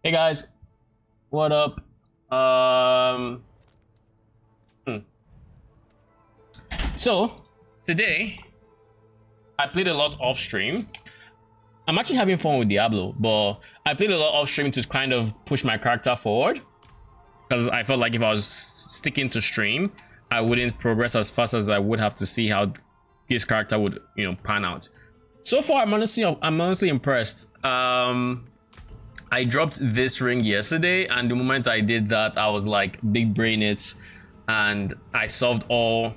Hey guys, what up? Um, hmm. So today I played a lot off stream. I'm actually having fun with Diablo, but I played a lot off stream to kind of push my character forward because I felt like if I was sticking to stream, I wouldn't progress as fast as I would have to see how this character would, pan out. So far, I'm honestly impressed. I dropped this ring yesterday, and the moment I did that, I was like, big brain it, and I solved all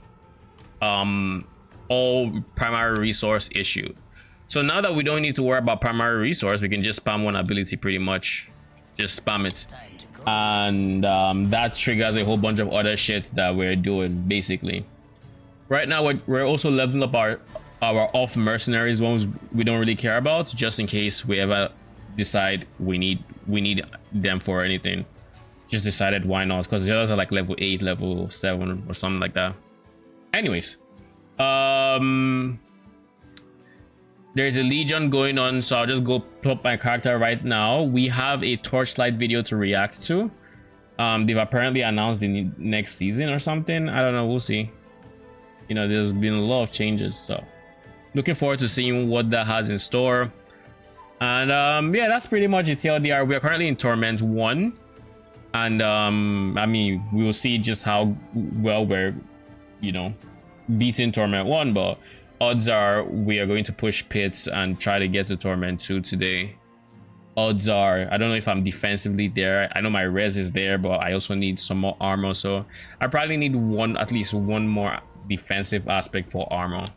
primary resource issue. So now that we don't need to worry about primary resource, we can just spam one ability pretty much. Just spam it. And that triggers a whole bunch of other shit that we're doing, basically. Right now, we're also leveling up our off mercenaries, ones we don't really care about, just in case we ever decide we need them for anything. Just decided why not, because the others are like level 8, level 7 or something like that. Anyways, there's a legion going on, so I'll just go plop my character right now. We have a torchlight video to react to. They've apparently announced the next season or something. I don't know, we'll see. There's been a lot of changes, so looking forward to seeing what that has in store. And yeah, that's pretty much it. TLDR, we are currently in Torment 1, and I mean, we will see just how well we're beating Torment 1, but odds are we are going to push Pits and try to get to Torment 2 today. Odds are, I don't know if I'm defensively there. I know my res is there, but I also need some more armor, so I probably need at least one more defensive aspect for armor,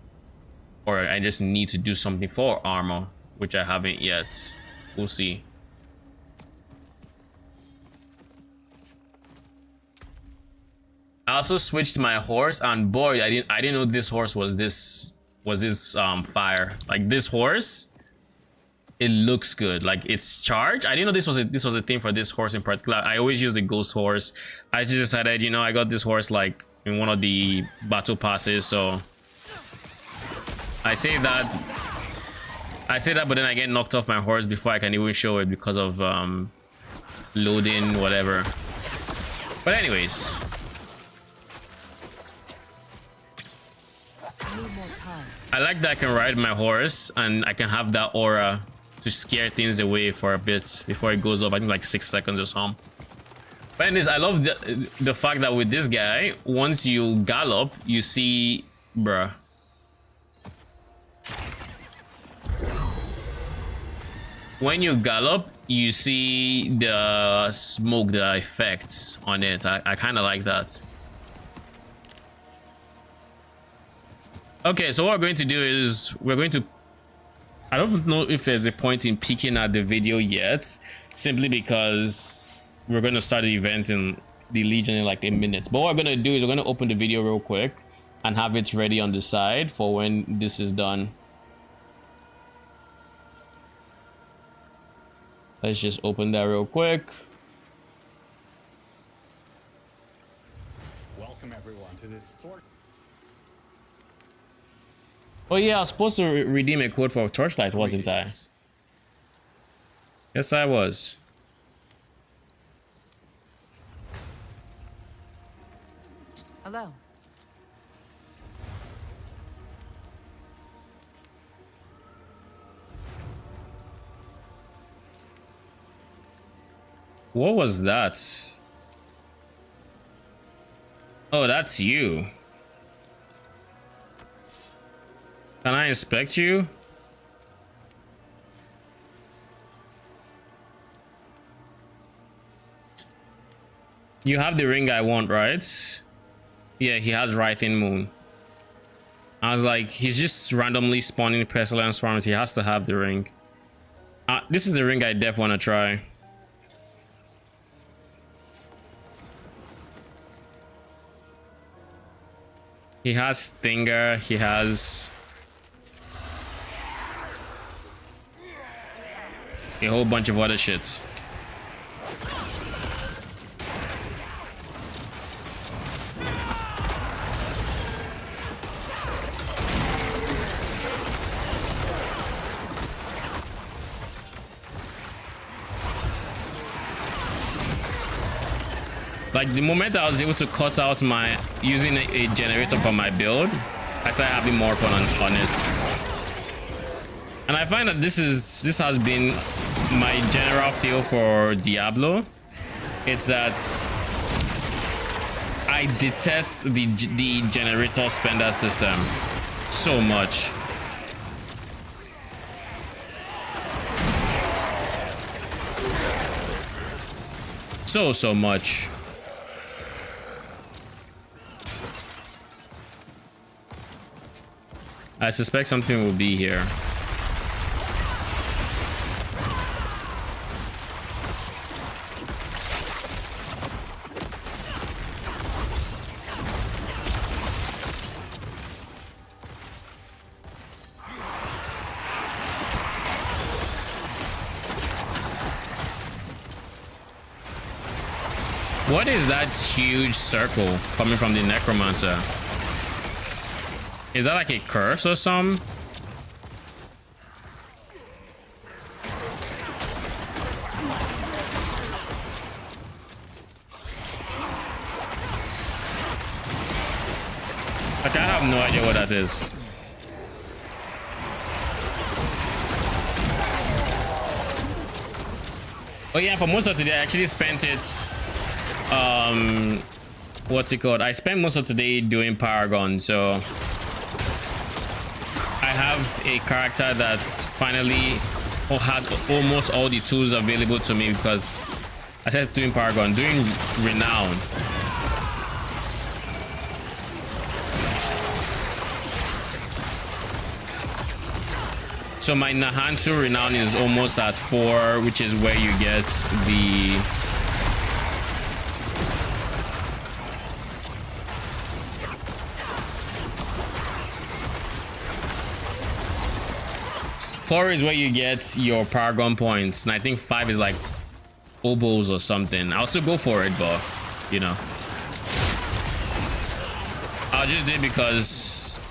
or I just need to do something for armor, which I haven't yet. We'll see. I also switched my horse, and boy, I didn't know this horse was this fire. Like, this horse, it looks good. Like, it's charged. I didn't know this was a thing for this horse in particular. I always use the ghost horse. I just decided, I got this horse like in one of the battle passes, so I say that, but then I get knocked off my horse before I can even show it because of loading, whatever. But anyways, I like that I can ride my horse and I can have that aura to scare things away for a bit before it goes up. I think like 6 seconds or something. But anyways, I love the fact that with this guy, once you gallop, you see, bruh. When you gallop, you see the smoke, the effects on it. I kind of like that. Okay, so what we're going to do is I don't know if there's a point in peeking at the video yet, simply because we're going to start the event in the Legion in like 8 minutes. But what we're going to do is we're going to open the video real quick and have it ready on the side for when this is done. Let's just open that real quick. Welcome everyone to this store. Oh yeah, I was supposed to redeem a code for Torchlight, wasn't I? Yes, I was. Hello. What was that? Oh, that's you. Can I inspect you? You have the ring I want, right? Yeah, he has Writhing Moon. I was like, he's just randomly spawning Pestilence farms. He has to have the ring. This is the ring I def want to try. He has Stinger, he has a whole bunch of other shits. Like the moment I was able to cut out my using a generator for my build, I started having more fun on it. And I find that this has been my general feel for Diablo. It's that I detest the generator spender system so much. So much. I suspect something will be here. What is that huge circle coming from the necromancer? Is that like a curse or something? Like, I have no idea what that is. Oh yeah, for most of today I actually spent it what's it called? I spent most of today doing Paragon, so I have a character that's finally or has almost all the tools available to me because I started doing Paragon, doing Renown. So my Nahantu Renown is almost at 4, which is where you get the four is where you get your Paragon points, and I think 5 is like oboes or something. I'll still go for it, but you know, I'll just do it because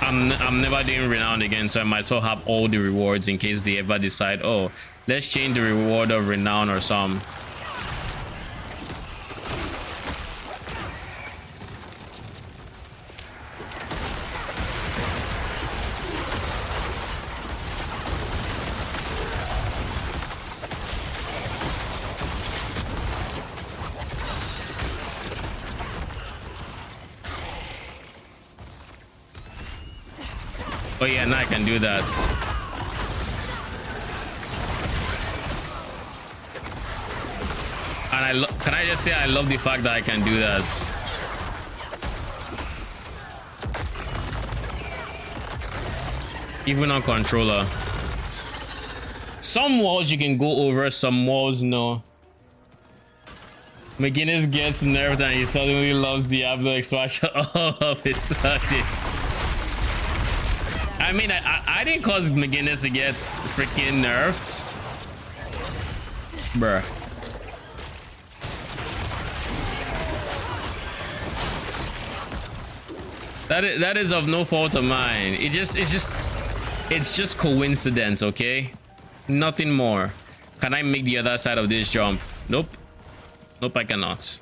I'm never doing Renown again, so I might as well have all the rewards in case they ever decide, oh, let's change the reward of Renown or some. Oh yeah, now I can do that. And can I just say I love the fact that I can do that. Even on controller. Some walls you can go over, some walls no. McGinnis gets nerfed and he suddenly loves Diablo expansion all of a sudden. I mean, I didn't cause McGinnis to get freaking nerfed. Bruh. That is of no fault of mine. It's just coincidence, okay? Nothing more. Can I make the other side of this jump? Nope. Nope, I cannot.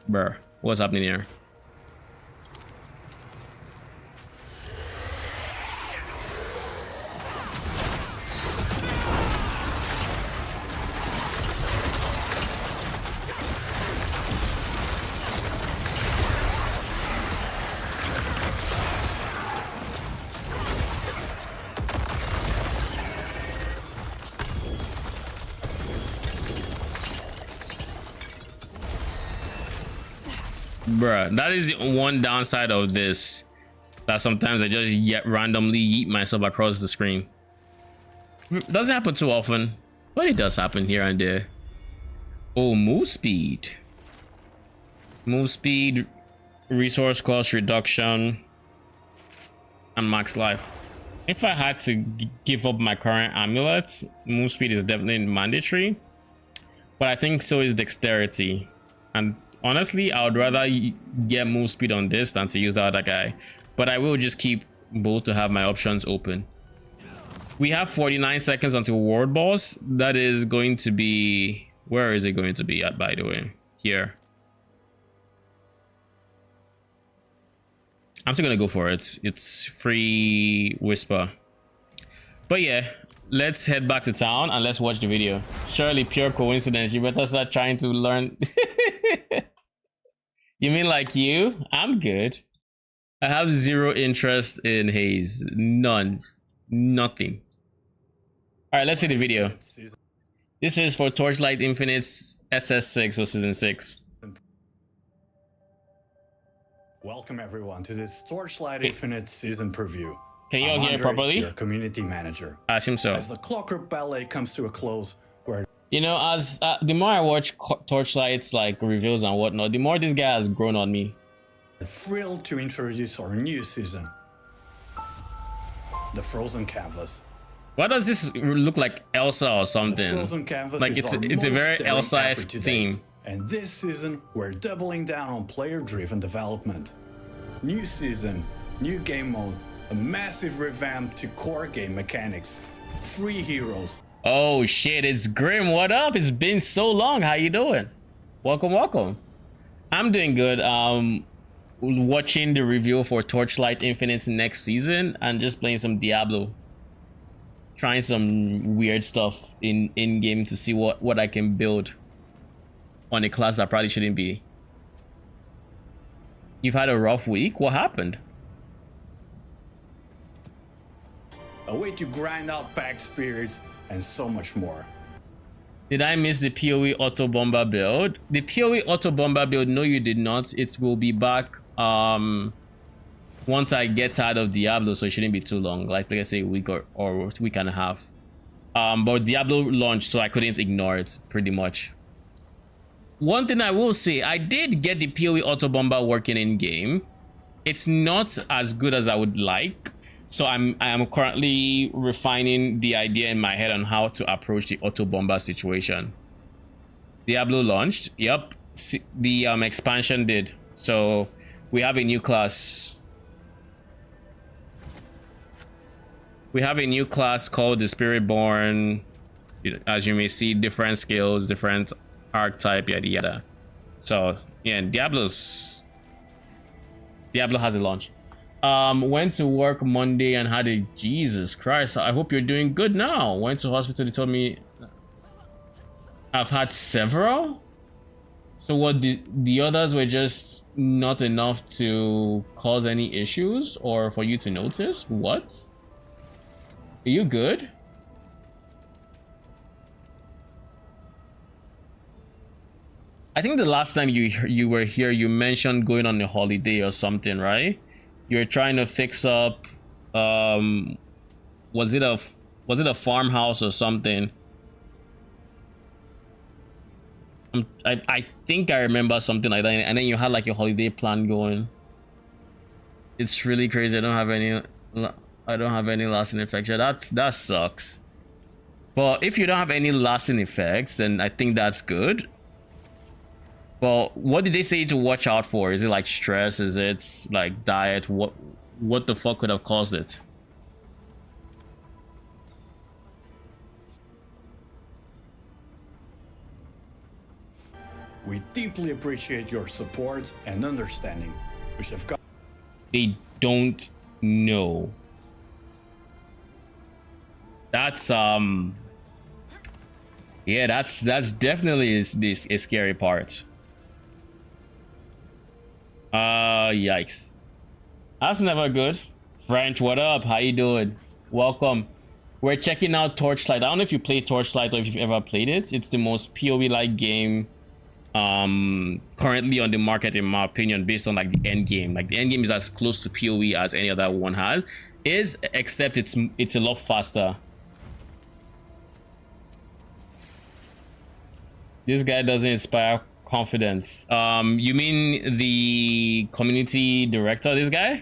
Bruh, what's happening here? Bruh, that is the one downside of this, that sometimes I just randomly yeet myself across the screen. It doesn't happen too often, but it does happen here and there. Oh, move speed, resource cost reduction, and max life. If I had to give up my current amulets, move speed is definitely mandatory, but I think so is dexterity. And honestly, I would rather get move speed on this than to use the other guy, but I will just keep both to have my options open. We have 49 seconds until world boss. That is going to be, where is it going to be at, by the way? Here. I'm still gonna go for it. It's free whisper. But yeah, let's head back to town and let's watch the video. Surely pure coincidence. You better start trying to learn. You mean like you? I'm good. I have zero interest in Haze. None. Nothing. Alright, let's see the video. This is for Torchlight Infinite's SS6 or Season 6. Welcome everyone to this Torchlight Infinite season preview. Can you all I'm hear it Andre, properly? your community manager. I assume so. As the Clockwork Ballet comes to a close, we're You know, as the more I watch Torchlight's like reveals and whatnot, the more this guy has grown on me. thrilled to introduce our new season, the Frozen Canvas. Why does this look like Elsa or The something? Frozen Canvas Like is it's our a very most daring Elsa-esque effort to theme. date. And this season, we're doubling down on player-driven development. New season, new game mode, a massive revamp to core game mechanics, free heroes. Oh shit, it's Grim. What up? It's been so long. How you doing? Welcome, welcome. I'm doing good. Watching the review for Torchlight Infinite's next season and just playing some Diablo. Trying some weird stuff in game to see what I can build on a class that probably shouldn't be. You've had a rough week? What happened? A way to grind out pack spirits and so much more. Did I miss the PoE auto bomber build? The PoE auto bomber build, no you did not. It will be back once I get tired of Diablo, so it shouldn't be too long, like let's say a week or week and a half. But Diablo launched, so I couldn't ignore it pretty much. One thing I will say, I did get the PoE auto bomber working in game. It's not as good as I would like, so I am currently refining the idea in my head on how to approach the auto bomber situation. Diablo launched, yep. The expansion did, so we have a new class. We have a new class called the Spiritborn. As you may see, different skills, different archetype, yada yada. So yeah, Diablo has a launch. Went to work Monday and had a Jesus Christ. I hope you're doing good now. Went to hospital. They told me I've had several. So what, the others were just not enough to cause any issues or for you to notice? What? Are you good? I think the last time you were here, you mentioned going on a holiday or something, right? You were trying to fix up. Was it a farmhouse or something? I think I remember something like that, and then you had like a holiday plan going. It's really crazy. I don't have any lasting effects. Yeah, that sucks. But if you don't have any lasting effects, then I think that's good. Well, what did they say to watch out for? Is it like stress? Is it like diet? What the fuck could have caused it? We deeply appreciate your support and understanding, which have got. They don't know. That's yeah, that's definitely a scary part. Yikes. That's never good. French, what up? How you doing? Welcome. We're checking out Torchlight. I don't know if you played Torchlight or if you've ever played it. It's the most PoE-like game currently on the market, in my opinion, based on like the end game. Like the end game is as close to PoE as any other one has, except it's a lot faster. This guy doesn't inspire confidence. You mean the community director, this guy?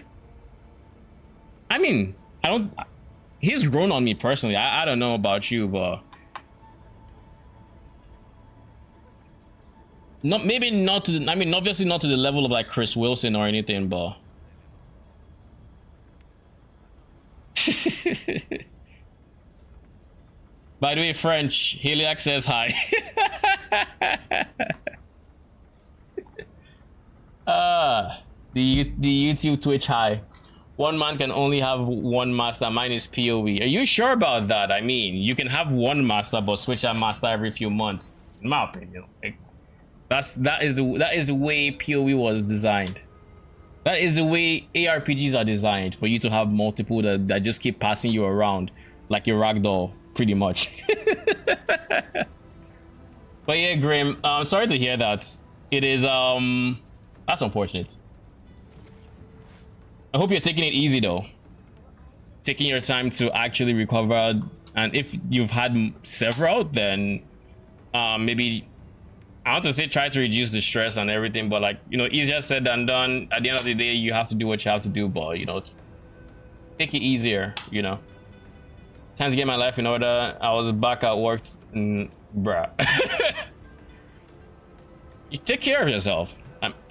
I mean, he's grown on me personally. I don't know about you, but maybe not to the, I mean, obviously not to the level of like Chris Wilson or anything, but by the way, French, Heliac says hi. The YouTube Twitch high. One man can only have one master. Mine is PoE. Are you sure about that? I mean, you can have one master, but switch that master every few months. In my opinion, like, that is the way PoE was designed. That is the way ARPGs are designed, for you to have multiple that just keep passing you around like your ragdoll, pretty much. But yeah, Grim, I'm sorry to hear that. It is that's unfortunate. I hope you're taking it easy though. Taking your time to actually recover, and if you've had several, then maybe, I want to say, try to reduce the stress and everything, but like, you know, easier said than done. At the end of the day, you have to do what you have to do, but you know, take it easier, you know. Time to get my life in order. I was back at work and bruh. You take care of yourself.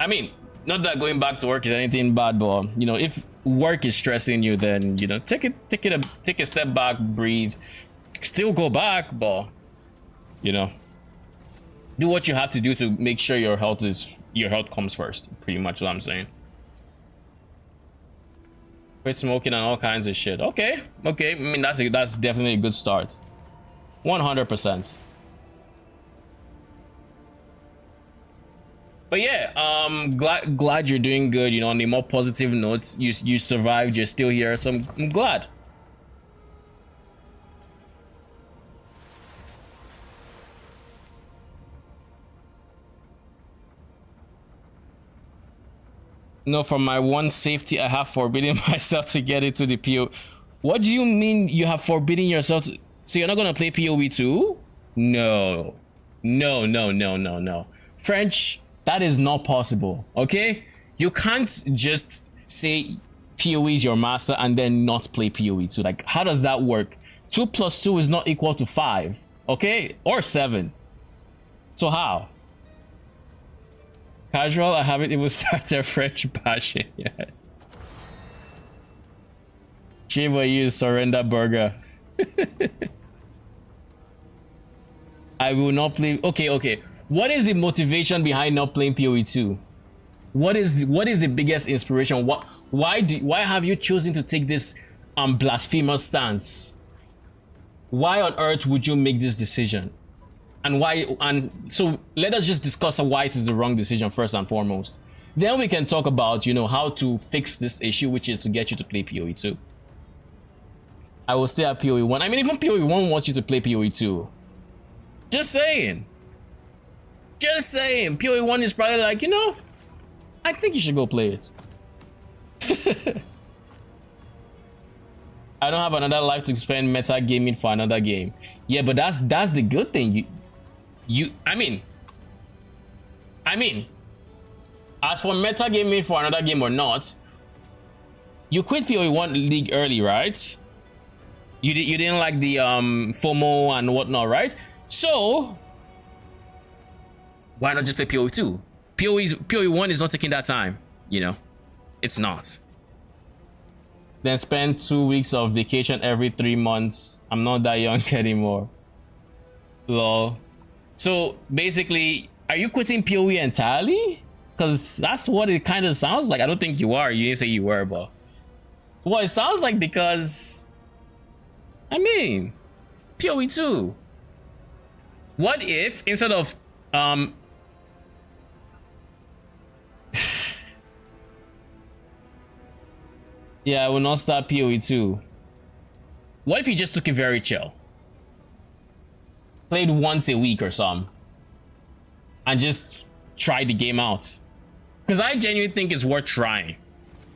I mean, not that going back to work is anything bad, but you know, if work is stressing you, then you know, take a step back, breathe, still go back, but you know, do what you have to do to make sure your health comes first. Pretty much what I'm saying. Quit smoking and all kinds of shit. Okay. I mean, that's definitely a good start. 100%. But yeah, glad you're doing good. You know, on the more positive notes, you survived. You're still here, so I'm glad. No, for my one safety, I have forbidden myself to get into the PO. What do you mean you have forbidden yourself to... So you're not gonna play PoE too? No. French, that is not possible, okay? You can't just say PoE is your master and then not play PoE too. Like, how does that work? 2 plus 2 is not equal to 5, okay? Or 7. So how? Casual, I haven't even started French bashing yet. Shame on you, surrender burger. I will not play. Okay. What is the motivation behind not playing PoE 2? What is the biggest inspiration? Why have you chosen to take this blasphemous stance? Why on earth would you make this decision? And why? And so let us just discuss why it is the wrong decision first and foremost. Then we can talk about, you know, how to fix this issue, which is to get you to play PoE 2. I will stay at PoE 1. I mean, even PoE 1 wants you to play PoE 2. Just saying. PoE 1 is probably like, you know, I think you should go play it. I don't have another life to spend meta gaming for another game. Yeah, but that's the good thing. I mean, as for meta gaming for another game or not, you quit PoE 1 league early, right? You didn't like the FOMO and whatnot, right? So why not just play PoE 2? PoE 1 is not taking that time, you know. It's not. Then spend 2 weeks of vacation every 3 months. I'm not that young anymore. Lol. So basically, are you quitting PoE entirely? Because that's what it kind of sounds like. I don't think you are. You didn't say you were, but well, it sounds like, because I mean, it's PoE 2. What if instead of yeah, I will not start PoE 2. What if you just took it very chill? Played once a week or something. And just tried the game out. Because I genuinely think it's worth trying.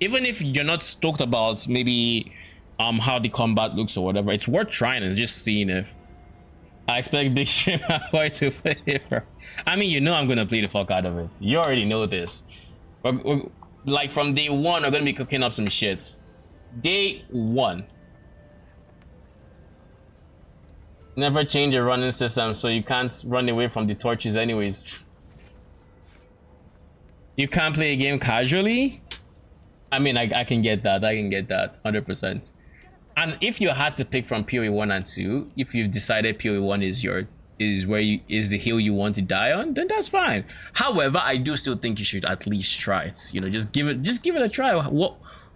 Even if you're not stoked about maybe how the combat looks or whatever, it's worth trying and just seeing if. I expect Big Stream Boy to play it. I mean, you know I'm gonna play the fuck out of it. You already know this. We're, like from day one, we're gonna be cooking up some shit. Day one. Never change your running system, so you can't run away from the torches anyways. You can't play a game casually? I mean, I can get that. I can get that 100%. And if you had to pick from PoE 1 and 2, if you've decided PoE 1 is your is the hill you want to die on, then that's fine. However, I do still think you should at least try it. You know, just give it a try.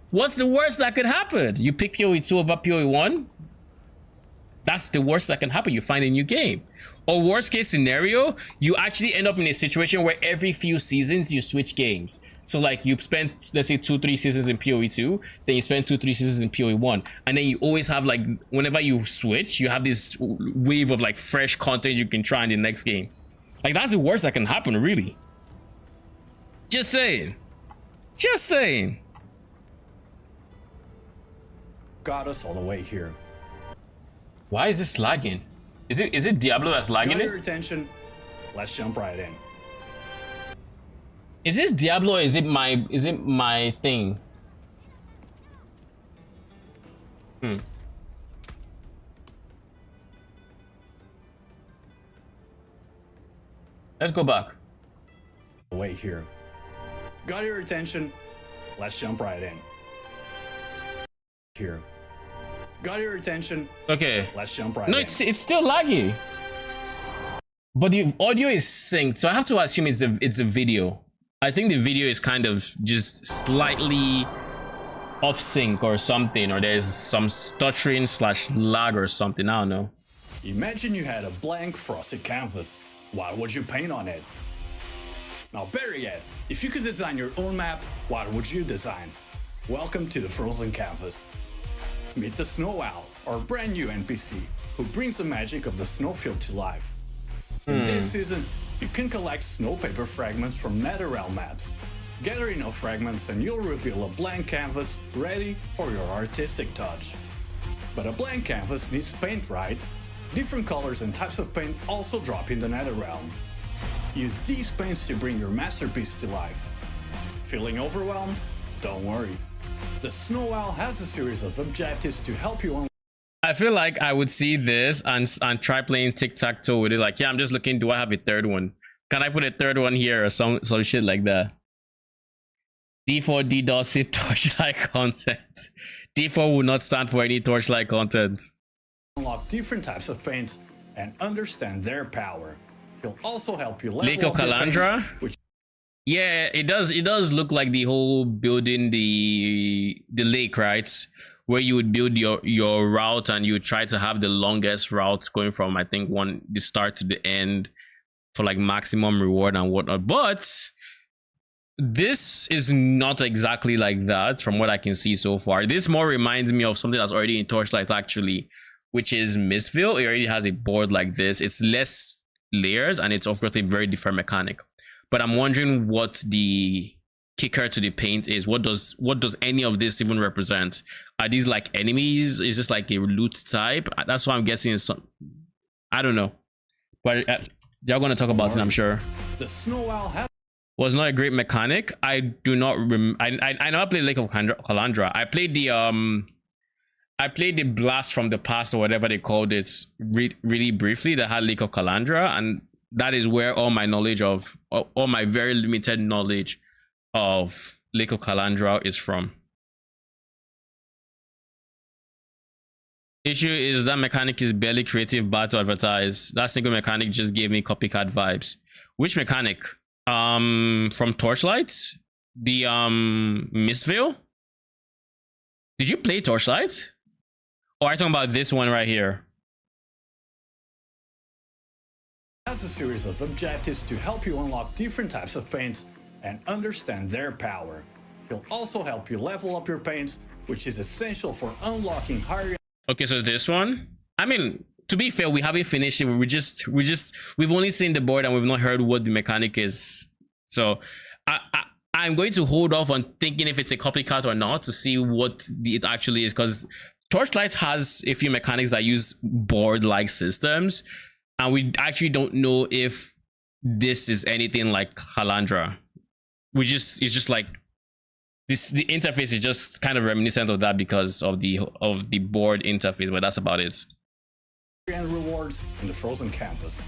What's the worst that could happen? You pick PoE 2 over PoE 1? That's the worst that can happen. You find a new game. Or worst case scenario, you actually end up in a situation where every few seasons you switch games. So like you spent, let's say 2-3 seasons in PoE 2, then you spend 2-3 seasons in PoE 1, and then you always have like, whenever you switch, you have this wave of like fresh content you can try in the next game. Like that's the worst that can happen, really. Just saying. Just saying. Got us all the way here. Why is this lagging? Is it Diablo that's lagging Got it? your attention? Let's jump right in. Is this Diablo or is it my thing? Let's go back. Wait here. Got your attention? Let's jump right in. Here. Got your attention? Okay. Let's jump right No, in. it's still laggy. But the audio is synced, so I have to assume it's a video. I think the video is kind of just slightly off sync or something, or there's some stuttering / lag or something. I don't know. Imagine you had a blank frosted canvas. What would you paint on it? Now better yet, if you could design your own map, what would you design? Welcome to the frozen canvas. Meet the Snow Owl, our brand new NPC, who brings the magic of the snowfield to life. In this season, you can collect snow paper fragments from Netherrealm maps. Gather enough fragments and you'll reveal a blank canvas ready for your artistic touch. But a blank canvas needs paint, right? Different colors and types of paint also drop in the Netherrealm. Use these paints to bring your masterpiece to life. Feeling overwhelmed? Don't worry. The Snow Owl has a series of objectives to help you unlock. I feel like I would see this and try playing tic-tac-toe with it. Like, yeah, I'm just looking, do I have a third one? Can I put a third one here or some shit like that? D4 DDoS torchlight content. D4 will not stand for any torchlight content. Unlock different types of paints and understand their power. He'll also help you level Lake of up your Calandra? paints, which Yeah, it does look like the whole building the lake, right? Where you would build your route and you would try to have the longest route going from, I think, the start to the end for like maximum reward and whatnot. But this is not exactly like that from what I can see so far. This more reminds me of something that's already in Torchlight actually, which is Mistville. It already has a board like this. It's less layers and it's of course a very different mechanic. But I'm wondering what the kicker to the paint is. What does any of this even represent? Are these like enemies? Is this like a loot type? That's what I'm guessing is some, I don't know. But y'all gonna talk about it, I'm sure. the Snow Owl Was not a great mechanic. I do not I know I played Lake of Calandra. I played the blast from the past or whatever they called it really briefly that had Lake of Calandra, and that is where all my knowledge of all my very limited knowledge of Lake of Calandra is from. Issue is that mechanic is barely creative, bad to advertise. That single mechanic just gave me copycat vibes. Which mechanic? From Torchlight? The Mistville? Did you play Torchlight? Or are you talking about this one right here? has a series of objectives to help you unlock different types of paints and understand their power. He'll also help you level up your paints, which is essential for unlocking higher. Okay, so this one, I mean, to be fair, we haven't finished it. We've only seen the board and we've not heard what the mechanic is. So I'm going to hold off on thinking if it's a copycat or not to see what it actually is, because Torchlight has a few mechanics that use board-like systems, and we actually don't know if this is anything like Calandra. It's just like this. The interface is just kind of reminiscent of that because of the board interface, but that's about it. And rewards in the frozen canvas.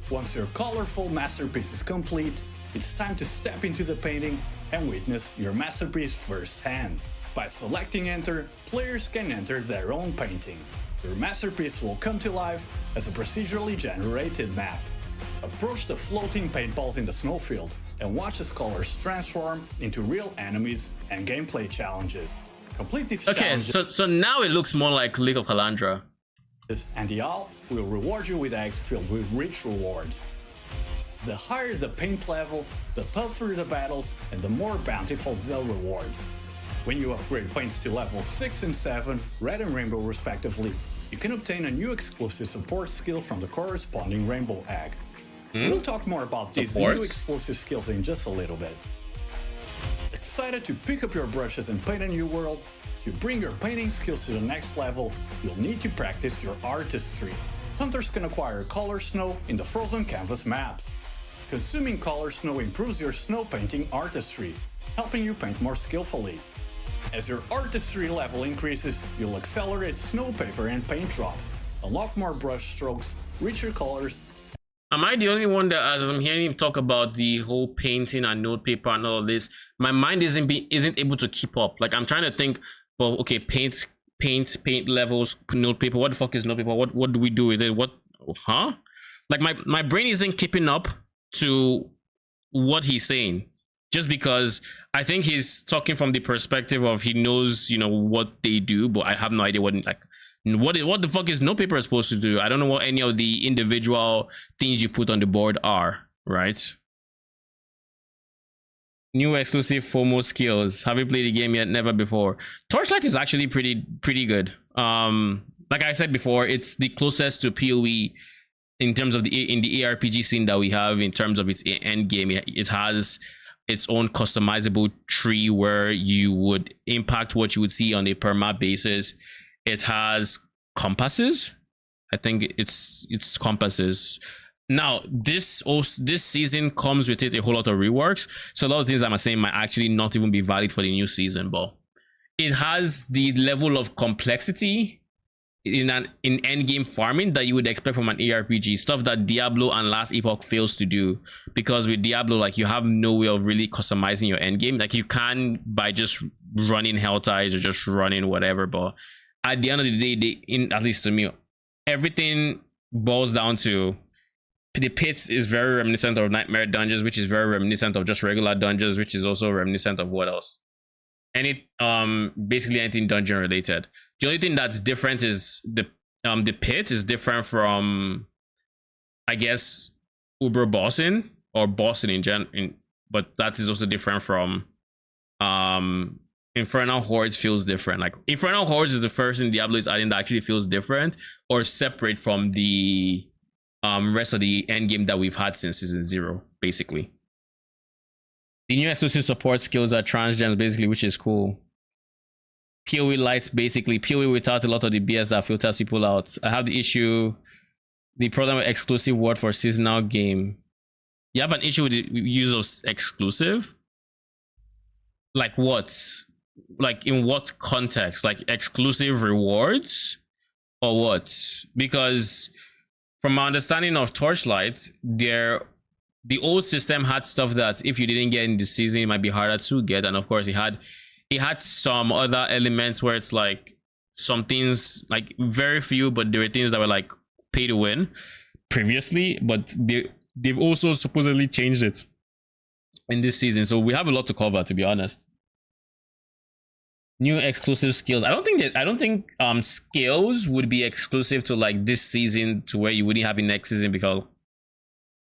Once your colorful masterpiece is complete, it's time to step into the painting and witness your masterpiece firsthand. By selecting enter, players can enter their own painting. Your masterpiece will come to life as a procedurally generated map. Approach the floating paintballs in the snowfield and watch as colors transform into real enemies and gameplay challenges. Complete these challenges. So now it looks more like League of Kalandra. And the owl will reward you with eggs filled with rich rewards. The higher the paint level, the tougher the battles, and the more bountiful the rewards. When you upgrade paints to level 6 and 7, red and rainbow respectively, you can obtain a new exclusive support skill from the corresponding rainbow egg. We'll talk more about these new exclusive skills in just a little bit. Excited to pick up your brushes and paint a new world? To bring your painting skills to the next level, you'll need to practice your artistry. Hunters can acquire color snow in the frozen canvas maps. Consuming color snow improves your snow painting artistry, helping you paint more skillfully. As your artistry level increases, you'll accelerate snow paper and paint drops, unlock more brush strokes, richer colors. Am I the only one that, as I'm hearing him talk about the whole painting and notepaper and all of this, my mind isn't able to keep up? Like, I'm trying to think, well, okay, paint levels, notepaper. What the fuck is notepaper? What do we do with it? What, huh? Like, my brain isn't keeping up to what he's saying, just because I think he's talking from the perspective of he knows, you know, what they do, but I have no idea what, like, what the fuck is notepaper supposed to do? I don't know what any of the individual things you put on the board are, right? New exclusive FOMO skills. Haven't played the game yet, never before. Torchlight is actually pretty good. Like I said before, it's the closest to PoE in terms of in the ARPG scene that we have in terms of its end game. It has its own customizable tree where you would impact what you would see on a per map basis. It has compasses. I think it's compasses. Now this season comes with it a whole lot of reworks, so a lot of things I'm saying might actually not even be valid for the new season, but it has the level of complexity in end game farming that you would expect from an ARPG, stuff that Diablo and Last Epoch fails to do. Because with Diablo, like, you have no way of really customizing your end game. Like, you can by just running hell ties or just running whatever, but at the end of the day, at least to me, everything boils down to the pits is very reminiscent of Nightmare Dungeons, which is very reminiscent of just regular dungeons, which is also reminiscent of what else? Basically anything dungeon related. The only thing that's different is the pit is different from, I guess, Uber bossing or bossing in general, but that is also different from Infernal Hordes. Feels different. Like, Infernal Hordes is the first in Diablo is adding that actually feels different or separate from the rest of the end game that we've had since season 0, basically. The new exclusive support skills are transgems, basically, which is cool. PoE lights, basically PoE without a lot of the BS that filters people out. I have the problem with exclusive word for seasonal game. You have an issue with the use of exclusive? Like what? Like, in what context? Like, exclusive rewards or what? Because from my understanding of Torchlight, the old system had stuff that if you didn't get in the season, it might be harder to get. And of course, it had some other elements where it's like some things, like very few, but there were things that were like pay to win previously, but they've also supposedly changed it in this season. So we have a lot to cover, to be honest. New exclusive skills. I don't think skills would be exclusive to like this season to where you wouldn't have it next season, because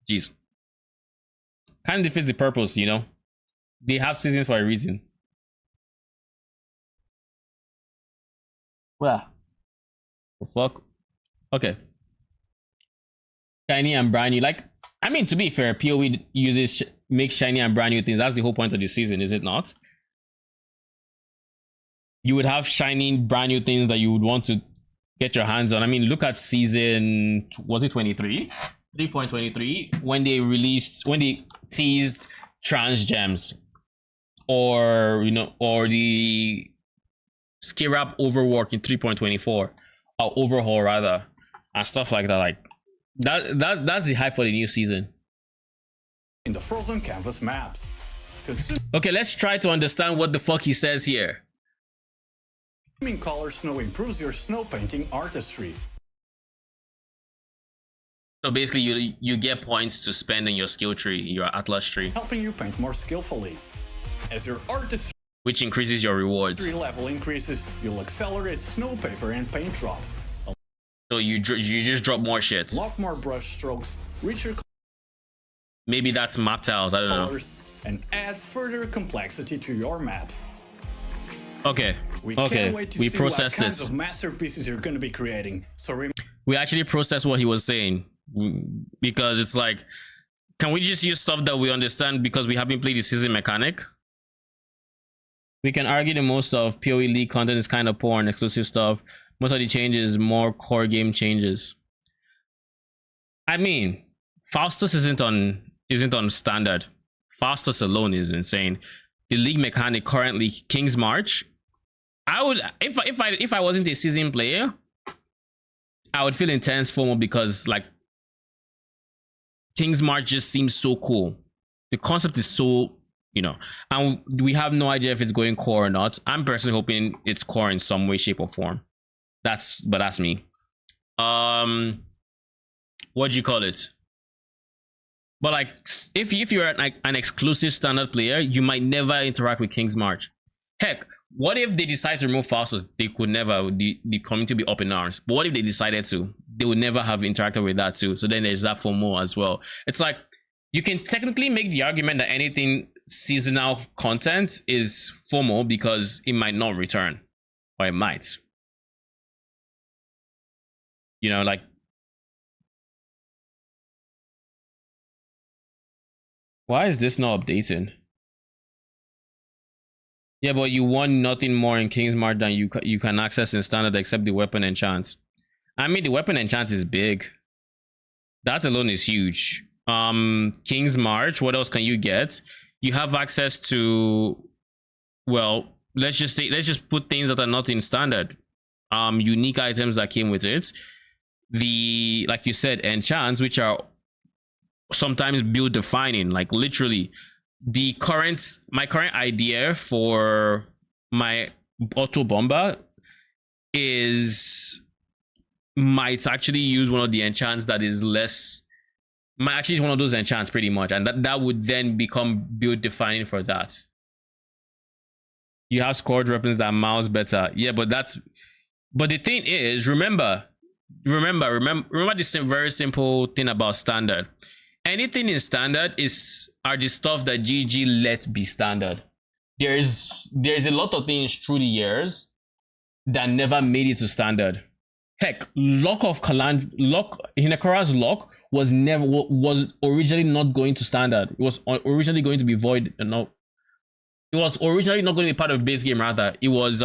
geez, kind of defeats the purpose, you know. They have seasons for a reason. Well, the fuck. Okay. Shiny and brand new. Like, I mean, to be fair, PoE makes shiny and brand new things. That's the whole point of the season, is it not? You would have shiny brand new things that you would want to get your hands on. I mean, look at season, was it 23? 3.23, when they teased trans gems, or or the Skirap overwork in 3.24, or overhaul rather, and stuff like that. Like that's the hype for the new season. In the frozen canvas maps. Okay, let's try to understand what the fuck he says here. Naming color snow improves your snow painting artistry. So basically, you get points to spend in your skill tree, your atlas tree, helping you paint more skillfully. As your artistry which increases your rewards. level increases, you'll accelerate snow paper and paint drops. So you just drop more shit. Lock more brush strokes, richer Maybe that's map tiles, I don't know. And add further complexity to your maps. Okay. We can't wait to see processed what kinds this. of masterpieces you're going to be creating. So We actually processed what he was saying, because it's like, can we just use stuff that we understand because we haven't played the season mechanic? We can argue that most of PoE League content is kind of poor and exclusive stuff. Most of the changes more core game changes. I mean, Faustus isn't on standard. Faustus alone is insane. The league mechanic currently, King's March. I would, if I wasn't a season player, I would feel intense FOMO because like King's March just seems so cool. The concept is so, you know, and we have no idea if it's going core or not. I'm personally hoping it's core in some way, shape, or form. That's me. What do you call it? But like, if you're an exclusive standard player, you might never interact with King's March. Heck, what if they decide to remove Faustus? They could never. The community will be up in arms. But what if they decided to? They would never have interacted with that too. So then there's that FOMO as well. It's like, you can technically make the argument that anything seasonal content is FOMO because it might not return, or it might. You know, like, why is this not updating? Yeah, but you want nothing more in King's March than you can access in standard except the weapon enchant. I mean, the weapon enchant is big. That alone is huge. King's March, what else can you get? You have access to, well, let's just put things that are not in standard. Unique items that came with it. The, like you said, enchants, which are sometimes build defining, like literally my current idea for my auto bomber is might actually use one of the enchants that is less, might actually use one of those enchants pretty much, and that would then become build defining for that. You have scored weapons that mouse better. Yeah, but the thing is, remember this very simple thing about standard. Anything in standard are the stuff that GG let be standard. There's a lot of things through the years that never made it to standard. Heck, Hinekara's lock was originally not going to standard. It was originally going to be void. No, it was originally not going to be part of base game. Rather, it was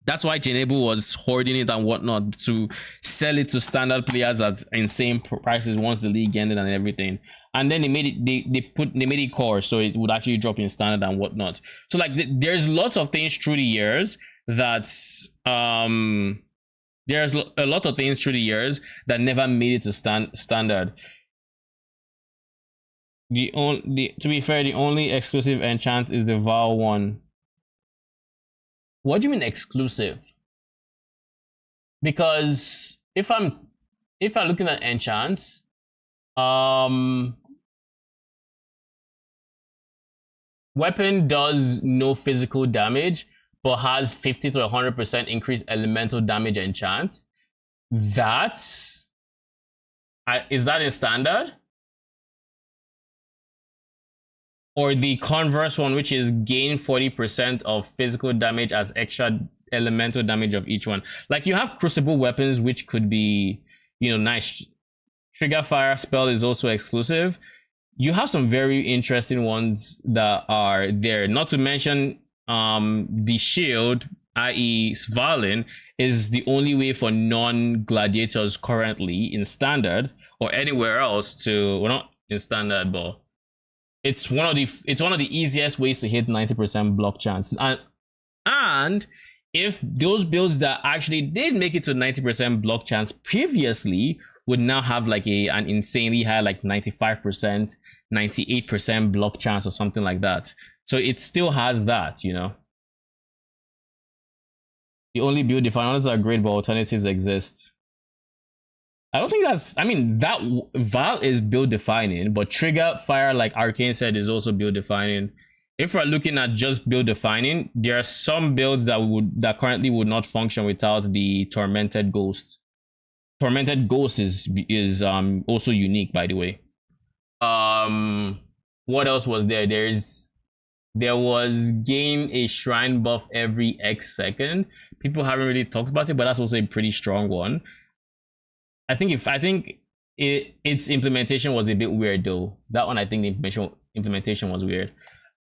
that's why Jenebu was hoarding it and whatnot to sell it to standard players at insane prices once the league ended and everything. And then they made it, they made it core, so it would actually drop in standard and whatnot. So like there's lots of things through the years that there's a lot of things through the years that never made it to standard. To be fair, the only exclusive enchant is the Val one. What do you mean exclusive? Because if I'm looking at enchants, weapon does no physical damage but has 50 to 100% increased elemental damage enchant. Is that in standard? Or the converse one, which is gain 40% of physical damage as extra elemental damage of each one. Like you have crucible weapons, which could be, you know, nice. Trigger fire spell is also exclusive. You have some very interesting ones that are there. Not to mention the shield, i.e. Svalin, is the only way for non-gladiators currently in standard or anywhere else to, well, not in standard, but it's one of the easiest ways to hit 90% block chance. And if those builds that actually did make it to 90% block chance previously would now have like an insanely high, like 95%, 98% block chance or something like that. So it still has that, you know. The only build definers are great, but alternatives exist. I don't think that's. I mean, that Val is build defining, but Trigger Fire, like Arcane said, is also build defining. If we're looking at just build defining, there are some builds that currently would not function without the Tormented Ghost. Tormented Ghost is also unique, by the way. What else was there? There was gain a shrine buff every X second. People haven't really talked about it, but that's also a pretty strong one. I think its implementation was a bit weird though. That one, I think the implementation was weird.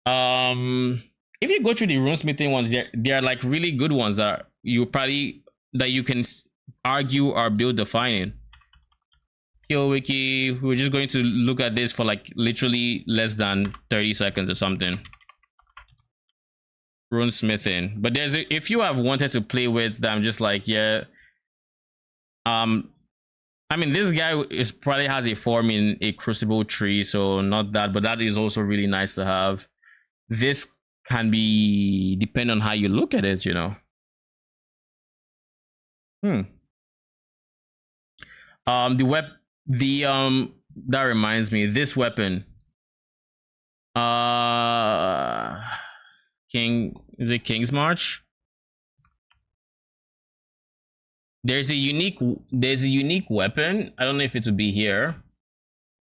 If you go through the runesmithing ones, there are like really good ones that you can argue are build defining. Yo wiki, we're just going to look at this for like literally less than 30 seconds or something. Runesmithing, but if you have wanted to play with that, I'm just like, yeah. I mean, this guy probably has a form in a crucible tree, so not that, but that is also really nice to have. This can be depend on how you look at it, you know. That reminds me, this weapon. Is it King's March? There's a unique weapon. I don't know if it would be here.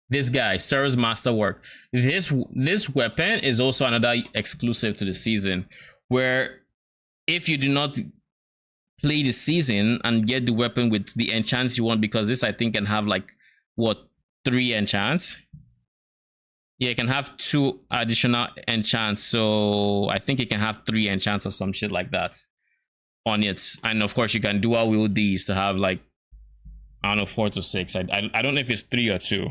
This guy, Ser's Masterwork. This weapon is also another exclusive to the season, where if you do not play the season and get the weapon with the enchants you want, because this I think can have like what, 3 enchants. Yeah, it can have 2 additional enchants, so I think it can have 3 enchants or some shit like that on it. And of course you can dual wield these to have like, I don't know, 4 to 6. I don't know if it's 3 or 2.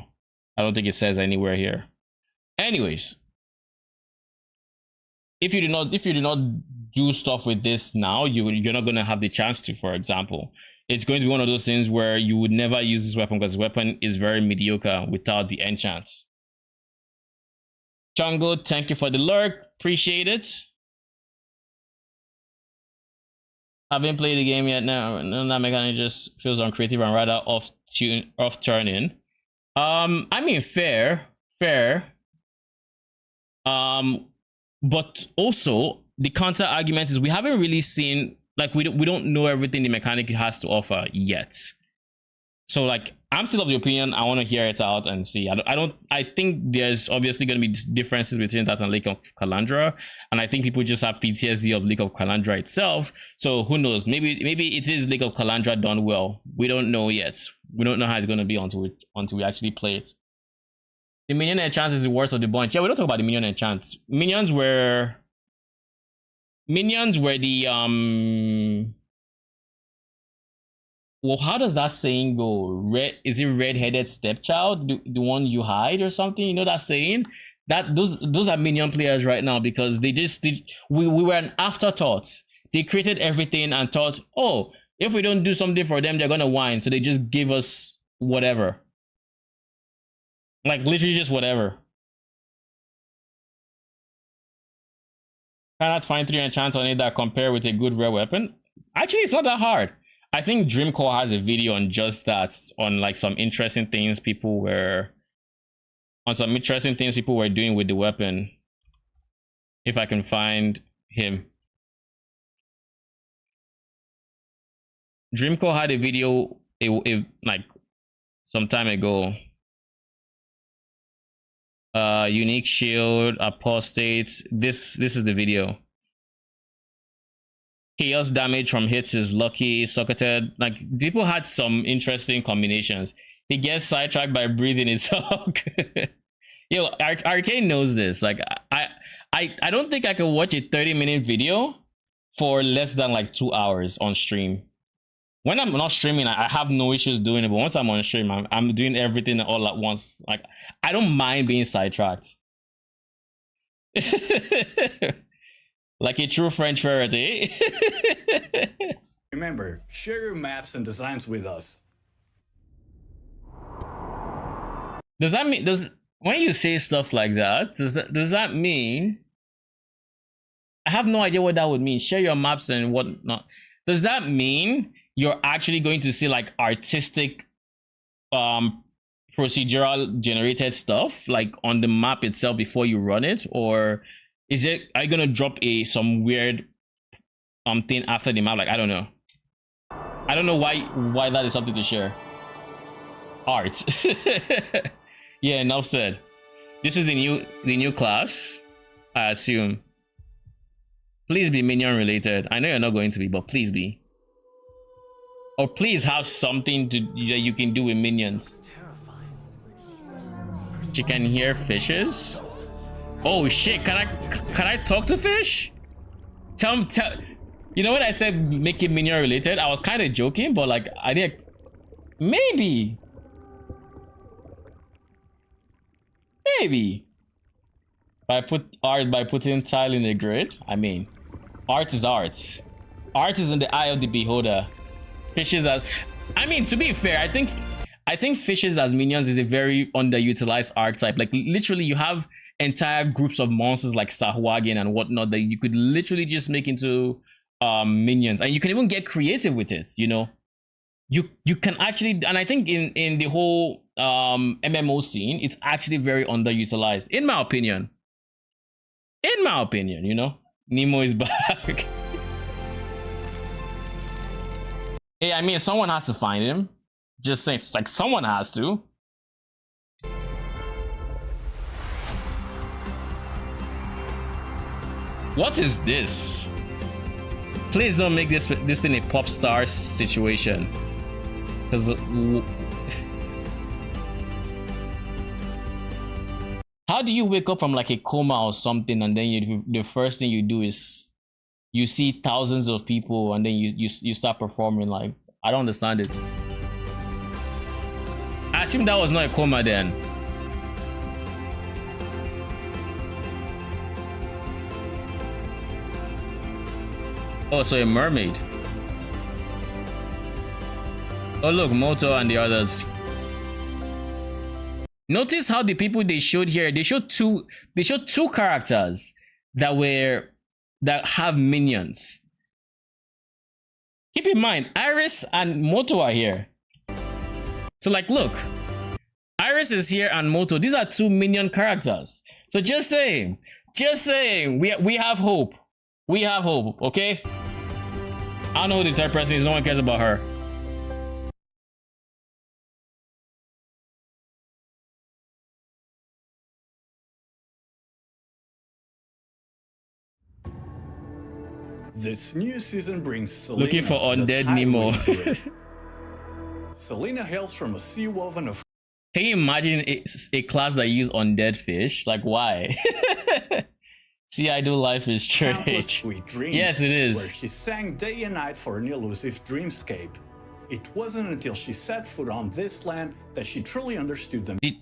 I don't think it says anywhere here. Anyways, if you do not do stuff with this now, you're not going to have the chance to. For example, it's going to be one of those things where you would never use this weapon because the weapon is very mediocre without the enchants. Jungle, thank you for the lurk, appreciate it. I haven't played the game yet. Now that mechanic just feels uncreative and rather off turning. I mean, fair. But also the counter argument is we haven't really seen, like, we don't know everything the mechanic has to offer yet. So like, I'm still of the opinion I want to hear it out and see. I think there's obviously going to be differences between that and Lake of Kalandra, and I think people just have PTSD of Lake of Kalandra itself. So who knows? Maybe it is Lake of Kalandra done well. We don't know yet. We don't know how it's going to be until we actually play it. The minion enchants is the worst of the bunch. Yeah, we don't talk about the minion enchants. Minions were the well, how does that saying go? Is it red-headed stepchild, the one you hide or something? You know that saying? That those are minion players right now, because we were an afterthought. They created everything and thought, oh, if we don't do something for them, they're gonna whine. So they just give us whatever. Like literally just whatever. Cannot find 3 enchants on it that compare with a good rare weapon. Actually, it's not that hard. I think Dreamcore has a video on just that, on like some interesting things people were doing with the weapon. If I can find him. Dreamcore had a video like some time ago. Unique shield, apostate. This is the video. Chaos damage from hits is lucky, socketed. Like, people had some interesting combinations. He gets sidetracked by breathing his hog. Yo, Arcane knows this. Like, I don't think I could watch a 30-minute video for less than like 2 hours on stream. When I'm not streaming, I have no issues doing it, but once I'm on stream, I'm doing everything all at once. Like, I don't mind being sidetracked. Like a true French variety. Remember, share your maps and designs with us. Does that mean, when you say stuff like that, does that mean, I have no idea what that would mean. Share your maps and whatnot. does that mean you're actually going to see like artistic procedural generated stuff like on the map itself before you run it, or are you gonna drop some weird thing after the map? Like I don't know why that is something to share. Art. Yeah, enough said. This is the new class, I assume. Please be Minion related. I know you're not going to be, but please be. Or please have something that you can do with minions. She can hear fishes. Oh shit! Can I talk to fish? Tell. You know what I said? Make it Minion related. I was kind of joking, but like I didn't. Maybe. By putting tile in the grid. I mean, art is art. Art is in the eye of the beholder. Fishes as, I mean, to be fair, I think fishes as minions is a very underutilized archetype. Like literally, you have entire groups of monsters like Sahuagin and whatnot that you could literally just make into minions, and you can even get creative with it. You know, you can actually, and I think in the whole MMO scene, it's actually very underutilized, in my opinion. You know, Nemo is back. Hey, I mean, someone has to find him. Just saying, like someone has to. What is this? Please don't make this thing a pop star situation. Because how do you wake up from like a coma or something, and then the first thing you do is you see thousands of people, and then you start performing? Like, I don't understand it. I assume that was not a coma then. Oh, so a mermaid. Oh look, Moto and the others. Notice how the people they showed here, they showed two characters that have minions. Keep in mind, Iris and Moto are here. So like, look, Iris is here and Moto. These are two minion characters. So just saying, we have hope. We have hope, okay? I don't know who the third person is. No one cares about her. This new season brings Selena, looking for undead Nemo. Selena hails from a sea woven of. Can you imagine a class that use undead fish? Like, why? See, I do life is strange. Sweet dreams. Yes, it is. Where she sang day and night for an elusive dreamscape. It wasn't until she set foot on this land that she truly understood them. Did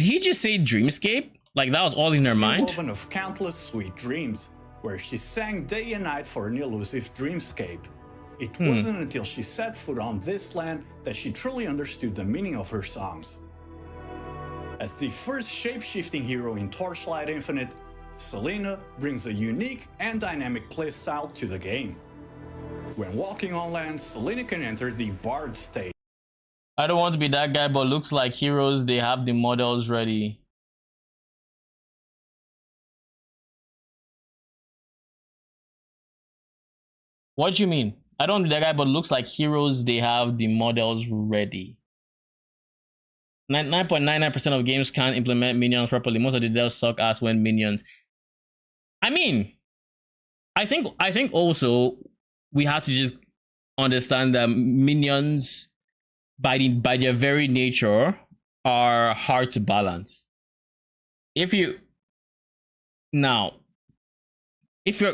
he just say dreamscape? Like that was all in her mind? Woven of countless sweet dreams, where she sang day and night for an elusive dreamscape. It wasn't until she set foot on this land that she truly understood the meaning of her songs. As the first shape-shifting hero in Torchlight Infinite, Selena brings a unique and dynamic playstyle to the game. When walking on land, Selena can enter the Bard state. I don't want to be that guy, but looks like heroes, they have the models ready. What do you mean? I don't want to be that guy, but looks like heroes, they have the models ready. 99.99% of games can't implement minions properly. Most of the devs suck ass when minions. I mean, I think also we have to just understand that minions, by their very nature, are hard to balance. If we're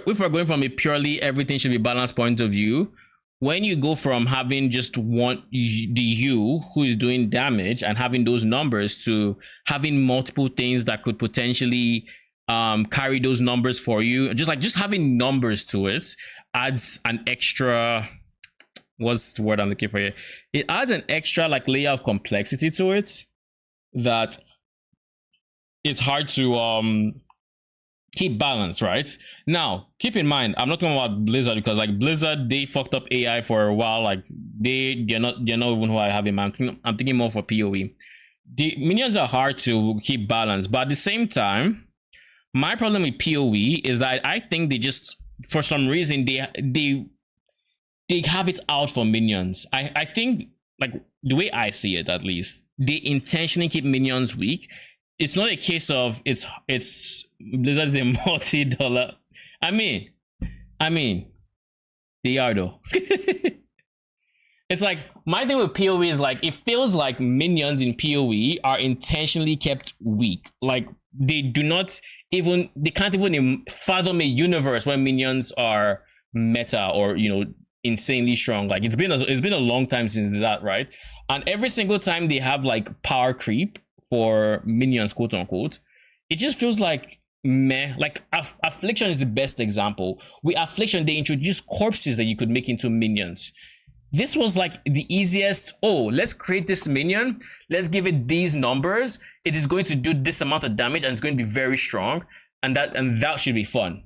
going from a purely everything should be balanced point of view, when you go from having just the you who is doing damage and having those numbers to having multiple things that could potentially carry those numbers for you, just having numbers to it adds an extra, what's the word I'm looking for here? It adds an extra like layer of complexity to it that it's hard to keep balance, right? Now, keep in mind, I'm not talking about Blizzard because like Blizzard, they fucked up AI for a while. Like they're not even who I have in mind. I'm thinking more for PoE. The minions are hard to keep balance, but at the same time, my problem with PoE is that I think they just, for some reason, they have it out for minions. I think, like, the way I see it at least, they intentionally keep minions weak. It's not a case of it's Blizzard is a multi-dollar. I mean, they are though. It's like, my thing with PoE is like, it feels like minions in PoE are intentionally kept weak. Like they can't even fathom a universe where minions are meta or, you know, insanely strong. Like it's been a long time since that, right? And every single time they have like power creep for minions, quote unquote, it just feels like meh. Like Affliction is the best example. With Affliction, they introduced corpses that you could make into minions. This was like the easiest. Oh, let's create this minion. Let's give it these numbers. It is going to do this amount of damage and it's going to be very strong. And that should be fun.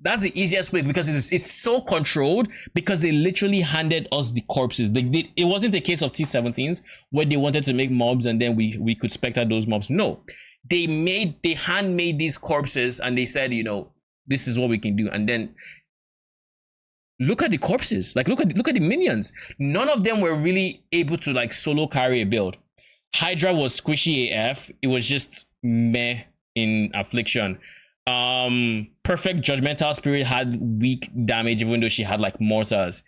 That's the easiest way because it's so controlled because they literally handed us the corpses. It wasn't a case of T17s where they wanted to make mobs and then we could spectate those mobs. No, they handmade these corpses and they said, you know, this is what we can do. And then look at the corpses. Like look at the minions. None of them were really able to like solo carry a build. Hydra was squishy AF. It was just meh in Affliction. Perfect Judgmental Spirit had weak damage even though she had like mortars.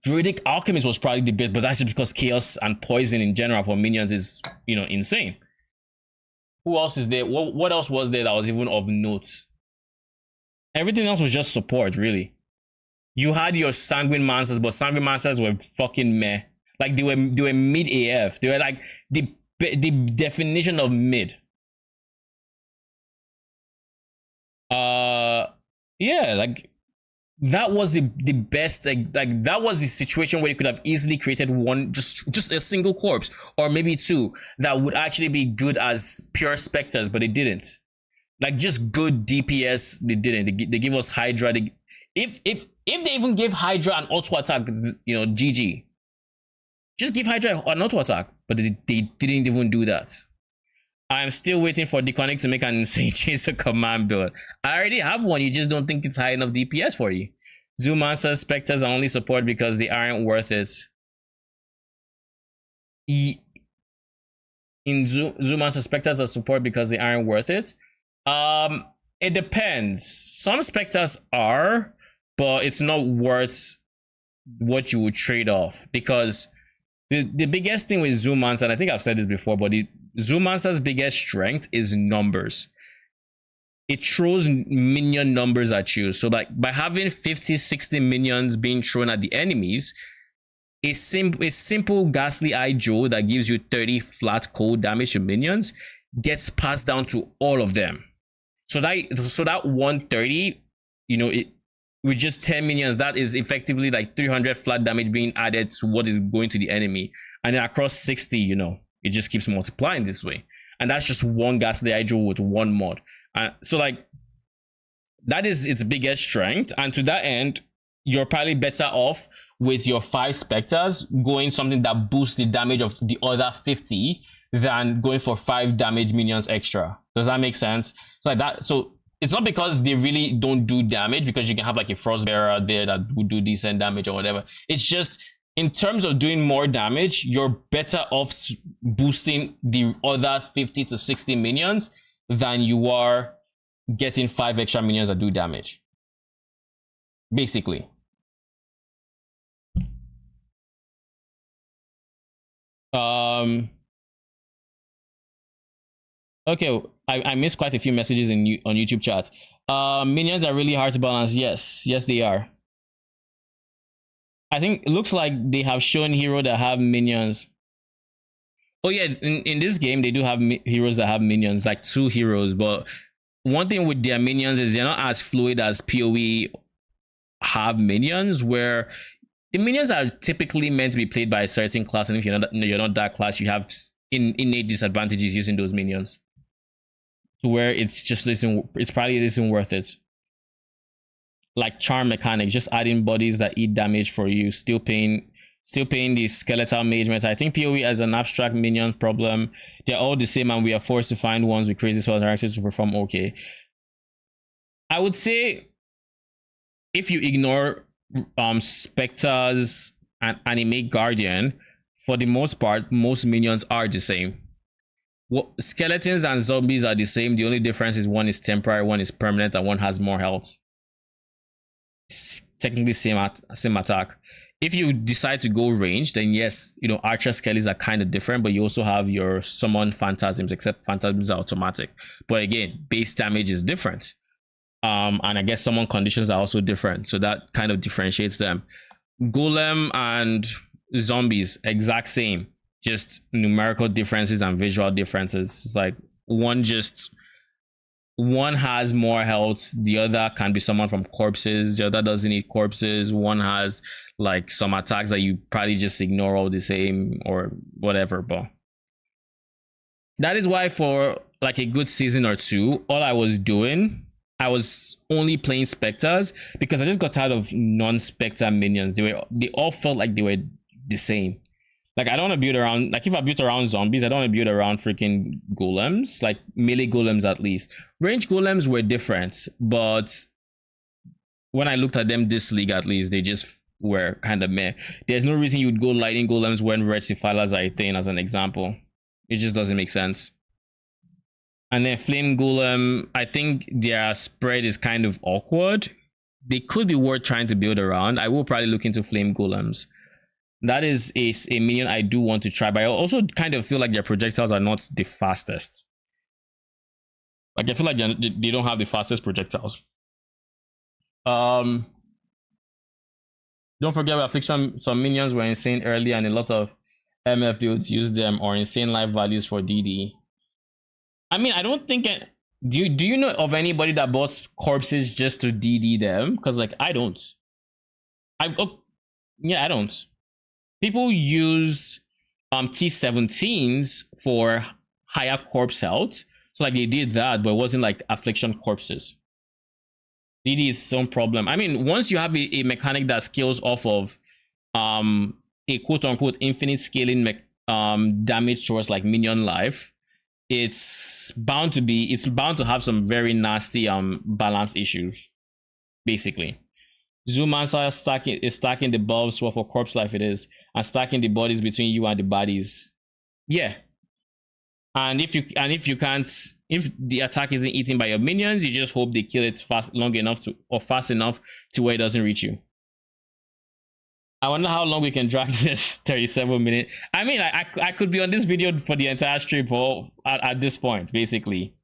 Druidic Alchemist was probably the best, but that's just because chaos and poison in general for minions is, you know, insane. Who else is there? What else was there that was even of note? Everything else was just support, really. You had your Sanguine Mancers, but Sanguine Mancers were fucking meh. Like they were mid AF. They were like the definition of mid. Yeah, like that was the best. Like that was the situation where you could have easily created one, just a single corpse or maybe two that would actually be good as pure specters, but they didn't. Like just good DPS, they didn't. They give us Hydra. If they even give Hydra an auto attack, you know, GG. Just give Hydra an auto attack, but they didn't even do that. I'm still waiting for Deconic to make an insane chaser command build. I already have one, you just don't think it's high enough DPS for you. Zoomaster Spectres are only support because they aren't worth it. In Zoomaster Spectres are support because they aren't worth it. It depends. Some Spectres are, but it's not worth what you would trade off because the biggest thing with Zoomaster, and I think I've said this before, but Zoomaster's biggest strength is numbers. It throws minion numbers at you. So like by having 50, 60 minions being thrown at the enemies, a simple Ghastly Eye Joe that gives you 30 flat cold damage to minions gets passed down to all of them. So that 130, you know, with just 10 minions, that is effectively like 300 flat damage being added to what is going to the enemy. And then across 60, you know, it just keeps multiplying this way. And that's just one Ghastly Eye Joe with one mod. So like, that is its biggest strength. And to that end, you're probably better off with your 5 Spectres going something that boosts the damage of the other 50 than going for 5 damage minions extra. Does that make sense? So like that. So it's not because they really don't do damage, because you can have like a Frostbearer there that would do decent damage or whatever. It's just, in terms of doing more damage, you're better off boosting the other 50 to 60 minions than you are getting 5 extra minions that do damage. Basically. Okay, I missed quite a few messages on YouTube chat. Minions are really hard to balance. Yes, they are. I think it looks like they have shown hero that have minions. Oh yeah, in this game they do have heroes that have minions, like 2 heroes. But one thing with their minions is they're not as fluid as PoE have minions, where the minions are typically meant to be played by a certain class, and if you're not that class, you have innate disadvantages using those minions. to where it's probably isn't worth it. Like charm mechanics, just adding bodies that eat damage for you, still paying the skeletal mage meta. I think PoE as an abstract minion problem. They're all the same, and we are forced to find ones with crazy spell characters to perform okay. I would say if you ignore specters and animate guardian, for the most part, most minions are the same. Skeletons and zombies are the same. The only difference is one is temporary, one is permanent, and one has more health. It's technically same attack. If you decide to go range, then yes, you know, archer skellies are kind of different, but you also have your summon phantasms, except phantasms are automatic. But again, base damage is different. And I guess summon conditions are also different, so that kind of differentiates them. Golem and zombies, exact same, just numerical differences and visual differences. It's like one has more health, the other can be summoned from corpses, the other doesn't need corpses, one has like some attacks that you probably just ignore all the same or whatever. But that is why for like a good season or two, all I was doing, I was only playing specters, because I just got tired of non-specter minions. They all felt like they were the same. Like, I don't want to build around, like if I build around zombies, I don't want to build around freaking golems, like melee golems at least. Range golems were different, but when I looked at them this league at least, they just were kind of meh. There's no reason you would go lightning golems when red defilers are a thing, as an example. It just doesn't make sense. And then flame golem, I think their spread is kind of awkward. They could be worth trying to build around. I will probably look into flame golems. That is a minion I do want to try, but I also kind of feel like their projectiles are not the fastest. Like, I feel like they don't have the fastest projectiles. Don't forget about Affliction. Some minions were insane early, and a lot of MF builds use them, or insane life values for DD. I mean, I don't think... Do you know of anybody that bought corpses just to DD them? Because, like, I don't. Yeah, I don't. People use T17s for higher corpse health. So, like, they did that, but it wasn't, like, Affliction corpses. DD is some problem. I mean, once you have a mechanic that scales off of a quote-unquote infinite scaling damage towards, like, minion life, it's bound to have some very nasty balance issues, basically. Zoomancer is stacking the bulbs, well, for corpse life it is, and stacking the bodies between you and the bodies. Yeah. And if the attack isn't eaten by your minions, you just hope they kill it fast enough to where it doesn't reach you. I wonder how long we can drag this 37 minutes. I mean, I could be on this video for the entire stream at this point, basically.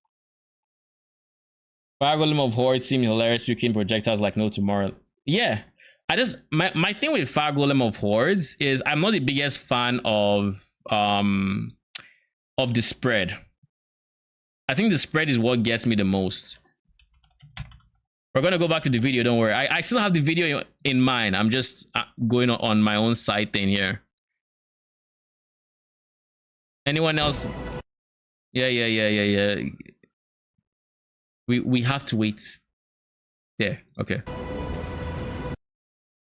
Fire Golem of Horde seems hilarious, picking projectiles like no tomorrow. Yeah, my thing with Fire Golem of Hordes is I'm not the biggest fan of the spread. I think the spread is what gets me the most. We're gonna go back to the video, don't worry. I still have the video in mind. I'm just going on my own side thing here. Anyone else? Yeah. We have to wait. Yeah, okay.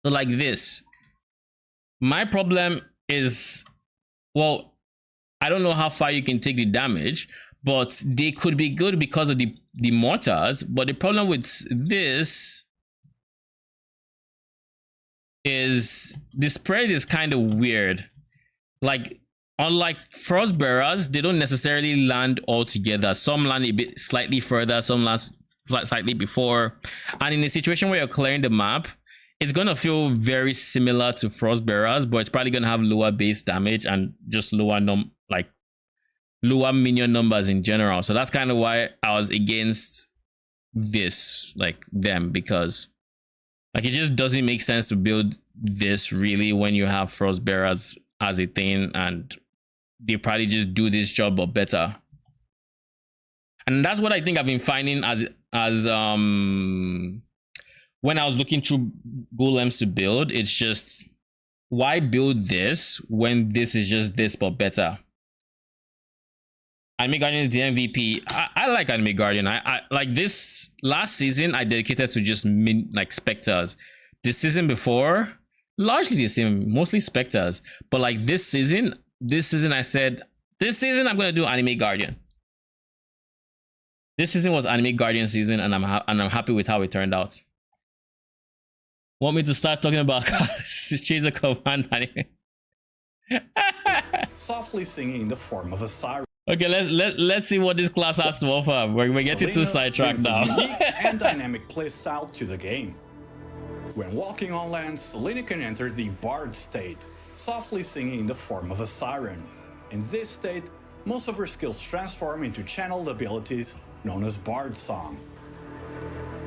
So like this. My problem is, well, I don't know how far you can take the damage, but they could be good because of the mortars. But the problem with this is the spread is kind of weird. Like, unlike Frostbearers, they don't necessarily land all together. Some land a bit slightly further, some land slightly before. And in a situation where you're clearing the map, it's gonna feel very similar to Frostbearers, but it's probably gonna have lower base damage and just lower minion numbers in general. So that's kind of why I was against this, like them, because like it just doesn't make sense to build this really when you have Frostbearers as a thing, and they probably just do this job but better. And that's what I think I've been finding as when I was looking through golems to build. It's just, why build this when this is just this but better? I make Guardian the MVP. I like Anime Guardian. I like this last season I dedicated to just like specters. This season before, largely the same, mostly specters. But like this season I said, this season I'm gonna do Anime Guardian. This season was Anime Guardian season, and I'm happy with how it turned out. Want me to start talking about Chaser Command anime? Softly singing in the form of a siren. Okay, let's see what this class has to offer. We're getting too sidetracked now. A unique and dynamic playstyle to the game. When walking on land, Selena can enter the Bard state, softly singing in the form of a siren. In this state, most of her skills transform into channeled abilities known as Bard Song.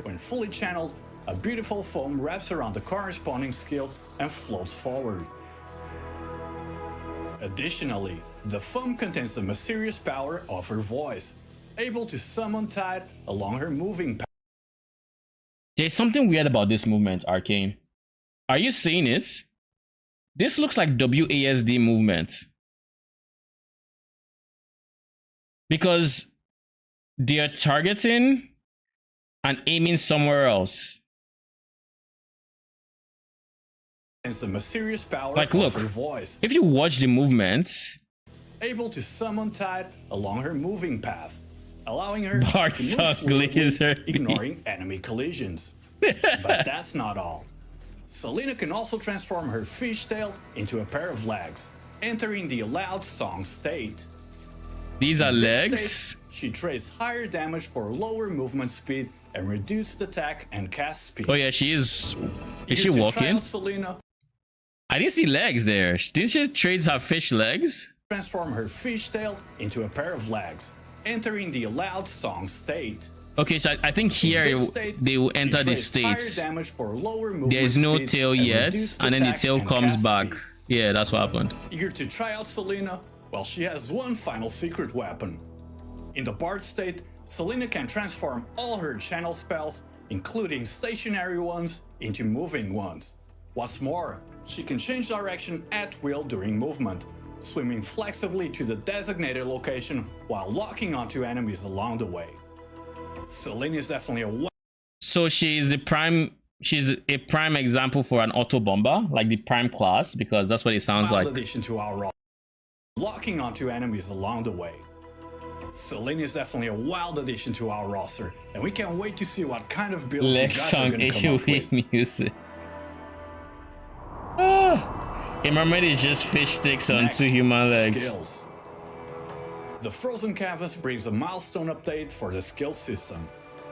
When fully channeled, a beautiful foam wraps around the corresponding skill and floats forward. Additionally, the foam contains the mysterious power of her voice, able to summon tide along her moving path. There's something weird about this movement, Arcane. Are you seeing it? This looks like WASD movement. Because they're targeting and aiming somewhere else. It's the mysterious power like, of look, her voice. If you watch the movement, able to summon tide along her moving path, allowing her Bard to move Song fluidly, ignoring enemy collisions. But that's not all. Selena can also transform her fishtail into a pair of legs, entering the allowed song state. These are In this legs. state, she trades higher damage for lower movement speed and reduced attack and cast speed. Oh yeah, she is. Is she Eager to try walking? out Selena? I didn't see legs there. Didn't she trade her fish legs? Transform her fishtail into a pair of legs, entering the allowed song state. Okay, so I think here In this state, they will she enter the trades higher states. damage for lower movement There is no speed tail and yet, reduced and then the attack tail and comes cast back. speed. Yeah, that's what happened. Eager to try out Selena? Well, she has one final secret weapon. In the Bard state, Selena can transform all her channel spells, including stationary ones, into moving ones. What's more, she can change direction at will during movement, swimming flexibly to the designated location while locking onto enemies along the way. Selena is definitely a So she's a prime example for an auto bomber, like the prime class, because that's what it sounds wild like. addition to our roster, locking onto enemies along the way. Selena is definitely a wild addition to our roster, and we can't wait to see what kind of builds you Lex guys are song gonna come up with. AoE music. A mermaid is just fish sticks on Next, two human legs. skills. The Frozen Canvas brings a milestone update for the skill system.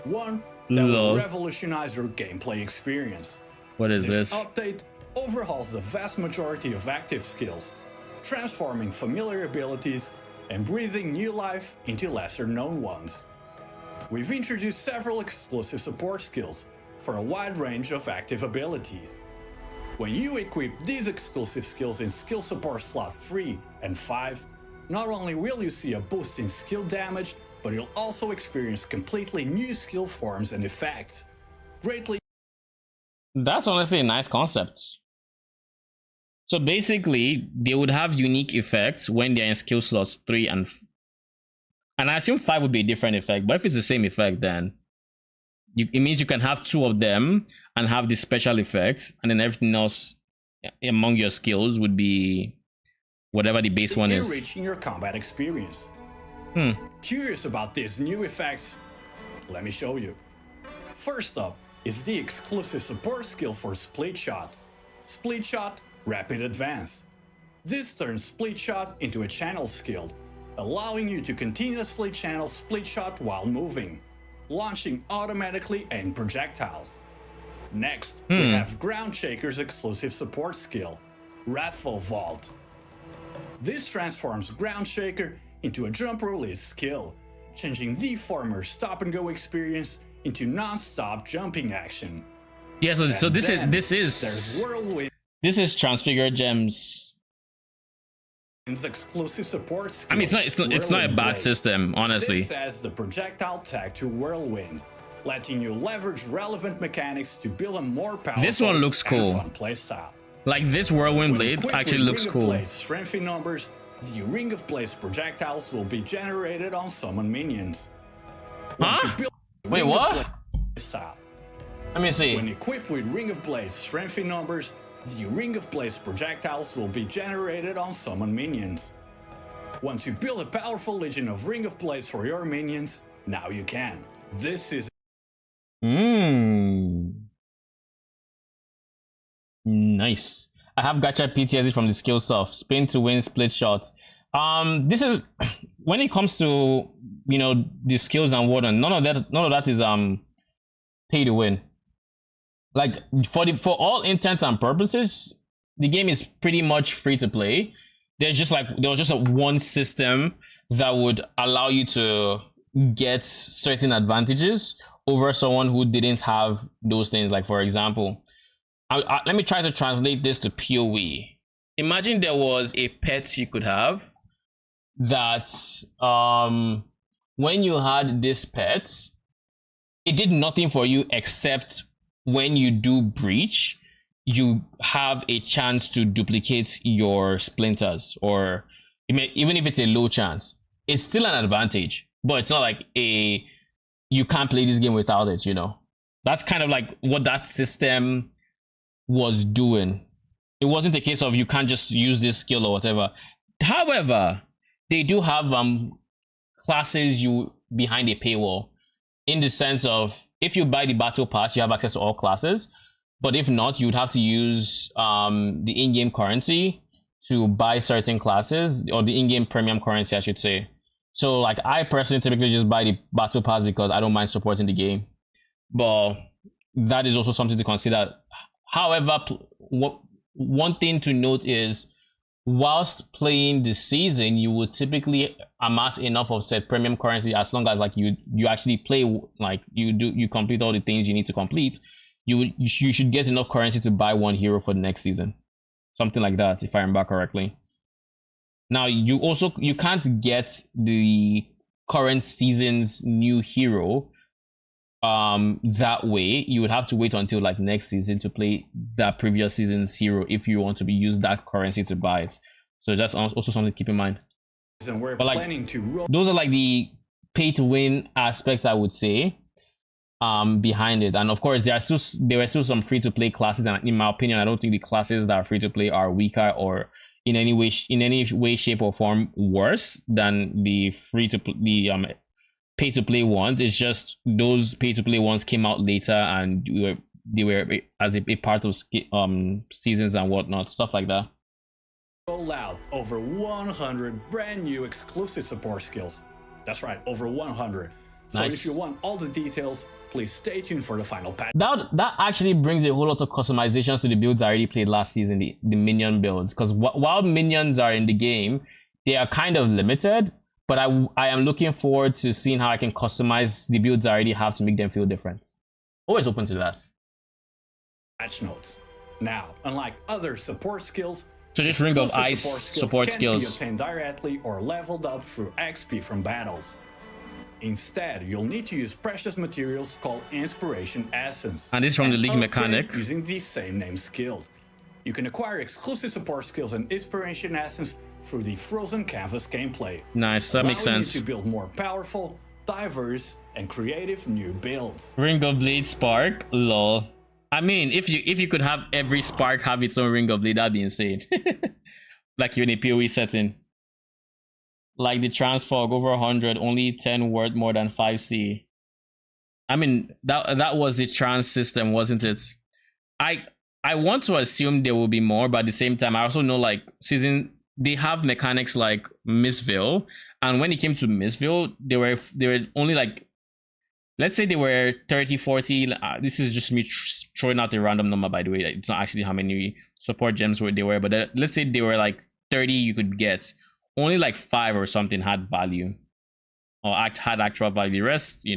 One that Lol. will revolutionize your gameplay experience. What is This this? update overhauls the vast majority of active skills, transforming familiar abilities and breathing new life into lesser known ones. We've introduced several exclusive support skills for a wide range of active abilities. When you equip these exclusive skills in skill support slot 3 and 5, not only will you see a boost in skill damage, but you'll also experience completely new skill forms and effects, greatly. That's honestly a nice concept. So basically, they would have unique effects when they're in skill slots 3 and I assume 5 would be a different effect, but if it's the same effect, then it means you can have 2 of them and have the special effects, and then everything else among your skills would be whatever the base one is. Enriching your combat experience. Curious about these new effects? Let me show you. First up is the exclusive support skill for Split Shot. Split Shot Rapid Advance. This turns Split Shot into a channel skill, allowing you to continuously channel Split Shot while moving, launching automatically aimed projectiles. Next, we have Ground Shaker's exclusive support skill, Wrathful Vault. This transforms Ground Shaker into a jump release skill, changing the former stop-and-go experience into non-stop jumping action. Yeah, so And this then is there's Whirlwind's Transfigured Gems. exclusive support skill. I mean, it's not a Whirlwind bad Blade. system, honestly. This adds the projectile tag to Whirlwind, letting you leverage relevant mechanics to build a more powerful This one looks and cool. fun playstyle. Like this Whirlwind When Blade equipped actually with looks Ring of cool. Blades strength in numbers, the Ring of Blades projectiles will be generated on summon minions. Once you Huh? build Wait, Ring of what? Blades style. Let me see. When equipped with Ring of Blades strength in numbers, the Ring of Blades projectiles will be generated on summon minions. Want to build a powerful legion of Ring of Blades for your minions? Now you can. This is Nice. I have gacha PTSD from the skill stuff. Spin to win, split shot. This is when it comes to the skills and whatnot. None of that is pay to win. Like for all intents and purposes, the game is pretty much free to play. There was just a one system that would allow you to get certain advantages over someone who didn't have those things. Like for example, let me try to translate this to PoE. Imagine there was a pet you could have that when you had this pet, it did nothing for you except when you do breach, you have a chance to duplicate your splinters, or even if it's a low chance, it's still an advantage, but it's not like you can't play this game without it. That's kind of like what that system was doing. It wasn't a case of you can't just use this skill or whatever. However, they do have classes behind a paywall, in the sense of if you buy the battle pass, you have access to all classes. But if not, you'd have to use the in-game currency to buy certain classes, or the in-game premium currency, I should say. So like I personally typically just buy the battle pass because I don't mind supporting the game. But that is also something to consider. However, one thing to note is, whilst playing the season, you would typically amass enough of said premium currency, as long as like you actually play, like you complete all the things you need to complete. You should get enough currency to buy one hero for the next season, something like that, if I remember correctly. Now you can't get the current season's new hero that way. You would have to wait until like next season to play that previous season's hero if you want to use that currency to buy it. So that's also something to keep in mind. and we're But, like, planning to roll. Those are like the pay to win aspects, I would say, behind it. And of course there were still some free to play classes, and in my opinion, I don't think the classes that are free to play are weaker or in any way, shape, or form worse than the pay to play ones. It's just those pay to play ones came out later, and they were as a part of seasons and whatnot, stuff like that. Roll out over 100 brand new exclusive support skills. That's right, over 100. So Nice. if you want all the details, please stay tuned for the final patch. That actually brings a whole lot of customizations to the builds I already played last season, the minion builds. Because while minions are in the game, they are kind of limited. But I am looking forward to seeing how I can customize the builds I already have to make them feel different. Always open to that. Patch notes. Now, unlike other support skills, So just Ring of exclusive Ice support support skills can be skills. obtained directly or leveled up through XP from battles. Instead, you'll need to use precious materials called Inspiration Essence. And this is from the League upgrade mechanic. using the same name skill. You can acquire exclusive support skills and Inspiration Essence through the Frozen Canvas gameplay. Nice, that makes allowing sense. you to build more powerful, diverse, and creative new builds. Ring of Blade Spark, lol. I mean, if you could have every spark have its own Ring of Blade, that'd be insane. Like you're in a PoE setting. Like the Transfog over 100, only 10 worth more than 5C. I mean, that was the trans system, wasn't it? I want to assume there will be more, but at the same time, I also know like they have mechanics like Missville, and when it came to Missville, they were only like, let's say they were 30, 40. This is just me throwing out a random number, by the way. It's not actually how many support gems they were, but let's say they were like 30 you could get. Only like 5 or something had value, or had actual value. The rest,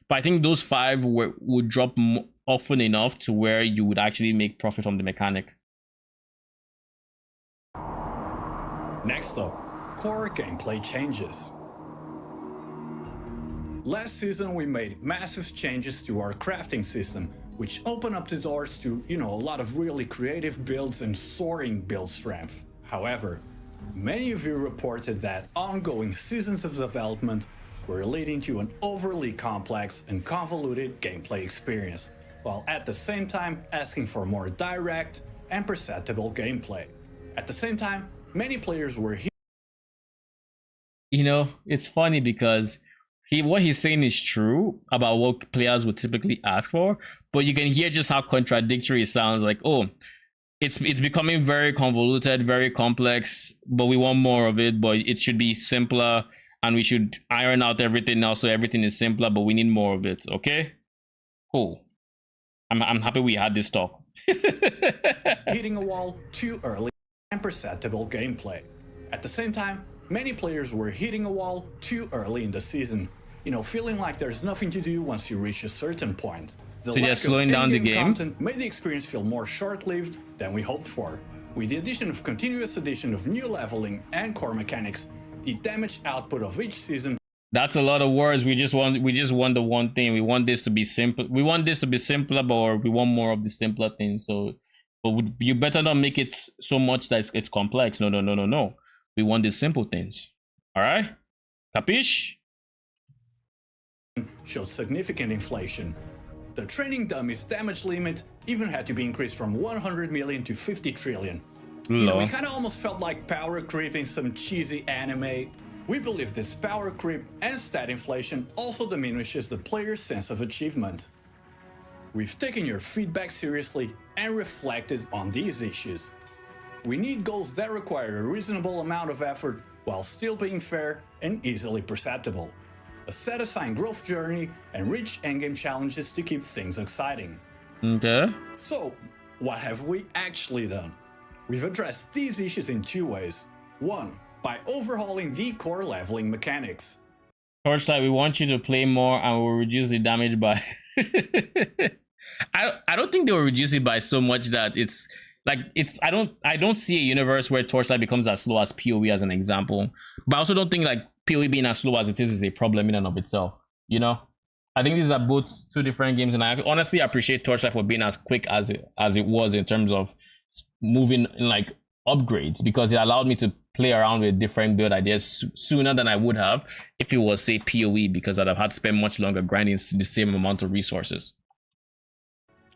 But I think those 5 would drop often enough to where you would actually make profit from the mechanic. Next up, core gameplay changes. Last season we made massive changes to our crafting system, which opened up the doors to, a lot of really creative builds and soaring build strength. However, many of you reported that ongoing seasons of development were leading to an overly complex and convoluted gameplay experience, while at the same time asking for more direct and perceptible gameplay. At the same time, many players were You know, it's funny because what he's saying is true about what players would typically ask for, but you can hear just how contradictory it sounds. Like, oh, it's becoming very convoluted, very complex, but we want more of it, but it should be simpler, and we should iron out everything now so everything is simpler, but we need more of it. Okay, cool. I'm happy we had this talk. hitting a wall too early and perceptible gameplay. At the same time, many players were hitting a wall too early in the season, feeling like there's nothing to do once you reach a certain point. The So they're lack slowing of down the in-game game? content made the experience feel more short-lived than we hoped for. With the continuous addition of new leveling and core mechanics, the damage output of each season That's a lot of words. We just want the one thing. We want this to be simple. We want this to be simpler, but we want more of the simpler things. So, but you better not make it so much that it's complex. No. We want the simple things. All right, capiche? shows significant inflation. The training dummy's damage limit even had to be increased from 100 million to 50 trillion. It kind of almost felt like power creep in some cheesy anime. We believe this power creep and stat inflation also diminishes the player's sense of achievement. We've taken your feedback seriously and reflected on these issues. We need goals that require a reasonable amount of effort while still being fair and easily perceptible. A satisfying growth journey and rich endgame challenges to keep things exciting. Okay. So, what have we actually done? We've addressed these issues in two ways. One, by overhauling the core leveling mechanics. Torchlight, we want you to play more, and we'll reduce the damage by. I don't think they will reduce it by so much that it's like it's. I don't see a universe where Torchlight becomes as slow as PoE as an example. But I also don't think like PoE being as slow as it is a problem in and of itself. I think these are both two different games, and I honestly appreciate Torchlight for being as quick as it was in terms of moving in like upgrades, because it allowed me to play around with different build ideas sooner than I would have if it was, say, PoE, because I'd have had to spend much longer grinding the same amount of resources.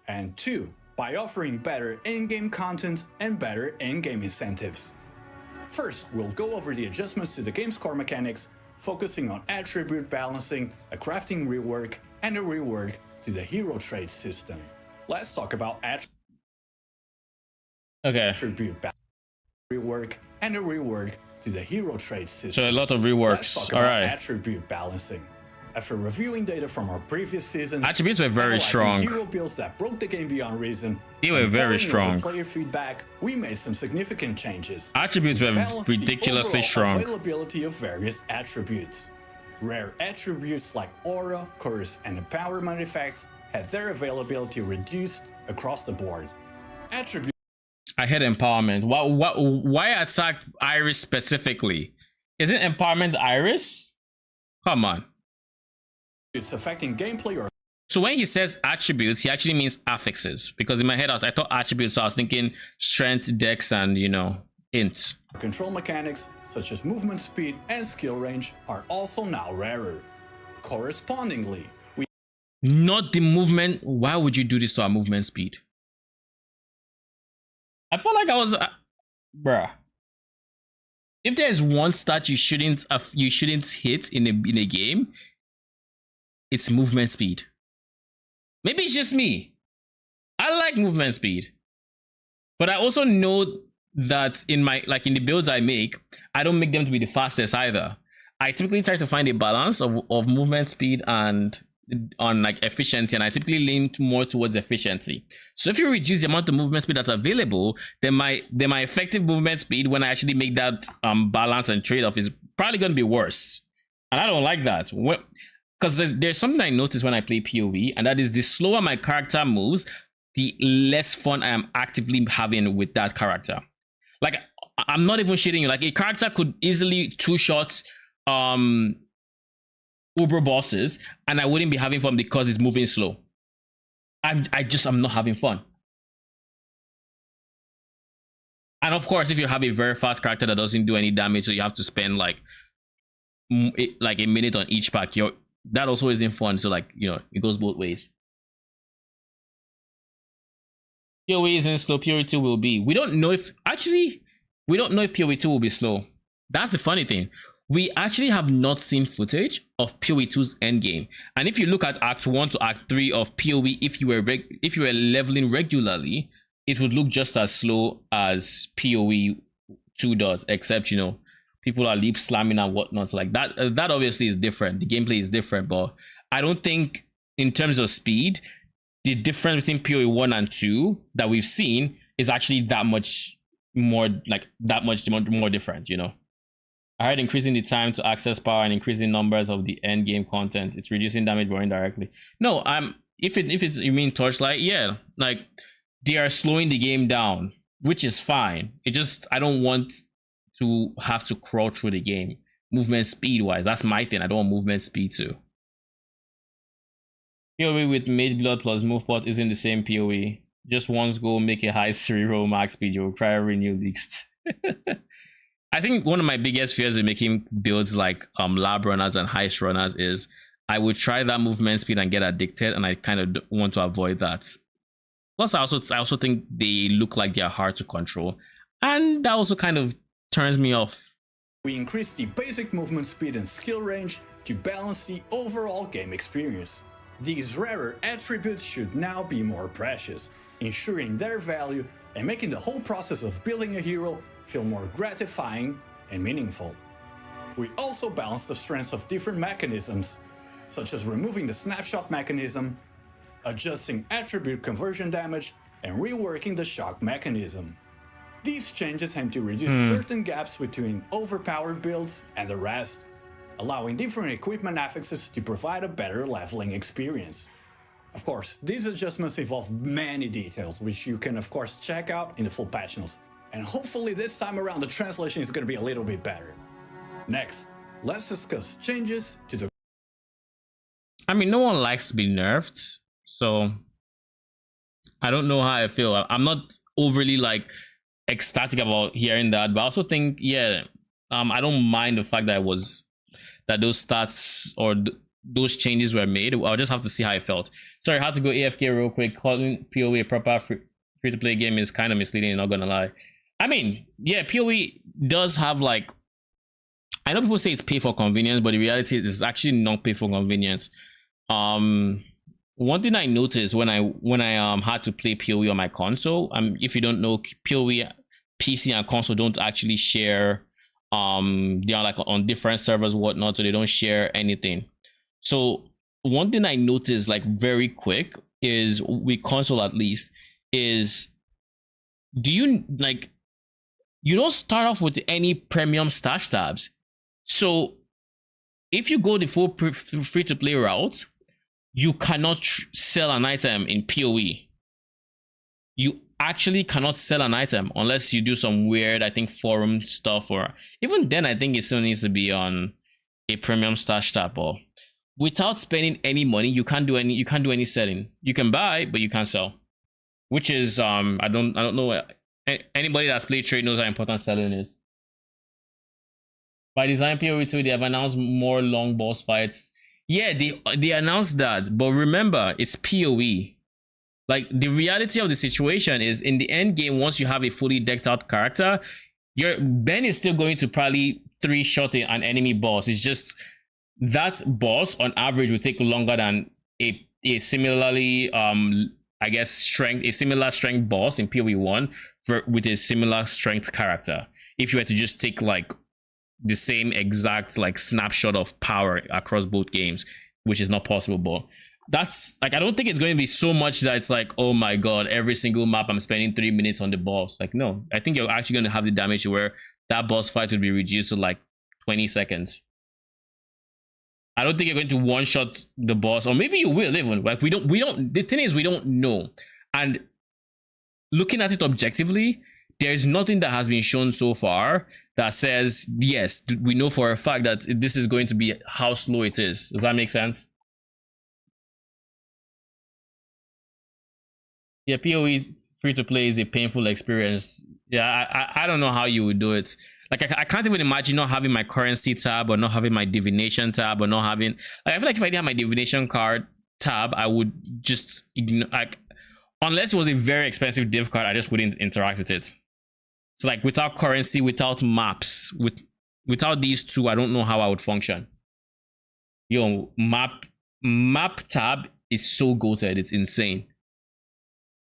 And two, by offering better in-game content and better in-game incentives. First, we'll go over the adjustments to the game's core mechanics, focusing on attribute balancing, a crafting rework, and a rework to the hero trade system. Let's talk about attribute rework and a rework to the hero trade system. So a lot of reworks. All right. Attribute balancing. After reviewing data from our previous seasons, attributes were very strong. Hero builds that broke the game beyond reason. They were very strong. Player feedback, we made some significant changes. Attributes were ridiculously strong. Availability of various attributes. Rare attributes like aura, curse, and empowerment effects had their availability reduced across the board. Attributes. I had empowerment. Why attack Iris specifically? Isn't empowerment Iris? Come on. It's affecting gameplay or. So when he says attributes, he actually means affixes. Because in my head, I thought attributes, so I was thinking strength, dex, and int. Control mechanics such as movement speed and skill range are also now rarer. Correspondingly, we. Not the movement. Why would you do this to our movement speed? I felt like I was, bruh. If there's one stat you shouldn't hit in a game, it's movement speed. Maybe it's just me. I like movement speed, but I also know that in the builds I make, I don't make them to be the fastest either. I typically try to find a balance of movement speed and on like efficiency, and I typically lean more towards efficiency. So if you reduce the amount of movement speed that's available, then my effective movement speed when I actually make that balance and trade-off is probably going to be worse, and I don't like that. Because there's something I notice when I play PoE, and that is the slower my character moves, the less fun I am actively having with that character. Like, I'm not even shitting you. Like, a character could easily two-shot Uber bosses, and I wouldn't be having fun because it's moving slow. I'm not having fun. And of course, if you have a very fast character that doesn't do any damage, so you have to spend like like a minute on each pack, that also isn't fun. So like, you know, it goes both ways. PoE isn't slow, PoE 2 will be. We don't know if PoE 2 will be slow. That's the funny thing. We actually have not seen footage of PoE 2's endgame. And if you look at Act 1 to Act 3 of PoE, if you were leveling regularly, it would look just as slow as PoE 2 does, except, you know, people are leap slamming and whatnot. So like that obviously is different. The gameplay is different, but I don't think in terms of speed, the difference between PoE 1 and 2 that we've seen is actually that much more different, you know. I heard increasing the time to access power and increasing numbers of the end game content, it's reducing damage more indirectly. No, if it's you mean Torchlight, yeah, like they are slowing the game down, which is fine. It just, I don't want to have to crawl through the game movement speed wise. That's my thing. I don't want movement speed too. PoE with mage blood plus move pot isn't the same PoE. Just once go make a high 3-roll max speed, you require renew leaks. I think one of my biggest fears with making builds like lab runners and heist runners is I would try that movement speed and get addicted, and I kind of want to avoid that. Plus, I also think they look like they are hard to control, and that also kind of turns me off. We increased the basic movement speed and skill range to balance the overall game experience. These rarer attributes should now be more precious, ensuring their value and making the whole process of building a hero feel more gratifying and meaningful. We also balanced the strengths of different mechanisms, such as removing the snapshot mechanism, adjusting attribute conversion damage, and reworking the shock mechanism. These changes aim to reduce certain gaps between overpowered builds and the rest, allowing different equipment affixes to provide a better leveling experience. Of course, these adjustments involve many details, which you can of course check out in the full patch notes, and hopefully this time around the translation is going to be a little bit better. Next, let's discuss changes to the... I mean, no one likes to be nerfed, so I don't know how I feel. I'm not overly like ecstatic about hearing that, but I also think, yeah, I don't mind the fact that that those stats or those changes were made. I'll just have to see how I felt. Sorry, I had to go AFK real quick. Calling PoE a proper free-to-play game is kind of misleading, not gonna lie. I mean, yeah, PoE does have like, I know people say it's pay for convenience, but the reality is it's actually not pay for convenience. One thing I noticed when I had to play PoE on my console, if you don't know, PoE PC and console don't actually share. They are like on different servers, whatnot, so they don't share anything. So one thing I noticed like very quick is with console at least is, do you like, you don't start off with any premium stash tabs. So if you go the full free to play route, you cannot sell an item in PoE. You actually cannot sell an item unless you do some weird, I think, forum stuff, or even then I think it still needs to be on a premium stash tab. Or without spending any money, you can't do any selling. You can buy, but you can't sell, which is I don't know, anybody that's played trade knows how important selling is. By design, PoE 2, they have announced more long boss fights. Yeah, they announced that, but remember, it's PoE. Like, the reality of the situation is, in the end game, once you have a fully decked out character, Ben is still going to probably 3-shot an enemy boss. It's just that boss on average will take longer than a similarly I guess similar strength boss in PoE 1 with a similar strength character. If you were to just take like the same exact like snapshot of power across both games, which is not possible, but that's like, I don't think it's going to be so much that it's like, oh my god, every single map I'm spending 3 minutes on the boss. Like, no, I think you're actually going to have the damage where that boss fight would be reduced to like 20 seconds. I don't think you're going to one-shot the boss, or maybe you will even. Like, we don't, the thing is, we don't know. And looking at it objectively, there's nothing that has been shown so far that says, yes, we know for a fact that this is going to be how slow it is. Does that make sense? Yeah, PoE free to play is a painful experience. Yeah, I don't know how you would do it. Like I can't even imagine not having my currency tab or not having my divination tab or not having. Like, I feel like if I didn't have my divination card tab, I would just ignore. Like, unless it was a very expensive div card, I just wouldn't interact with it. So like without currency, without maps, without these two, I don't know how I would function. Yo, map tab is so goated. It's insane.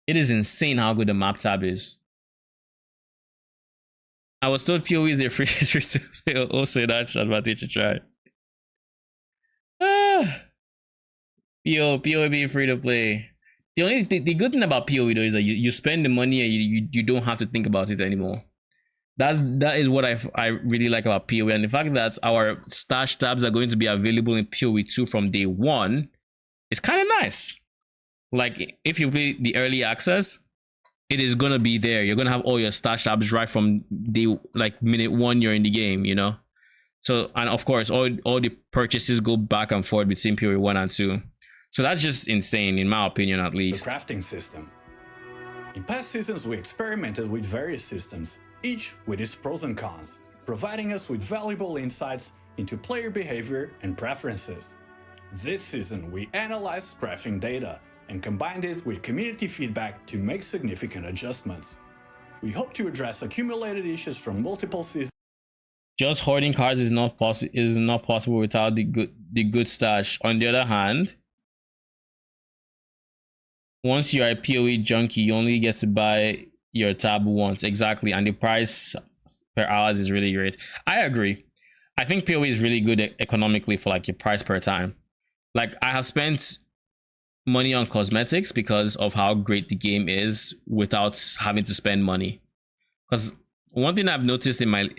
It is insane how good the map tab is. I was told PoE is a free to play. Also, that's advantage to try. PoE being free to play. The only the good thing about PoE though is that you spend the money and you don't have to think about it anymore. That is what I really like about PoE, and the fact that our stash tabs are going to be available in PoE 2 from day one is kind of nice. Like if you play the early access, it is gonna be there. You're gonna have all your stash tabs right from the minute one you're in the game, you know. So, and of course, all the purchases go back and forth between PoE 1 and 2. So that's just insane, in my opinion, at least. The crafting system. In past seasons, we experimented with various systems, each with its pros and cons, providing us with valuable insights into player behavior and preferences. This season, we analyzed crafting data and combined it with community feedback to make significant adjustments. We hope to address accumulated issues from multiple seasons. Just hoarding cards is not possible without the good stash. On the other hand, once you're a PoE junkie, you only get to buy your tab once. Exactly, and the price per hours is really great. I agree. I think PoE is really good economically for like your price per time. Like I have spent money on cosmetics because of how great the game is without having to spend money. Because one thing I've noticed in my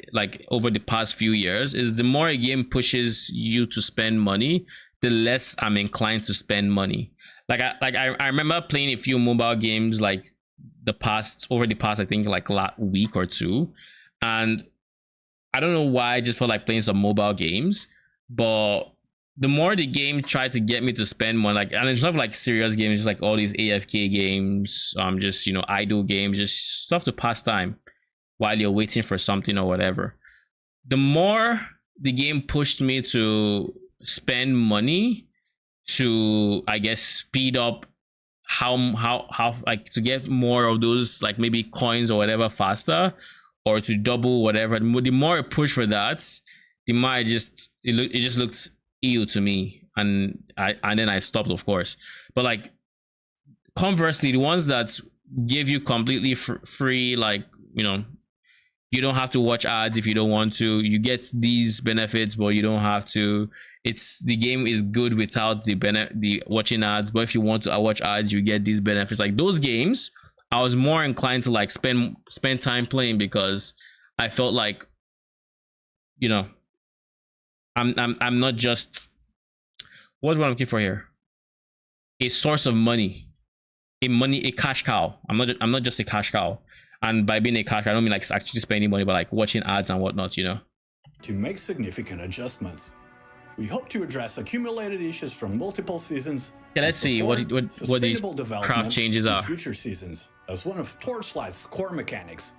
over the past few years is the more a game pushes you to spend money, the less I'm inclined to spend money. I remember playing a few mobile games over the past I think like week or two, and I don't know why I just felt like playing some mobile games, but the more the game tried to get me to spend money, and it's not like serious games, just like all these AFK games, just idle games, just stuff to pass time while you're waiting for something or whatever. The more the game pushed me to spend money to, I guess, speed up how to get more of those maybe coins or whatever faster, or to double whatever. The more I push for that, the more it just looked ew to me, and then I stopped, of course. But conversely, the ones that give you completely free, you don't have to watch ads if you don't want to. You get these benefits, but you don't have to. The game is good without the watching ads, but if you want to watch ads, you get these benefits. Like those games, I was more inclined to spend time playing, because I felt like, I'm not just, what's what I'm looking for here? A source of money, a cash cow. I'm not just a cash cow. And by being a cash cow, I don't mean actually spending money, but watching ads and whatnot, To make significant adjustments. We hope to address accumulated issues from multiple seasons. Yeah, let's see what these craft changes are. Future seasons. As one of Torchlight's core mechanics,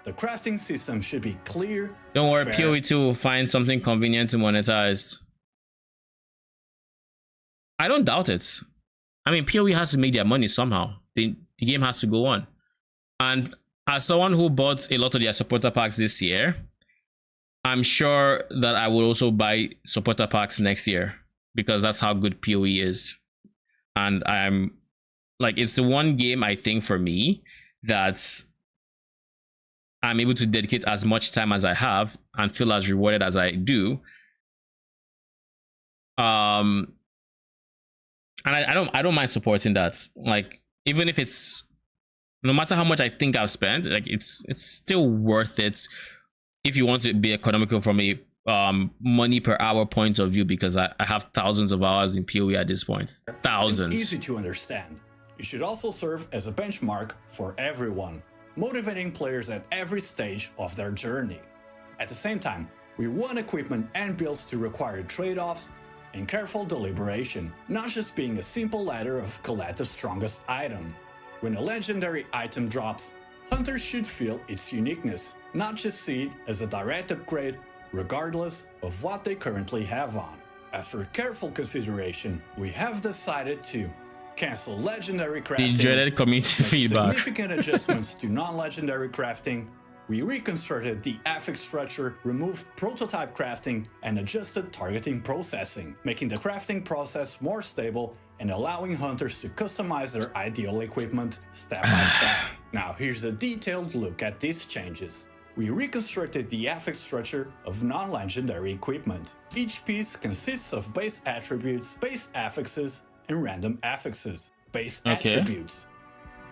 the crafting system should be clear. Don't worry, PoE 2 will find something convenient to monetize. I don't doubt it. I mean, PoE has to make their money somehow. The game has to go on. And as someone who bought a lot of their supporter packs this year, I'm sure that I will also buy supporter packs next year, because that's how good PoE is. And I'm it's the one game I think for me that I'm able to dedicate as much time as I have and feel as rewarded as I do. And I don't mind supporting that. Even if it's, no matter how much I think I've spent, it's still worth it if you want to be economical from a money per hour point of view, because I have thousands of hours in PoE at this point. Thousands. Easy to understand. It should also serve as a benchmark for everyone, motivating players at every stage of their journey. At the same time, we want equipment and builds to require trade-offs and careful deliberation, not just being a simple ladder of collect the strongest item. When a legendary item drops, Hunters should feel its uniqueness, not just see it as a direct upgrade, regardless of what they currently have on. After careful consideration, we have decided to cancel legendary crafting, The dreaded community make feedback. significant adjustments to non-legendary crafting. We reconstructed the affix structure, removed prototype crafting, and adjusted targeting processing, making the crafting process more stable and allowing hunters to customize their ideal equipment step by step. Now here's a detailed look at these changes. We reconstructed the affix structure of non-legendary equipment. Each piece consists of base attributes, base affixes, and random affixes. Base attributes.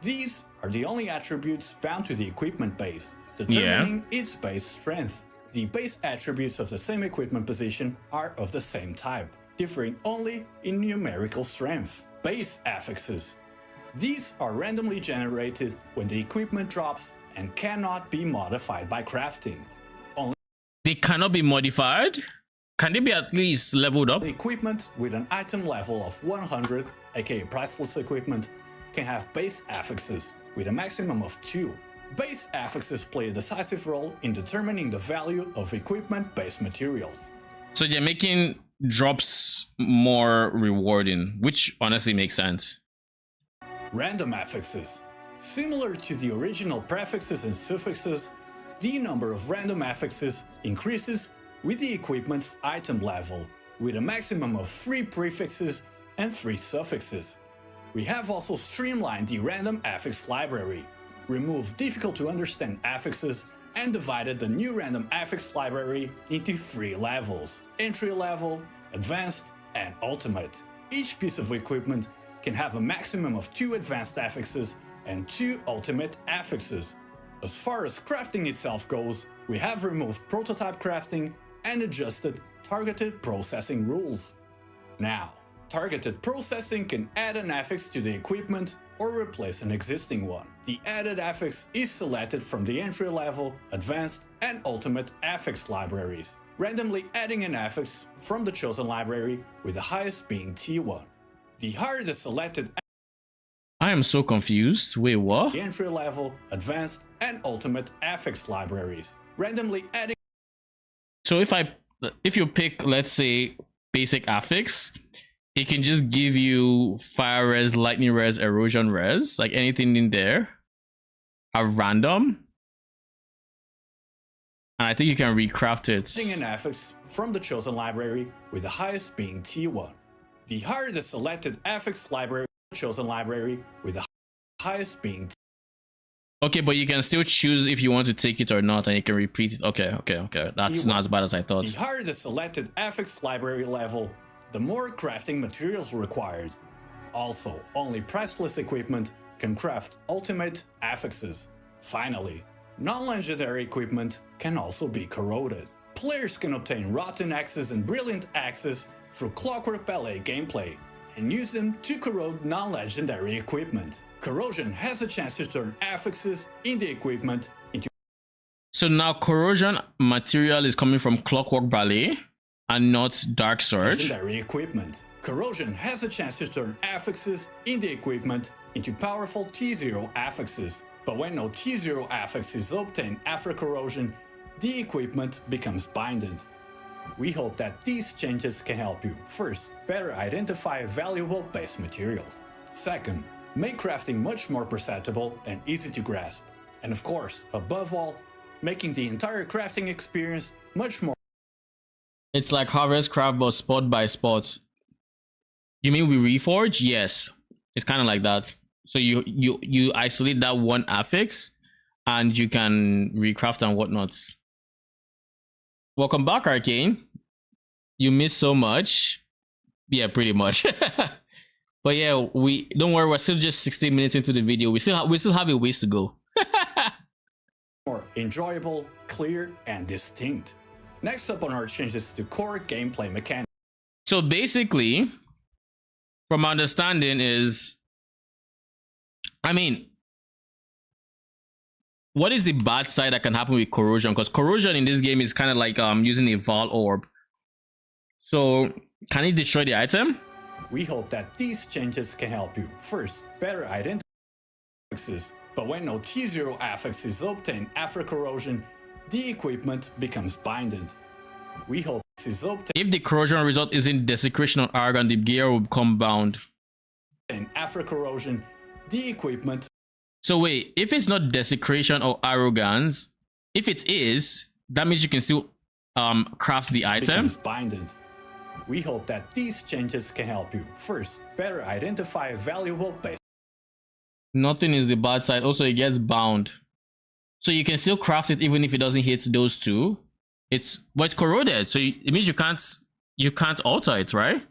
These are the only attributes bound to the equipment base, determining its base strength. The base attributes of the same equipment position are of the same type, differing only in numerical strength. Base affixes. These are randomly generated when the equipment drops and cannot be modified by crafting. Only They cannot be modified? Can they be at least leveled up? equipment with an item level of 100, aka priceless equipment, can have base affixes with a maximum of 2. Base affixes play a decisive role in determining the value of equipment-based materials. So they're making drops more rewarding, which honestly makes sense. Random affixes. Similar to the original prefixes and suffixes, the number of random affixes increases with the equipment's item level, with a maximum of 3 prefixes and 3 suffixes. We have also streamlined the random affix library, removed difficult to understand affixes, and divided the new random affix library into 3 levels: entry level, advanced, and ultimate. Each piece of equipment can have a maximum of 2 advanced affixes and 2 ultimate affixes. As far as crafting itself goes, we have removed prototype crafting and adjusted targeted processing rules. Now, targeted processing can add an affix to the equipment or replace an existing one. The added affix is selected from the entry level, advanced, and ultimate affix libraries, randomly adding an affix from the chosen library, with the highest being T1. The higher the selected I am so confused. Wait, what? the entry level, advanced, and ultimate affix libraries, randomly adding So if you pick, let's say, basic affix, it can just give you fire res, lightning res, erosion res, like anything in there are random. And I think you can recraft it. an affix from the chosen library, with the highest being T1. The higher the selected affix library, chosen library, with the highest being Okay, but you can still choose if you want to take it or not, and you can repeat it. Okay. That's T1. not as bad as I thought. The higher the selected affix library level, the more crafting materials required. Also, only priceless equipment can craft ultimate affixes. Finally, non-legendary equipment can also be corroded. Players can obtain rotten axes and brilliant axes through Clockwork Ballet gameplay and use them to corrode non-legendary equipment. Corrosion has a chance to turn affixes in the equipment into So now corrosion material is coming from Clockwork Ballet and not Dark Surge. legendary equipment. Corrosion has a chance to turn affixes in the equipment into powerful T0 affixes, but when no T0 affix is obtained after corrosion, the equipment becomes binded. We hope that these changes can help you, first, better identify valuable base materials. Second, make crafting much more perceptible and easy to grasp. And of course, above all, making the entire crafting experience much more It's like Harvest Craft, but spot by spot. You mean we reforge? Yes, it's kind of like that. So you isolate that one affix, and you can recraft and whatnot. Welcome back, Arcane. You missed so much. Yeah, pretty much. But yeah, we don't worry. We're still just 16 minutes into the video. We still have a ways to go. more enjoyable, clear, and distinct. Next up on our changes to core gameplay mechanics. So basically, from my understanding is, I mean, what is the bad side that can happen with corrosion? Because corrosion in this game is kind of like using a Val orb. So can it destroy the item? We hope that these changes can help you, first, better identify affixes, But when no T0 affix is obtained after corrosion, the equipment becomes binded. We hope this is obtained If the corrosion result isn't desecration on argon, the gear will become bound. after corrosion, the equipment. So wait, if it's not desecration or arrogance, if it is, that means you can still craft the item. Becomes binded. We hope that these changes can help you, first, better identify valuable base. Nothing is the bad side. Also, it gets bound. So you can still craft it even if it doesn't hit those two. It's corroded, so it means you can't alter it, right?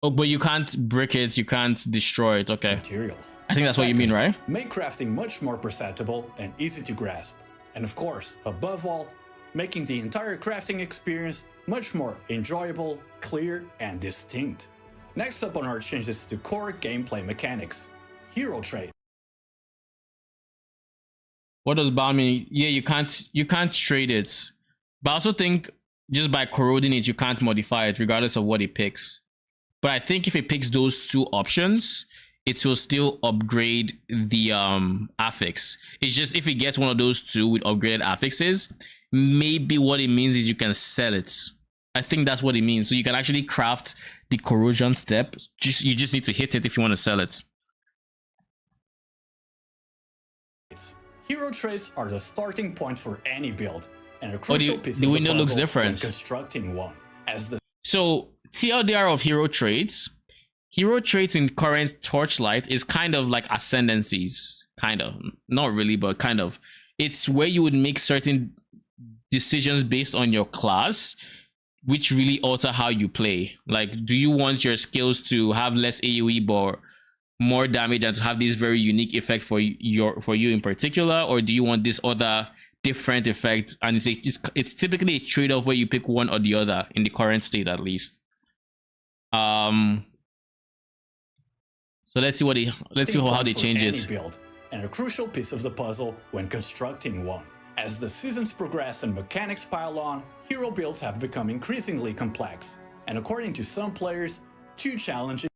Oh, but you can't break it, you can't destroy it. Okay. Materials. I think that's what you mean, right? Make crafting much more perceptible and easy to grasp. And of course, above all, making the entire crafting experience much more enjoyable, clear, and distinct. Next up on our changes to core gameplay mechanics, hero trait. What does bound mean? Yeah, you can't trade it. But I also think just by corroding it, you can't modify it regardless of what it picks. But I think if it picks those two options, it will still upgrade the affix. It's just if it gets one of those two with upgraded affixes, maybe what it means is you can sell it. I think that's what it means. So you can actually craft the corrosion step. You just need to hit it if you want to sell it. Hero traits are the starting point for any build, and a crucial piece the of window the looks puzzle different. when constructing one. So TLDR of hero traits. Hero traits in current Torchlight is kind of like ascendancies. Kind of. Not really, but kind of. It's where you would make certain decisions based on your class, which really alter how you play. Like, do you want your skills to have less AoE but more damage and to have this very unique effect for you in particular, or do you want this other different effect? And it's typically a trade-off where you pick one or the other in the current state, at least. So let's see how they change it. Build, and a crucial piece of the puzzle when constructing one. As the seasons progress and mechanics pile on, hero builds have become increasingly complex, and according to some players, too challenging.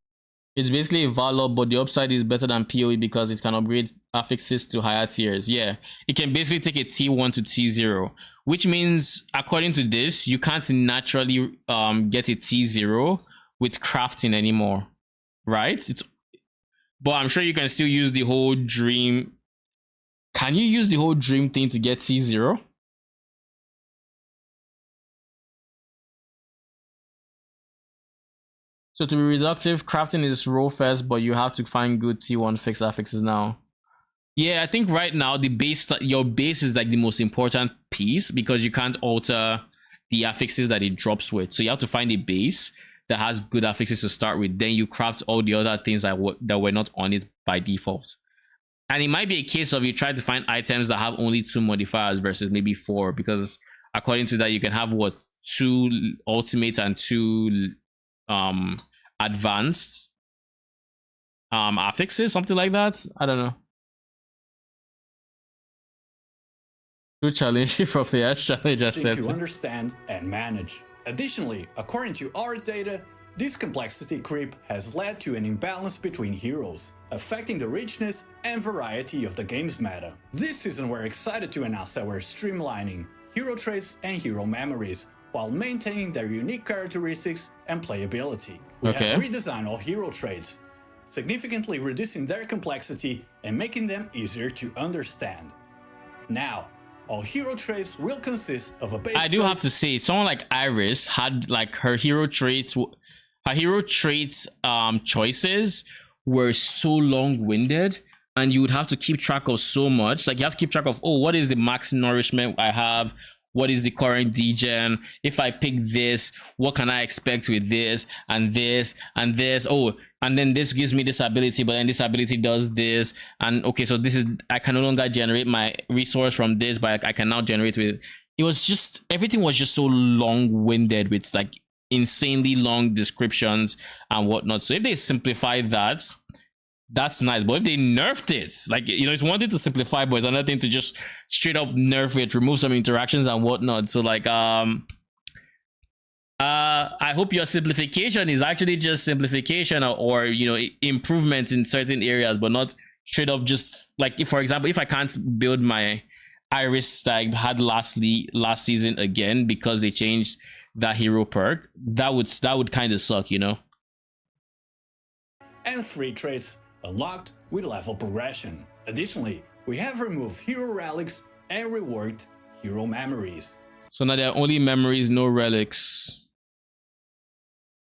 It's basically a Valor, but the upside is better than PoE because it can upgrade affixes to higher tiers. Yeah, it can basically take a T1 to T0, which means, according to this, you can't naturally get a T0 with crafting anymore, right? But I'm sure you can still use the whole dream. Can you use the whole dream thing to get T0? So to be reductive, crafting is roll first, but you have to find good T1 fixed affixes now. Yeah, I think right now your base is like the most important piece because you can't alter the affixes that it drops with. So you have to find a base that has good affixes to start with. Then you craft all the other things that were not on it by default. And it might be a case of you try to find items that have only 2 modifiers versus maybe 4, because according to that, you can have 2 ultimate and 2 advanced affixes, something like that. I don't know. Too challenging from the edge challenge I said. To understand and manage. Additionally, according to our data, this complexity creep has led to an imbalance between heroes, affecting the richness and variety of the game's meta. This season we're excited to announce that we're streamlining hero traits and hero memories while maintaining their unique characteristics and playability. We have redesigned all hero traits, significantly reducing their complexity and making them easier to understand. Now, all hero traits will consist of a base. I do have to say, someone like Iris had like her hero traits choices were so long-winded, and you would have to keep track of so much. Like you have to keep track of, oh, what is the max nourishment I have? What is the current degen? If I pick this, what can I expect with this and this and this? Oh, and then this gives me this ability, but then this ability does this. And okay, so this is, I can no longer generate my resource from this, but I can now generate with. It was just, everything was just so long-winded with like insanely long descriptions and whatnot. So if they simplify that, that's nice. But if they nerfed it, like, you know, it's one thing to simplify, but it's another thing to just straight up nerf it, remove some interactions and whatnot. So like I hope your simplification is actually just simplification, or you know, improvement in certain areas, but not straight up just like, if, for example, if I can't build my Iris that I had last season again because they changed that hero perk, that would kind of suck, you know. And 3 traits unlocked with level progression. Additionally, we have removed hero relics and reworked hero memories. So now there are only memories, no relics.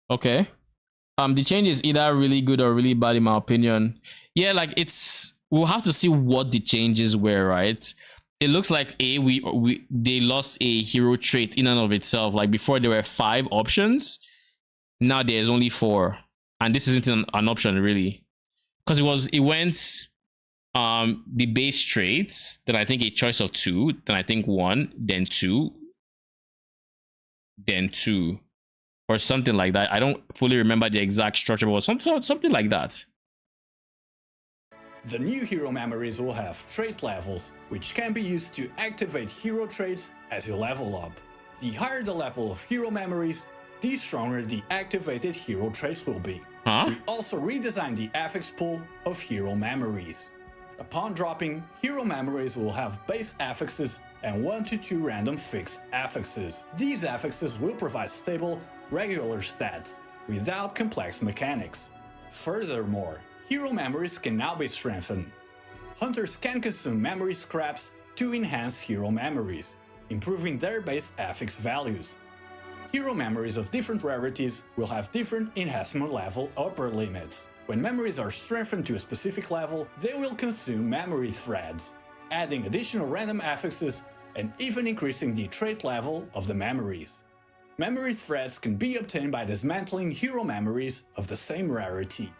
Okay. The change is either really good or really bad in my opinion. Yeah, like we'll have to see what the changes were, right? It looks like they lost a hero trait in and of itself. Like before there were 5 options, now there's only 4, and this isn't an option really, because it went the base traits, then I think a choice of 2, then I think 1, then 2, then 2, or something like that. I don't fully remember the exact structure, but something like that. The new hero memories will have trait levels, which can be used to activate hero traits as you level up. The higher the level of hero memories, the stronger the activated hero traits will be. We also redesigned the affix pool of hero memories. Upon dropping, hero memories will have base affixes and 1 to 2 random fixed affixes. These affixes will provide stable, regular stats, without complex mechanics. Furthermore, hero memories can now be strengthened. Hunters can consume memory scraps to enhance hero memories, improving their base affix values. Hero memories of different rarities will have different enhancement level upper limits. When memories are strengthened to a specific level, they will consume memory threads, adding additional random affixes and even increasing the trait level of the memories. Memory threads can be obtained by dismantling hero memories of the same rarity.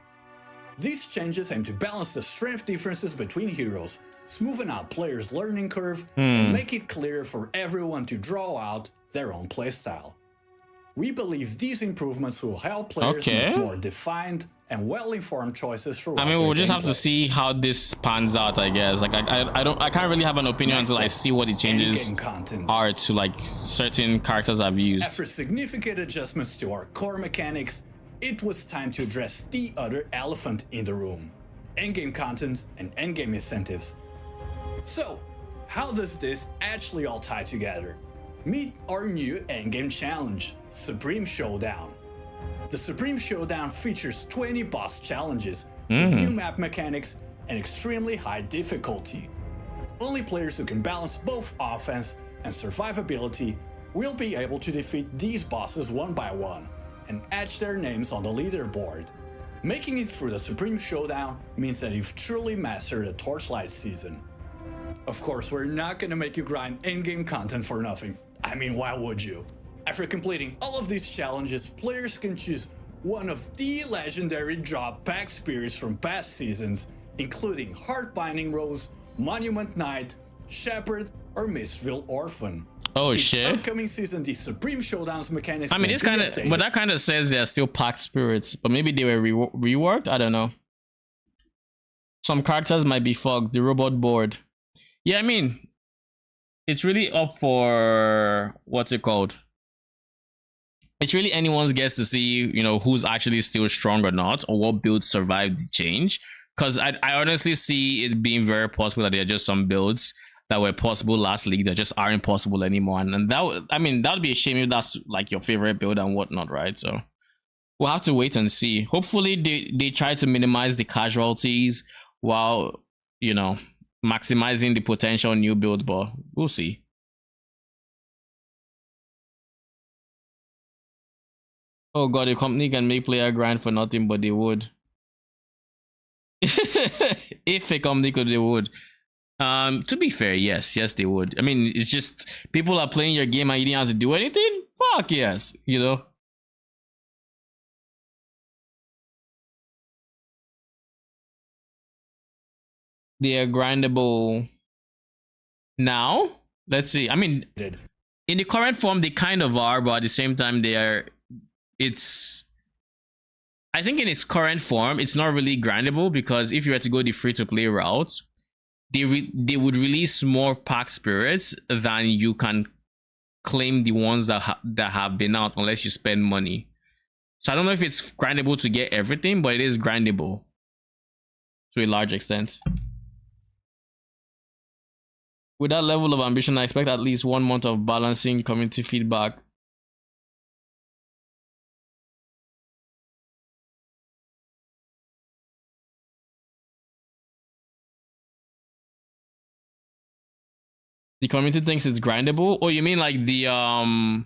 These changes aim to balance the strength differences between heroes, smoothen out players' learning curve, and make it clear for everyone to draw out their own playstyle. We believe these improvements will help players make more defined and well-informed choices for. I mean, we'll just have to see how this pans out, I guess. Like, I can't really have an opinion until I see what the changes are to like certain characters I've used. After significant adjustments to our core mechanics, it was time to address the other elephant in the room: endgame content and endgame incentives. So, how does this actually all tie together? Meet our new endgame challenge, Supreme Showdown. The Supreme Showdown features 20 boss challenges with new map mechanics and extremely high difficulty. Only players who can balance both offense and survivability will be able to defeat these bosses one by one and etch their names on the leaderboard. Making it through the Supreme Showdown means that you've truly mastered the Torchlight season. Of course, we're not gonna make you grind in-game content for nothing. I mean, why would you? After completing all of these challenges, players can choose one of the legendary drop pack spirits from past seasons, including Heartbinding Rose, Monument Knight, Shepherd, or Mistville Orphan. Oh Each shit! upcoming season, the Supreme Showdown's mechanics. I mean, it's kind of, but that kind of says they're still packed spirits, but maybe they were reworked. I don't know. Some characters might be fucked. The robot board. Yeah, I mean, it's really up for what's it called? It's really anyone's guess to see, you know, who's actually still strong or not, or what builds survived the change. Because I honestly see it being very possible that there are just some builds that were possible last league that just aren't possible anymore, and that, I mean, that would be a shame if that's like your favorite build and whatnot, right? So we'll have to wait and see. Hopefully they try to minimize the casualties while, you know, maximizing the potential new build, but we'll see. Oh god, a company can make player grind for nothing, but they would. If a company could, they would. To be fair, yes, they would. I mean, it's just people are playing your game and you didn't have to do anything. Fuck yes, you know. They are grindable now. Let's see. I mean, in the current form, they kind of are, but at the same time, they are. I think in its current form, it's not really grindable, because if you were to go the free-to-play route, they would release more pack spirits than you can claim the ones that have been out unless you spend money. So I don't know if it's grindable to get everything, but it is grindable to a large extent. With that level of ambition, I expect at least 1 month of balancing community feedback. The community thinks it's grindable. Oh, you mean like the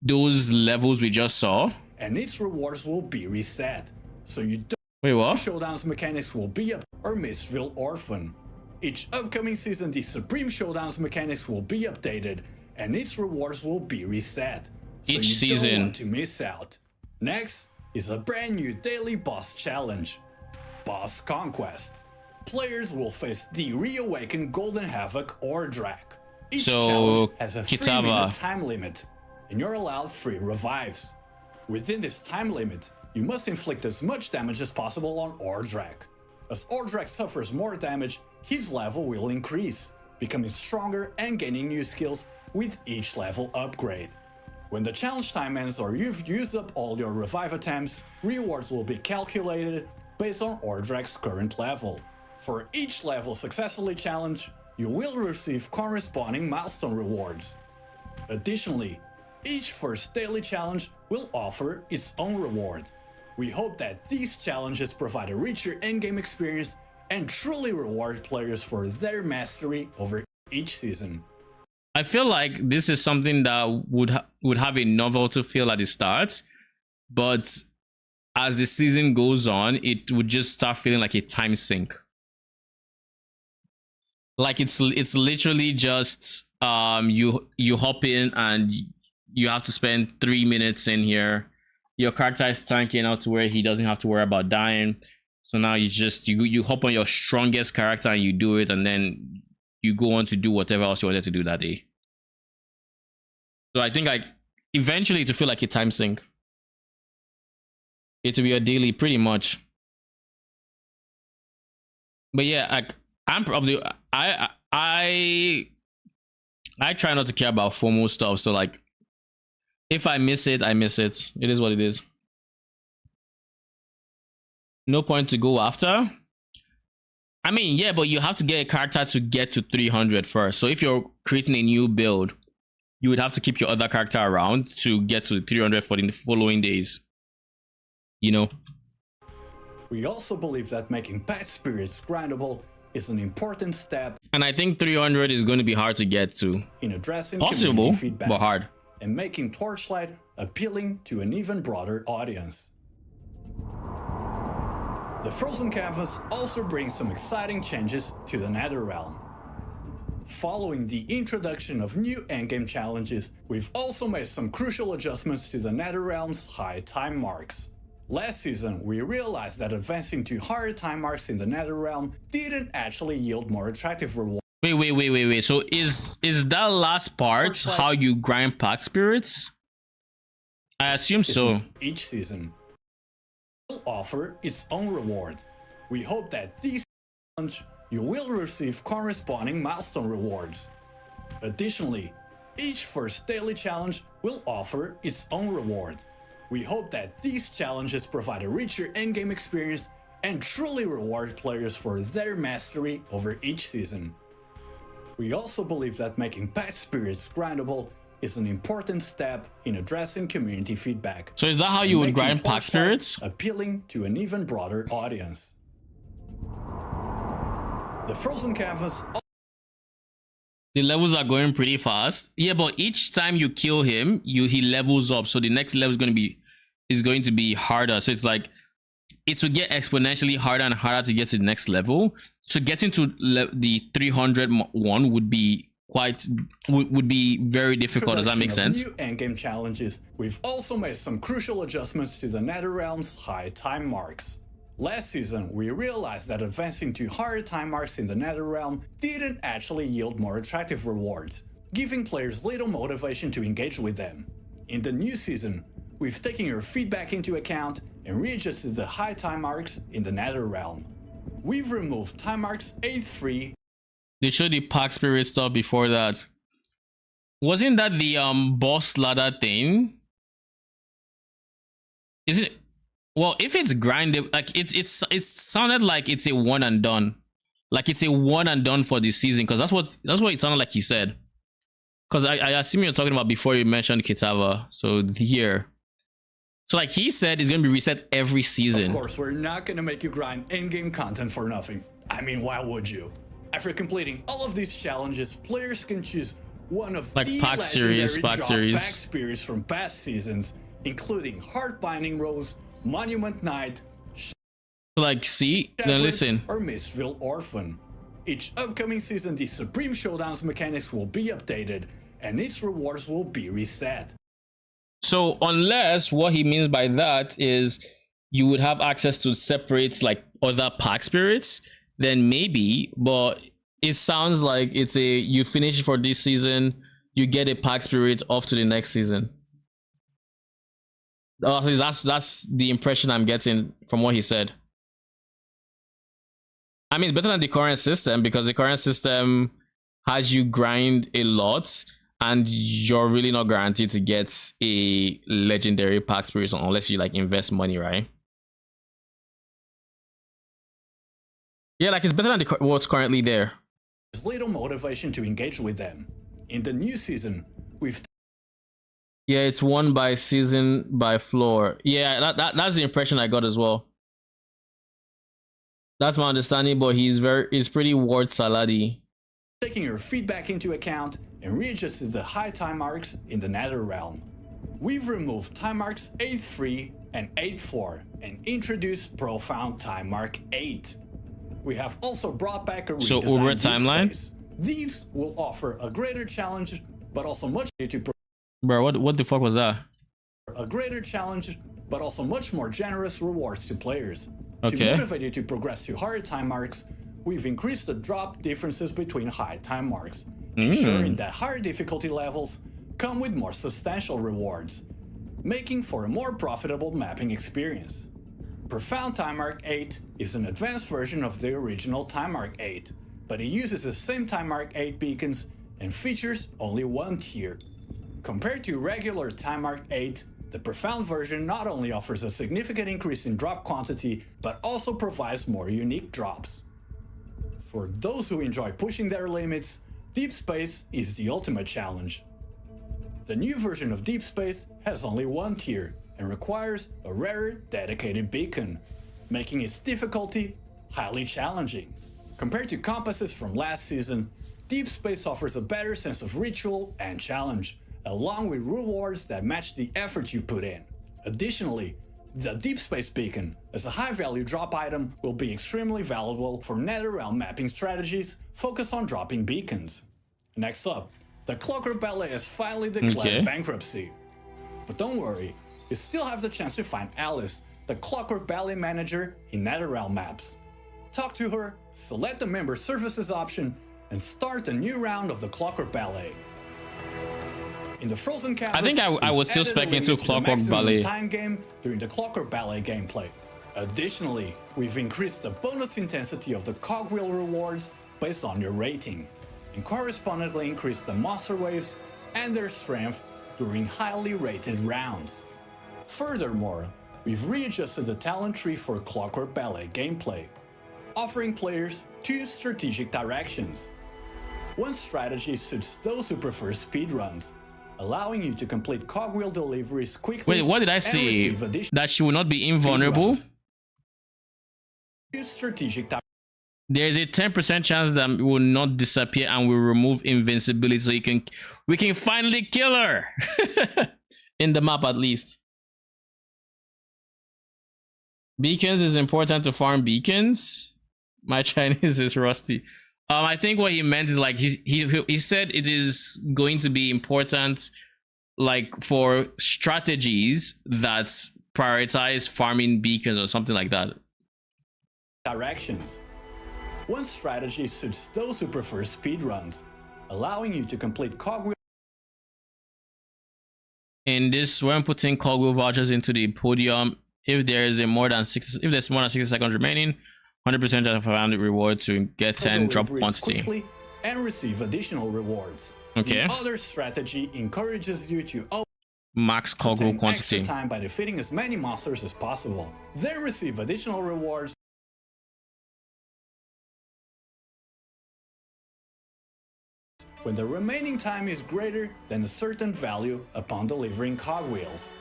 those levels we just saw? And its rewards will be reset, so you don't. Wait, what? Showdown's mechanics will be up or Mistville Orphan. Each upcoming season, the Supreme Showdown's mechanics will be updated, and its rewards will be reset, so each you season don't want to miss out. Next is a brand new daily boss challenge, Boss Conquest. Players will face the reawakened Golden Havoc or Drak. Each challenge has a 3-minute time limit, and you're allowed 3 revives. Within this time limit, you must inflict as much damage as possible on Ordrak. As Ordrak suffers more damage, his level will increase, becoming stronger and gaining new skills with each level upgrade. When the challenge time ends or you've used up all your revive attempts, rewards will be calculated based on Ordrak's current level. For each level successfully challenged, you will receive corresponding milestone rewards. Additionally, each first daily challenge will offer its own reward. We hope that these challenges provide a richer endgame experience and truly reward players for their mastery over each season. I feel like this is something that would have a novelty feel at the start, but as the season goes on, it would just start feeling like a time sink. Like it's literally just you hop in and you have to spend 3 minutes in here. Your character is tanking out to where he doesn't have to worry about dying. So now you hop on your strongest character and you do it, and then you go on to do whatever else you wanted to do that day. So I think like eventually to feel like a time sink. It will be a daily pretty much. But yeah, I'm probably I try not to care about FOMO stuff. So like if I miss it, I miss it. It is what it is. No point to go after. I mean, yeah, but you have to get a character to get to 300 first. So if you're creating a new build, you would have to keep your other character around to get to 300 for the following days. You know? We also believe that making Pet Spirits grindable is an important step. And I think 300 is going to be hard to get to. In addressing possible, community feedback, but hard. And making Torchlight appealing to an even broader audience. The Frozen Canvas also brings some exciting changes to the Netherrealm. Following the introduction of new endgame challenges, we've also made some crucial adjustments to the Netherrealm's high time marks. Last season, we realized that advancing to higher time marks in the Netherrealm didn't actually yield more attractive rewards. Wait. So is that last part how you grind pack spirits? I assume so. Each season will offer its own reward. We hope that these challenge you will receive corresponding milestone rewards. Additionally, each first daily challenge will offer its own reward. We hope that these challenges provide a richer endgame experience and truly reward players for their mastery over each season. We also believe that making Pet Spirits grindable is an important step in addressing community feedback. So is that how you would grind pack spirits? Appealing to an even broader audience. The Frozen Canvas. The levels are going pretty fast. Yeah, but each time you kill him, he levels up. So the next level is going to be harder. So it's like it will get exponentially harder and harder to get to the next level. So getting to the 300 one would be very difficult. Does that make sense? New endgame challenges. We've also made some crucial adjustments to the Netherrealm's high time marks. Last season, we realized that advancing to higher time marks in the Netherrealm didn't actually yield more attractive rewards, giving players little motivation to engage with them. In the new season, we've taken your feedback into account and readjusted the high time marks in the Netherrealm. We've removed time marks 8-3. They showed the pack spirit stuff before that. Wasn't that the boss ladder thing? Is it? Well, if it's grinded, like it sounded like it's a one and done, like it's a one and done for the season, because that's what it sounded like he said. Because I assume you're talking about before you mentioned Kitava. So here, so like he said, it's gonna be reset every season. Of course, we're not gonna make you grind in-game content for nothing. I mean, why would you? After completing all of these challenges, players can choose one of like the pack series, pack spirits from past seasons, including Heart Binding Rose, Monument Knight, like, see, then listen, or Mistville Orphan. Each upcoming season, the Supreme Showdown's mechanics will be updated, and its rewards will be reset. So unless what he means by that is you would have access to separate like other pack spirits, then maybe, but it sounds like it's a you finish for this season, you get a pack spirit off to the next season. That's the impression I'm getting from what he said. I mean, it's better than the current system, because the current system has you grind a lot and you're really not guaranteed to get a legendary pack spirit unless you like invest money, right? Yeah, like it's better than what's currently there. There's little motivation to engage with them. In the new season, yeah, it's one by season by floor. Yeah, that's the impression I got as well. That's my understanding, but he's pretty word salady. Taking your feedback into account and readjusted the high time marks in the Nether Realm. We've removed time marks 8.3 and 8.4 and introduced profound time mark 8. We have also brought back a redesigned Uber timeline. Space. These will offer a greater challenge, but also much to bro. What the fuck was that? A greater challenge, but also much more generous rewards to players. Okay. To motivate you to progress to higher time marks, we've increased the drop differences between high time marks, ensuring that higher difficulty levels come with more substantial rewards, making for a more profitable mapping experience. Profound Time Mark 8 is an advanced version of the original Time Mark 8, but it uses the same Time Mark 8 beacons and features only one tier. Compared to regular Time Mark 8, the Profound version not only offers a significant increase in drop quantity, but also provides more unique drops. For those who enjoy pushing their limits, Deep Space is the ultimate challenge. The new version of Deep Space has only one tier and requires a rarer, dedicated beacon, making its difficulty highly challenging. Compared to compasses from last season, Deep Space offers a better sense of ritual and challenge, along with rewards that match the effort you put in. Additionally, the Deep Space Beacon, as a high-value drop item, will be extremely valuable for NetherRealm mapping strategies focused on dropping beacons. Next up, the Clockwork Ballet has finally declared bankruptcy. But don't worry, you still have the chance to find Alice, the Clockwork Ballet manager, in NetherRealm maps. Talk to her, select the Member Services option, and start a new round of the Clockwork Ballet. In the Frozen Canvas, I think I was still spec into Clockwork Ballet time game during the Clockwork Ballet gameplay. Additionally, we've increased the bonus intensity of the cogwheel rewards based on your rating, and correspondingly increased the monster waves and their strength during highly rated rounds. Furthermore, we've readjusted the talent tree for Clockwork Ballet gameplay, offering players two strategic directions. One strategy suits those who prefer speedruns, allowing you to complete cogwheel deliveries quickly. Wait, what did I say? That she will not be invulnerable? Two strategic There's a 10% chance that it will not disappear and will remove invincibility, so we can finally kill her in the map at least. Beacons is important to farm beacons. My Chinese is rusty. I think what he meant is like he said it is going to be important, like for strategies that prioritize farming beacons or something like that. Directions. One strategy suits those who prefer speedruns, allowing you to complete cogwheel. In this, when putting cogwheel vouchers into the podium, if there's more than 60 seconds remaining, 100% of a round reward to get 10 drop quantity. Quickly and receive additional rewards. Okay. The other strategy encourages you to Max cargo obtain quantity. extra time by defeating as many monsters as possible. Then receive additional rewards when the remaining time is greater than a certain value upon delivering cogwheels.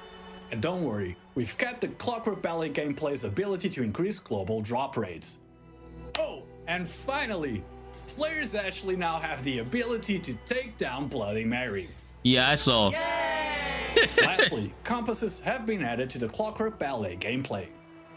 And don't worry, we've kept the Clockwork Ballet gameplay's ability to increase global drop rates. Oh, and finally, players actually now have the ability to take down Bloody Mary. Yeah, I saw. Lastly, compasses have been added to the Clockwork Ballet gameplay.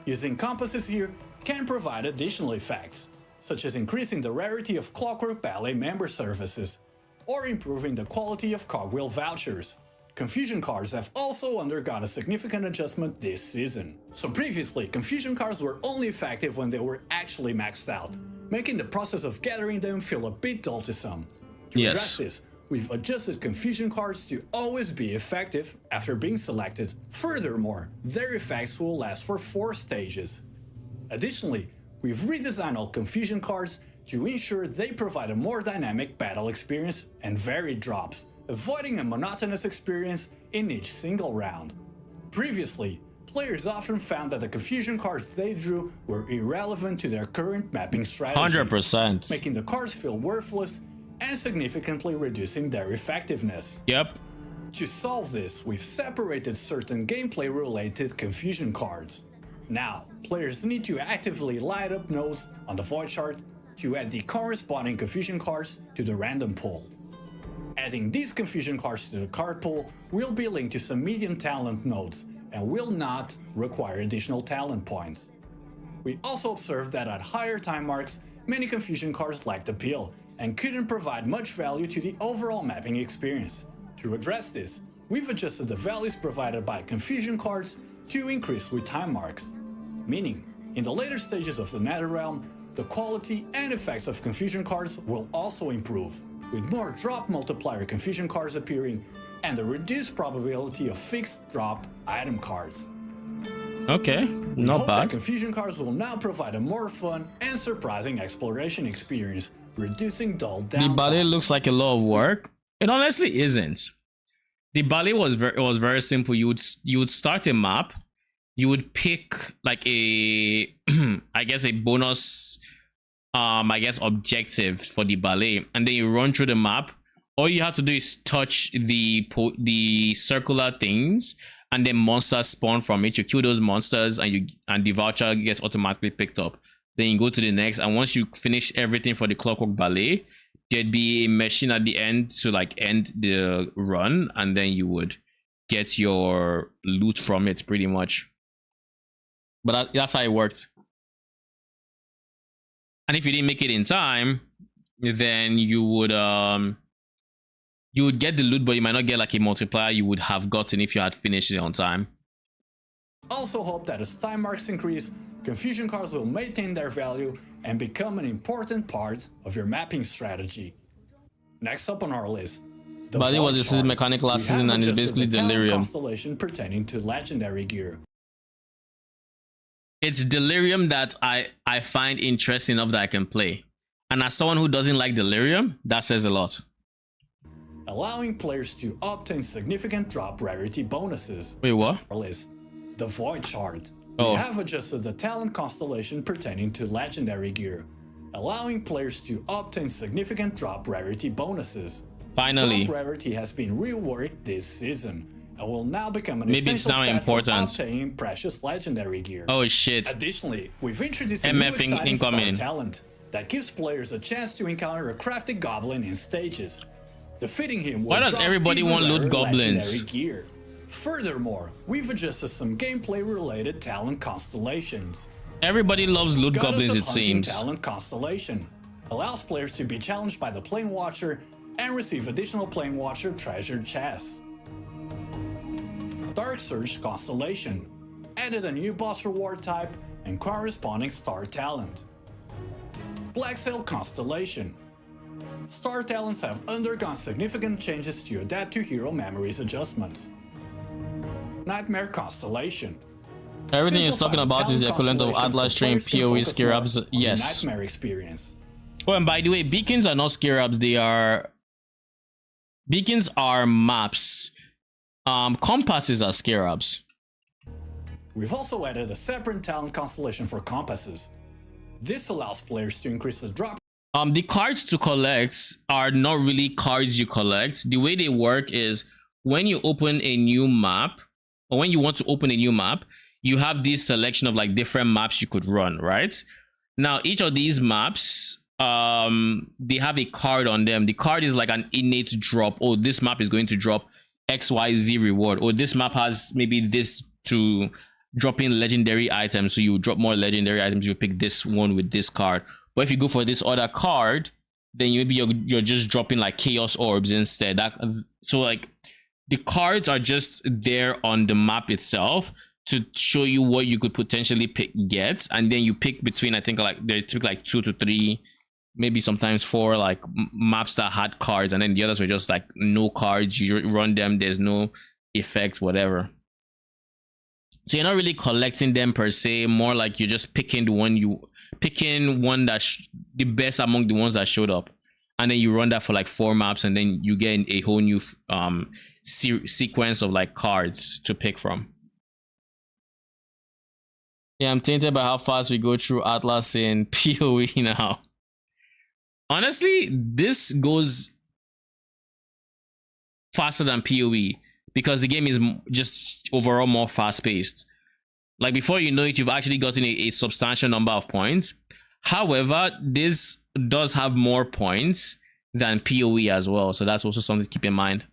Using compasses here can provide additional effects, such as increasing the rarity of Clockwork Ballet member services, or improving the quality of cogwheel vouchers. Confusion cards have also undergone a significant adjustment this season. So previously, confusion cards were only effective when they were actually maxed out, making the process of gathering them feel a bit dull to some. To address this, we've adjusted confusion cards to always be effective after being selected. Furthermore, their effects will last for 4 stages. Additionally, we've redesigned all confusion cards to ensure they provide a more dynamic battle experience and varied drops, avoiding a monotonous experience in each single round. Previously, players often found that the confusion cards they drew were irrelevant to their current mapping strategy, 100%. making the cards feel worthless and significantly reducing their effectiveness. Yep. To solve this, we've separated certain gameplay-related confusion cards. Now, players need to actively light up nodes on the void chart to add the corresponding confusion cards to the random pool. Adding these confusion cards to the card pool will be linked to some medium talent nodes and will not require additional talent points. We also observed that at higher time marks, many confusion cards lacked appeal and couldn't provide much value to the overall mapping experience. To address this, we've adjusted the values provided by confusion cards to increase with time marks. Meaning, in the later stages of the Netherrealm, the quality and effects of confusion cards will also improve, with more drop multiplier confusion cards appearing and the reduced probability of fixed drop item cards. Okay, not bad. That confusion cards will now provide a more fun and surprising exploration experience, reducing dull downtime. The ballet looks like a lot of work. It honestly isn't. The ballet was very simple. You would start a map. You would pick like a I guess a bonus objective for the ballet, and then you run through the map. All you have to do is touch the circular things, and then monsters spawn from it. You kill those monsters, and the voucher gets automatically picked up. Then you go to the next, and once you finish everything for the Clockwork Ballet, there'd be a machine at the end to like end the run, and then you would get your loot from it pretty much. But that's how it worked. And if you didn't make it in time, then you would get the loot, but you might not get like a multiplier you would have gotten if you had finished it on time. Also hope that as time marks increase, confusion cards will maintain their value and become an important part of your mapping strategy. Next up on our list, the But it was Void this is Chart. mechanical last We have season, and it's adjusted basically the talent Delirium. constellation pertaining to legendary gear. It's Delirium that I find interesting enough that I can play. And as someone who doesn't like Delirium, that says a lot. Allowing players to obtain significant drop rarity bonuses. Wait, what? Our list, the Void Chart. Oh. We have adjusted the talent constellation pertaining to legendary gear, allowing players to obtain significant drop rarity bonuses. Finally. Drop rarity has been reworked this season and will now become an Maybe it's essential now stat for important. obtaining precious legendary gear. Oh shit. Additionally, we've introduced a MF new exciting star incoming. talent that gives players a chance to encounter a crafty goblin in stages. Defeating him will Why does drop everybody even want loot rarer goblins? legendary gear. Furthermore, we've adjusted some gameplay-related talent constellations. Everybody loves loot Goddess goblins, of it Hunting seems. Talent constellation allows players to be challenged by the Plane Watcher and receive additional Plane Watcher treasure chests. Dark Surge constellation added a new boss reward type and corresponding star talent. Black Sail constellation. Star talents have undergone significant changes to adapt to hero memories adjustments. Nightmare constellation. Everything he's talking Simplify about is the equivalent of constellations Atlas so Train, players can PoE, focus more Scarabs. on the Yes. Nightmare experience. Oh, and by the way, beacons are not Scarabs, they are Beacons are maps. Compasses are scarabs. We've also added a separate talent constellation for compasses. This allows players to increase the drop. The cards to collect are not really cards you collect. The way they work is when you open a new map, or when you want to open a new map, you have this selection of like different maps you could run, right? Now, each of these maps, they have a card on them. The card is like an innate drop. Oh, this map is going to drop XYZ reward. Or this map has maybe this to drop in legendary items. So you drop more legendary items. You pick this one with this card. But if you go for this other card, then maybe you're just dropping like chaos orbs instead. So like the cards are just there on the map itself to show you what you could potentially get, and then you pick between, I think like they took like 2 to 3, maybe sometimes 4 like maps that had cards, and then the others were just like no cards. You run them, there's no effects, whatever. So you're not really collecting them per se, more like you're just picking the one that's the best among the ones that showed up, and then you run that for like 4 maps, and then you get a whole new sequence of like cards to pick from. Yeah, I'm tainted by how fast we go through Atlas in PoE now. Honestly, this goes faster than PoE because the game is just overall more fast-paced. Like before you know it, you've actually gotten a substantial number of points. However, this does have more points than PoE as well, so that's also something to keep in mind.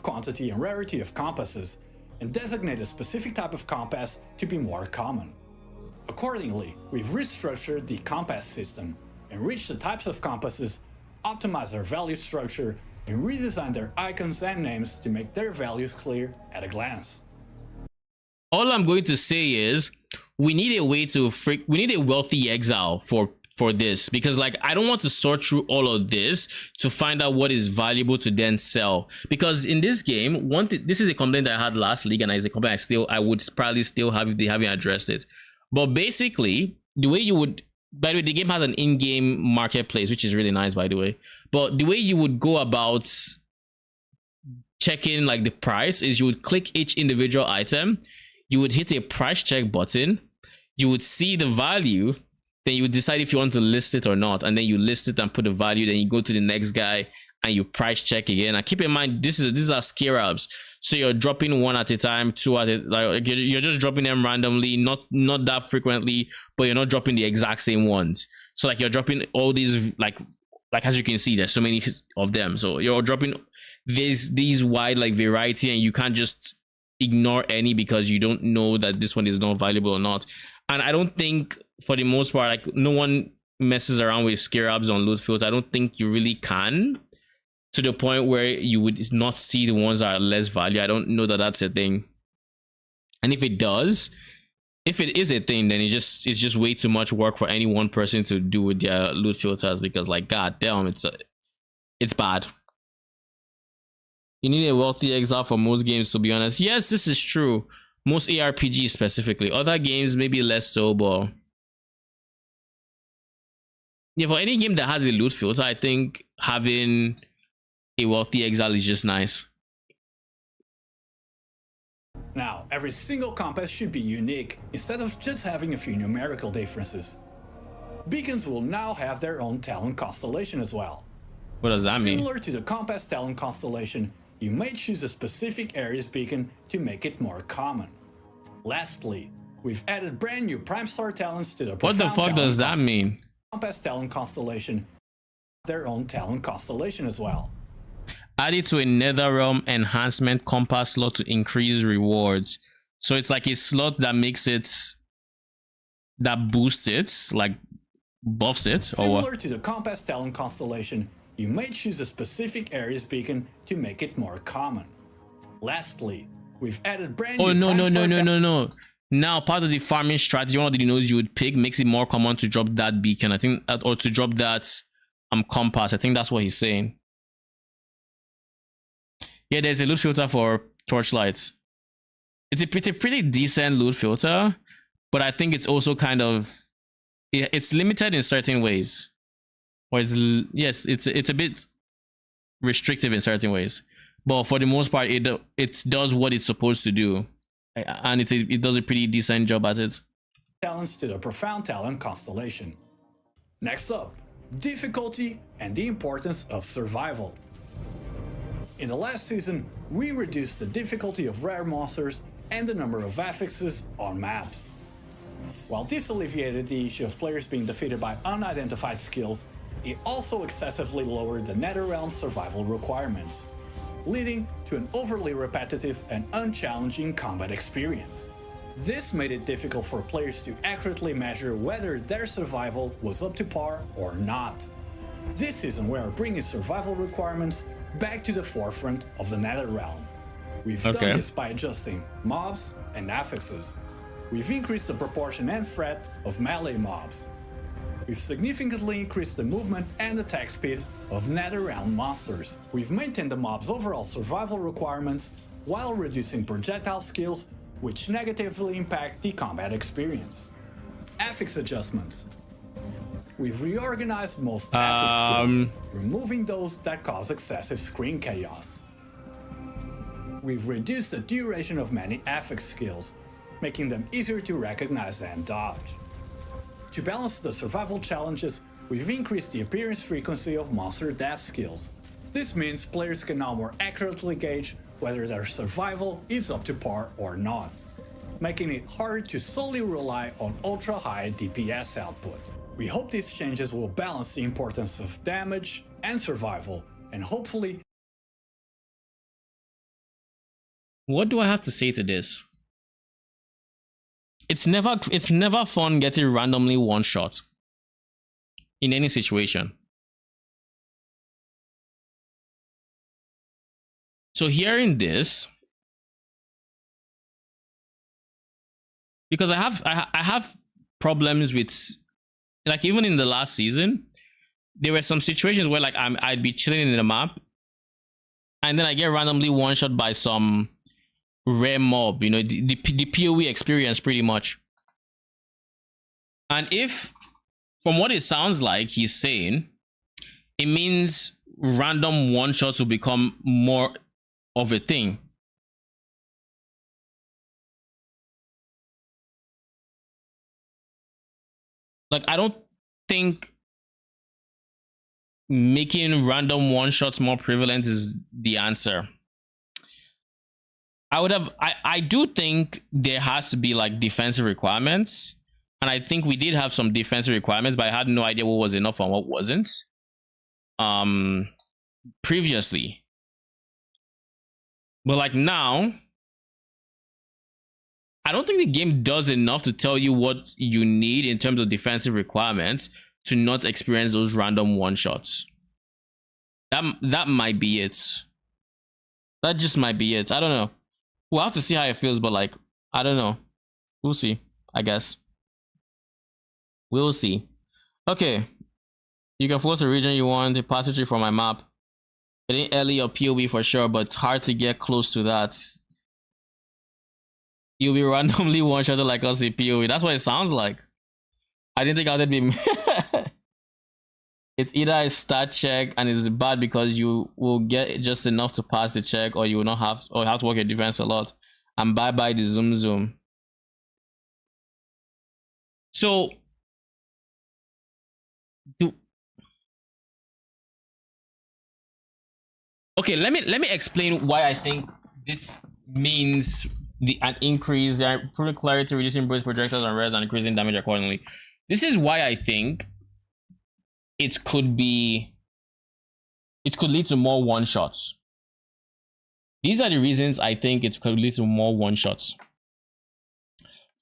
Quantity and rarity of compasses, and designate a specific type of compass to be more common. Accordingly, we've restructured the compass system, enriched the types of compasses, optimized their value structure, and redesigned their icons and names to make their values clear at a glance. All I'm going to say is we need a way to we need a wealthy exile for this, because like I don't want to sort through all of this to find out what is valuable to then sell. Because in this game, this is a complaint that I had last league, and it's a complaint I would probably still have if they haven't addressed it. But basically, the way you would, by the way, the game has an in-game marketplace, which is really nice, by the way. But the way you would go about checking like the price is you would click each individual item, you would hit a price check button, you would see the value, then you would decide if you want to list it or not, and then you list it and put the value, then you go to the next guy and you price check again. And keep in mind, these are scarabs, so you're dropping 1 at a time, 2 at a, like you're just dropping them randomly, not that frequently, but you're not dropping the exact same ones. So like you're dropping all these like as you can see, there's so many of them, so you're dropping these wide like variety, and you can't just ignore any because you don't know that this one is not valuable or not. And I don't think, for the most part, like no one messes around with scarabs on loot fields. I don't think you really can, to the point where you would not see the ones that are less value. I don't know that that's a thing. And if it is a thing, then it's just way too much work for any one person to do with their loot filters, because like god damn, it's bad. You need a wealthy exile for most games, to be honest. Yes, this is true. Most ARPGs specifically. Other games maybe less so, but yeah, for any game that has a loot filter, I think having a wealthy exile is just nice. Now, every single compass should be unique, instead of just having a few numerical differences. Beacons will now have their own talent constellation as well. What does that mean? Similar to the compass talent constellation, you may choose a specific area's beacon to make it more common. Lastly, we've added brand new Prime Star talents to the What the fuck does that mean? Compass talent constellation, their own talent constellation as well. Added to a NetherRealm enhancement compass slot to increase rewards. So it's like a slot that makes it, that boosts it, like buffs it, or what? Similar to the compass talent constellation, you may choose a specific area's beacon to make it more common. Lastly, we've added brand new. Oh no. Now part of the farming strategy, one of the nodes you would pick makes it more common to drop that beacon, I think, or to drop that compass. I think that's what he's saying. Yeah, there's a loot filter for torchlights. It's a pretty decent loot filter, but I think it's also kind of, it's limited in certain ways. Or it's a bit restrictive in certain ways, but for the most part, it does what it's supposed to do, and it does a pretty decent job at it. Challenge to the profound talent constellation. Next up, difficulty and the importance of survival. In the last season, we reduced the difficulty of rare monsters and the number of affixes on maps. While this alleviated the issue of players being defeated by unidentified skills, it also excessively lowered the Netherrealm survival requirements, leading to an overly repetitive and unchallenging combat experience. This made it difficult for players to accurately measure whether their survival was up to par or not. This season we are bringing survival requirements back to the forefront of the Netherrealm. We've done this by adjusting mobs and affixes. We've increased the proportion and threat of melee mobs. We've significantly increased the movement and attack speed of Netherrealm monsters. We've maintained the mob's overall survival requirements while reducing projectile skills, which negatively impact the combat experience. Affix adjustments. We've reorganized most affix skills, removing those that cause excessive screen chaos. We've reduced the duration of many affix skills, making them easier to recognize and dodge. To balance the survival challenges, we've increased the appearance frequency of monster death skills. This means players can now more accurately gauge whether their survival is up to par or not, making it hard to solely rely on ultra-high DPS output. We hope these changes will balance the importance of damage and survival, and hopefully... What do I have to say to this? It's never fun getting randomly one shot in any situation. So hearing this, because I have problems with, like, even in the last season, there were some situations where, like, I'd be chilling in the map, and then I get randomly one shot by some rare mob, you know, the PoE experience pretty much. And if, from what it sounds like he's saying, it means random one shots will become more of a thing. Like, I don't think making random one shots more prevalent is the answer. I do think there has to be, like, defensive requirements, and I think we did have some defensive requirements, but I had no idea what was enough and what wasn't previously. But, like, now, I don't think the game does enough to tell you what you need in terms of defensive requirements to not experience those random one shots. That might be it. That just might be it. I don't know. We'll have to see how it feels, but, like, I don't know. We'll see, I guess. We'll see. Okay. You can force a region you want, a passage from my map. It ain't early or PoE for sure, but it's hard to get close to that. You'll be randomly one-shotted like us in PoE. That's what it sounds like. I didn't think I would be... It's either a stat check and it's bad because you will get just enough to pass the check, or you will not have, or have to work your defense a lot. And bye-bye the zoom. So... Okay, let me explain why I think this means an increase. They are improving clarity, reducing burst projectiles and res, and increasing damage accordingly. This is why I think it could lead to more one shots. These are the reasons I think it could lead to more one shots.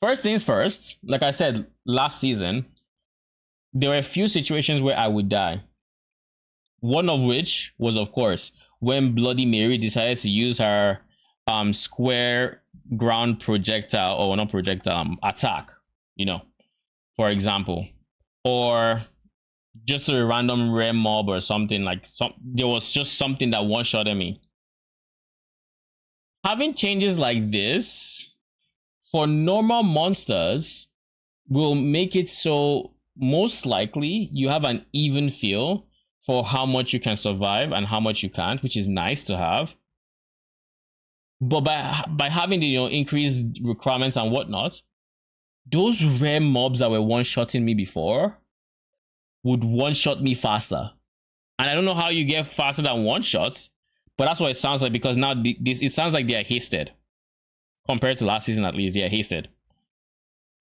First things first, like I said last season, there were a few situations where I would die. One of which was, of course, when Bloody Mary decided to use her square ground projectile, or not projectile, attack, you know, for example, or just a random rare mob or something, like there was just something that one-shotted me. Having changes like this for normal monsters will make it so most likely you have an even feel for how much you can survive and how much you can't, which is nice to have. But by having the increased requirements and whatnot, those rare mobs that were one-shotting me before would one-shot me faster. And I don't know how you get faster than one shot, but that's what it sounds like, because now it sounds like they are hasted. Compared to last season, at least, they are hasted.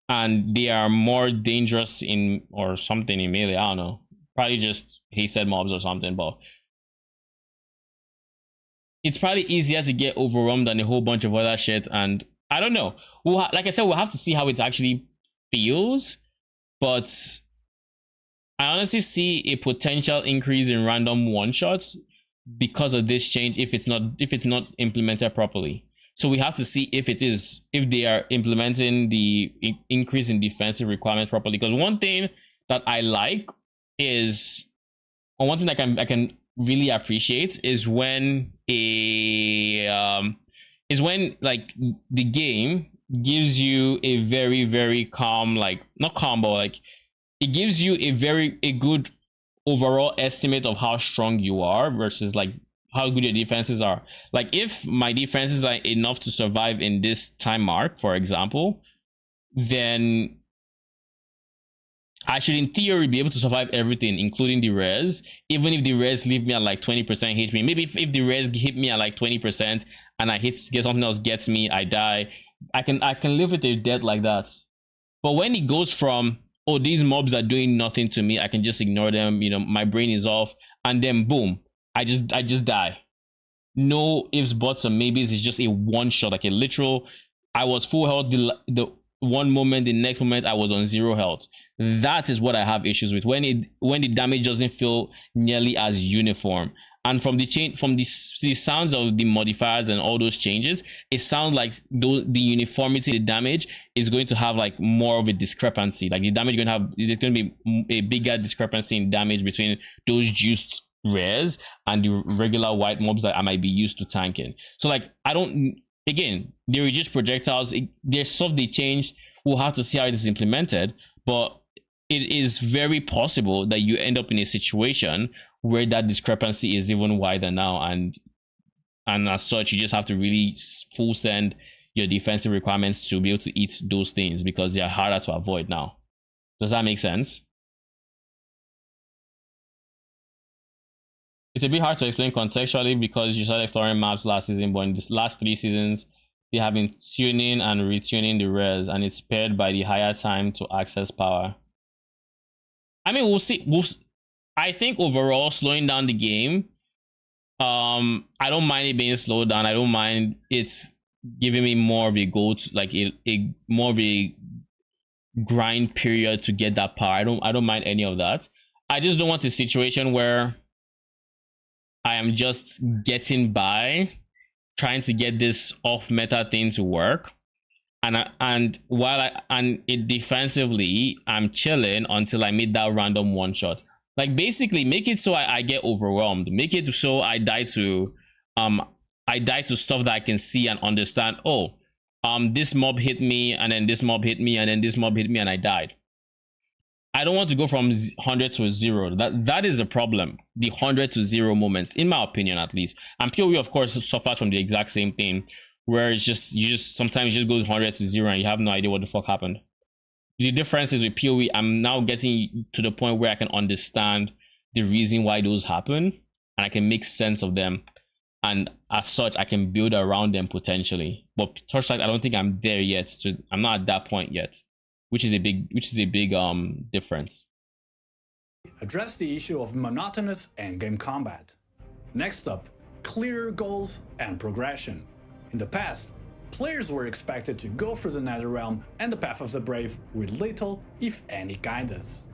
And they are more dangerous in, or something in melee, I don't know. Probably just hasted mobs or something, but it's probably easier to get overwhelmed than a whole bunch of other shit. And I don't know. Like I said, we'll have to see how it actually feels, but I honestly see a potential increase in random one-shots because of this change if it's not implemented properly. So we have to see if they are implementing the increase in defensive requirements properly. Because one thing that I like is, or one thing I can really appreciate is when like the game gives you a very, very calm, like not calm, but like it gives you a good overall estimate of how strong you are versus like how good your defenses are. Like if my defenses are enough to survive in this time mark, for example, then I should in theory be able to survive everything, including the res, even if the res leave me at like 20% HP. Maybe if the res hit me at like 20% and I get something else gets me, I die, I can live with a death like that. But when it goes from, oh, these mobs are doing nothing to me, I can just ignore them, my brain is off, and then boom, I just die. No ifs, buts, or maybes. It's just a one shot, like a literal, I was full health the one moment, the next moment I was on 0 health. That is what I have issues with, when the damage doesn't feel nearly as uniform. And from the sounds of the modifiers and all those changes, it sounds like the uniformity, the damage is going to have like more of a discrepancy. Like the damage there's going to be a bigger discrepancy in damage between those juiced rares and the regular white mobs that I might be used to tanking. So like again, they reduce projectiles, there's stuff they changed. We'll have to see how it is implemented, but it is very possible that you end up in a situation where that discrepancy is even wider now, and as such you just have to really full send your defensive requirements to be able to eat those things, because they are harder to avoid now. Does that make sense? It's a bit hard to explain contextually because you started exploring maps last season, but in this last 3 seasons they have been tuning and retuning the res, and it's paired by the higher time to access power. I mean, we'll see. I think overall slowing down the game, I don't mind it being slowed down. I don't mind it's giving me more of a goal to, like a more of a grind period to get that power. I don't mind any of that. I just don't want a situation where I am just getting by trying to get this off meta thing to work, and while defensively I'm chilling until I meet that random one shot. Like basically make it so I get overwhelmed, make it so I die to stuff that I can see and understand. Oh, this mob hit me, and then this mob hit me, and then this mob hit me, and I died. I don't want to go from 100 to 0. That is the problem, the 100 to 0 moments, in my opinion at least. And PoE of course suffers from the exact same thing, where it's just sometimes you just go 100 to 0 and you have no idea what the fuck happened. The difference is with PoE, I'm now getting to the point where I can understand the reason why those happen, and I can make sense of them, and as such I can build around them potentially. But Torchlight, I don't think I'm there yet. So I'm not at that point yet, which is a big difference. Address the issue of monotonous endgame combat. Next up, clear goals and progression. In the past, players were expected to go through the Netherrealm and the Path of the Brave with little, if any, guidance.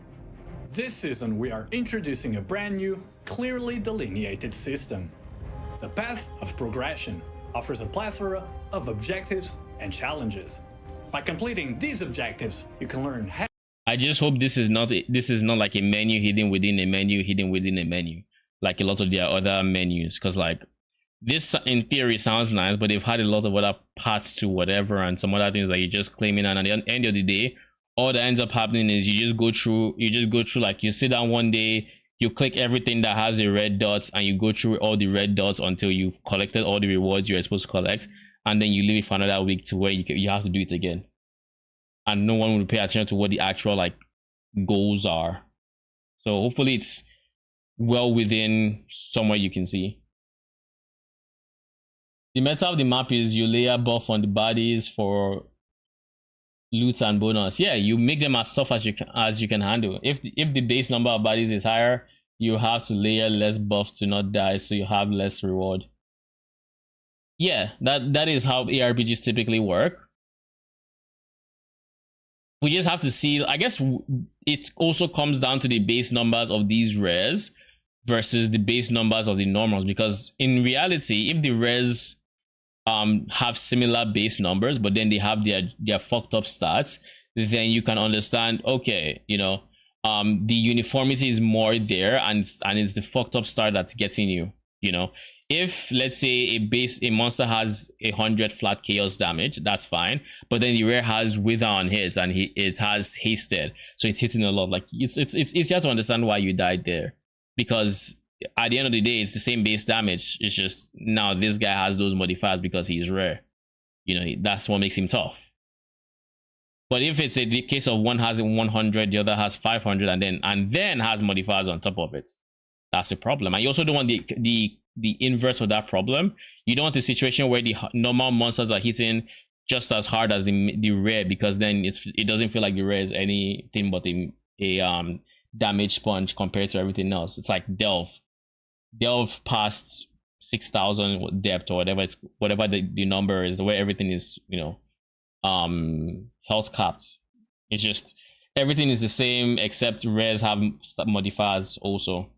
This season we are introducing a brand new, clearly delineated system. The Path of Progression offers a plethora of objectives and challenges. By completing these objectives, you can learn how. I just hope this is not like a menu hidden within a menu hidden within a menu, like a lot of their other menus, because like this in theory sounds nice, but they've had a lot of other parts to whatever and some other things that you're just claiming, and at the end of the day all that ends up happening is you just go through like you sit down one day, you click everything that has the red dots and you go through all the red dots until you've collected all the rewards you're supposed to collect, and then you leave it for another week to where you have to do it again, and no one will pay attention to what the actual like goals are. So hopefully it's well within somewhere you can see. The meta of the map is you layer buff on the bodies for loot and bonus. Yeah, you make them as tough as you can handle. If the base number of bodies is higher, you have to layer less buff to not die, so you have less reward. Yeah, that is how ARPGs typically work. We just have to see. I guess it also comes down to the base numbers of these rares versus the base numbers of the normals, because in reality, if the rares have similar base numbers but then they have their fucked up stats, then you can understand, okay, you know, the uniformity is more there, and it's the fucked up stat that's getting you. You know, if let's say a monster has 100 flat chaos damage, that's fine, but then the rare has wither on hits and it has hasted, so it's hitting a lot. Like it's easier to understand why you died there, because at the end of the day, it's the same base damage. It's just now this guy has those modifiers because he's rare. You know, that's what makes him tough. But if it's the case of one has 100, the other has 500, and then has modifiers on top of it, that's a problem. And you also don't want the inverse of that problem. You don't want the situation where the normal monsters are hitting just as hard as the rare, because then it doesn't feel like the rare is anything but a damage sponge compared to everything else. It's like delve past 6,000 depth or whatever the number is, where everything is, you know, health capped. It's just everything is the same except rares have modifiers also.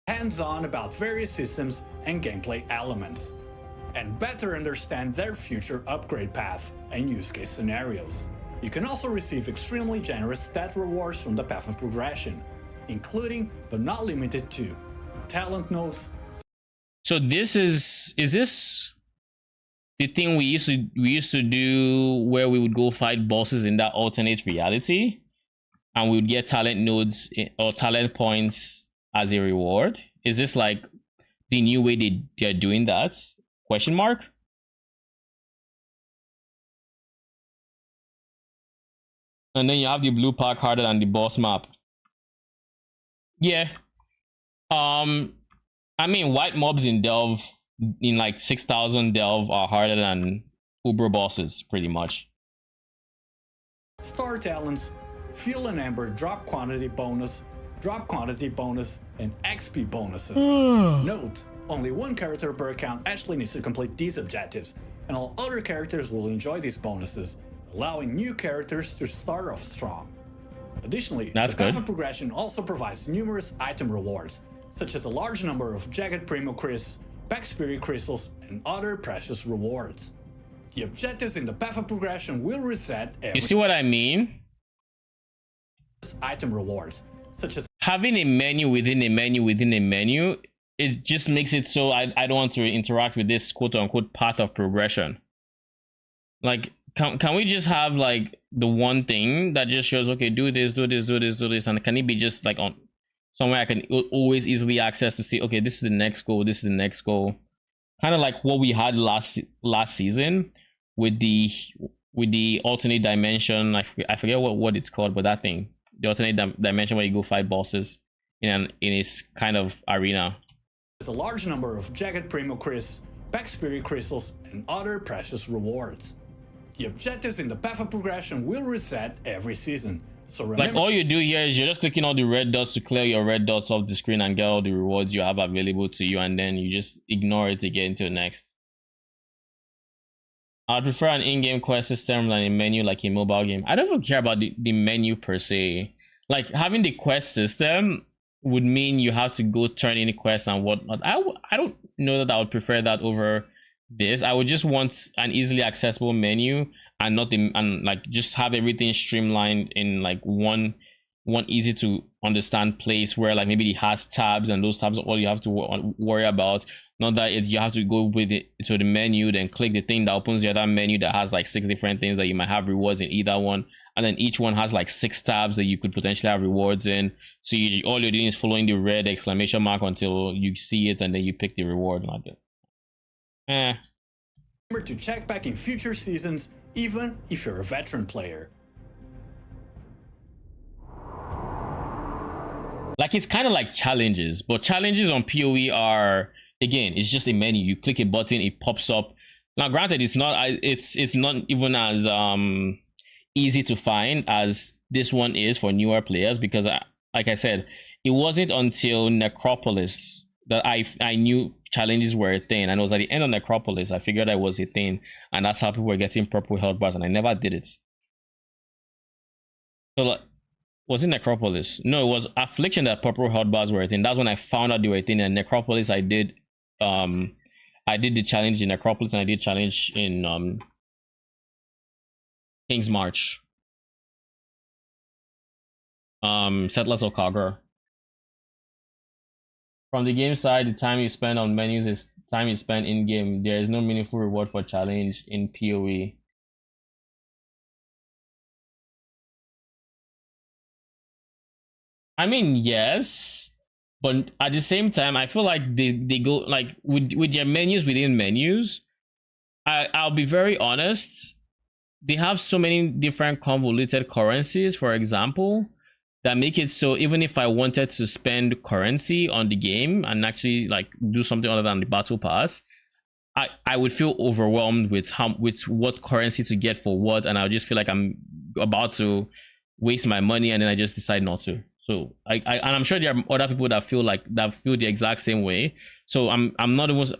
Hands-on about various systems and gameplay elements, and better understand their future upgrade path and use case scenarios. You can also receive extremely generous stat rewards from the path of progression, including but not limited to talent notes. So this is this the thing we used to do, where we would go fight bosses in that alternate reality and we would get talent nodes or talent points as a reward? Is this like the new way they're doing that? Question mark. And then you have the blue pack harder than the boss map. Yeah. I mean, white mobs in Delve, in like 6,000 Delve, are harder than Uber bosses, pretty much. Star talents, Fuel and Ember drop quantity bonus, and XP bonuses. Note, only one character per account actually needs to complete these objectives, and all other characters will enjoy these bonuses, allowing new characters to start off strong. Additionally, the path of progression also provides numerous item rewards, such as a large number of Jagged Primo Cris, Pack Spirit Crystals, and other precious rewards. The objectives in the path of progression will reset every... You see what I mean? Item rewards, such as having a menu within a menu within a menu, it just makes it so I don't want to interact with this quote-unquote path of progression. Like, can we just have like the one thing that just shows, okay, do this, and can it be just like on somewhere I can always easily access to see, okay, this is the next goal, this is the next goal, kind of like what we had last season with the alternate dimension. I forget what it's called, but that thing, the alternate dimension where you go fight bosses in a kind of arena. There's a large number of Jagged Primo Cris, Pack Spirit Crystals, and other precious rewards. The objectives in the path of progression will reset every season. So remember, like, all you do here is you're just clicking all the red dots to clear your red dots off the screen and get all the rewards you have available to you, and then you just ignore it to get into the next. I'd prefer an in-game quest system than a menu like a mobile game. I don't even care about the menu per se. Like, having the quest system would mean you have to go turn in a quest and whatnot. I don't know that I would prefer that over this. I would just want an easily accessible menu and like just have everything streamlined in like one easy to understand place where like maybe it has tabs, and those tabs are all you have to worry about. Not that you have to go with it to the menu, then click the thing that opens the other menu that has like 6 different things that you might have rewards in either one, and then each one has like 6 tabs that you could potentially have rewards in. So all you're doing is following the red exclamation mark until you see it, and then you pick the reward like that. Remember to check back in future seasons, even if you're a veteran player. Like, it's kind of like challenges, but challenges on PoE are, again, it's just a menu. You click a button, it pops up. Now, granted, it's not even as easy to find as this one is for newer players, because like I said, it wasn't until Necropolis that I knew challenges were a thing, and it was at the end of Necropolis I figured that was a thing, and that's how people were getting purple health bars, and I never did it. So like, was it Necropolis? No, it was Affliction that purple health bars were a thing. That's when I found out they were a thing. And Necropolis, I did the challenge in Necropolis, and I did challenge in King's March. Settlers of Kagura. From the game side, the time you spend on menus is time you spend in game. There is no meaningful reward for challenge in PoE. I mean, yes, but at the same time, I feel like they go like with their menus within menus. I'll be very honest. They have so many different convoluted currencies, for example, that make it so even if I wanted to spend currency on the game and actually like do something other than the battle pass, I would feel overwhelmed with what currency to get for what, and I would just feel like I'm about to waste my money, and then I just decide not to. So and I'm sure there are other people that feel the exact same way. So I'm not even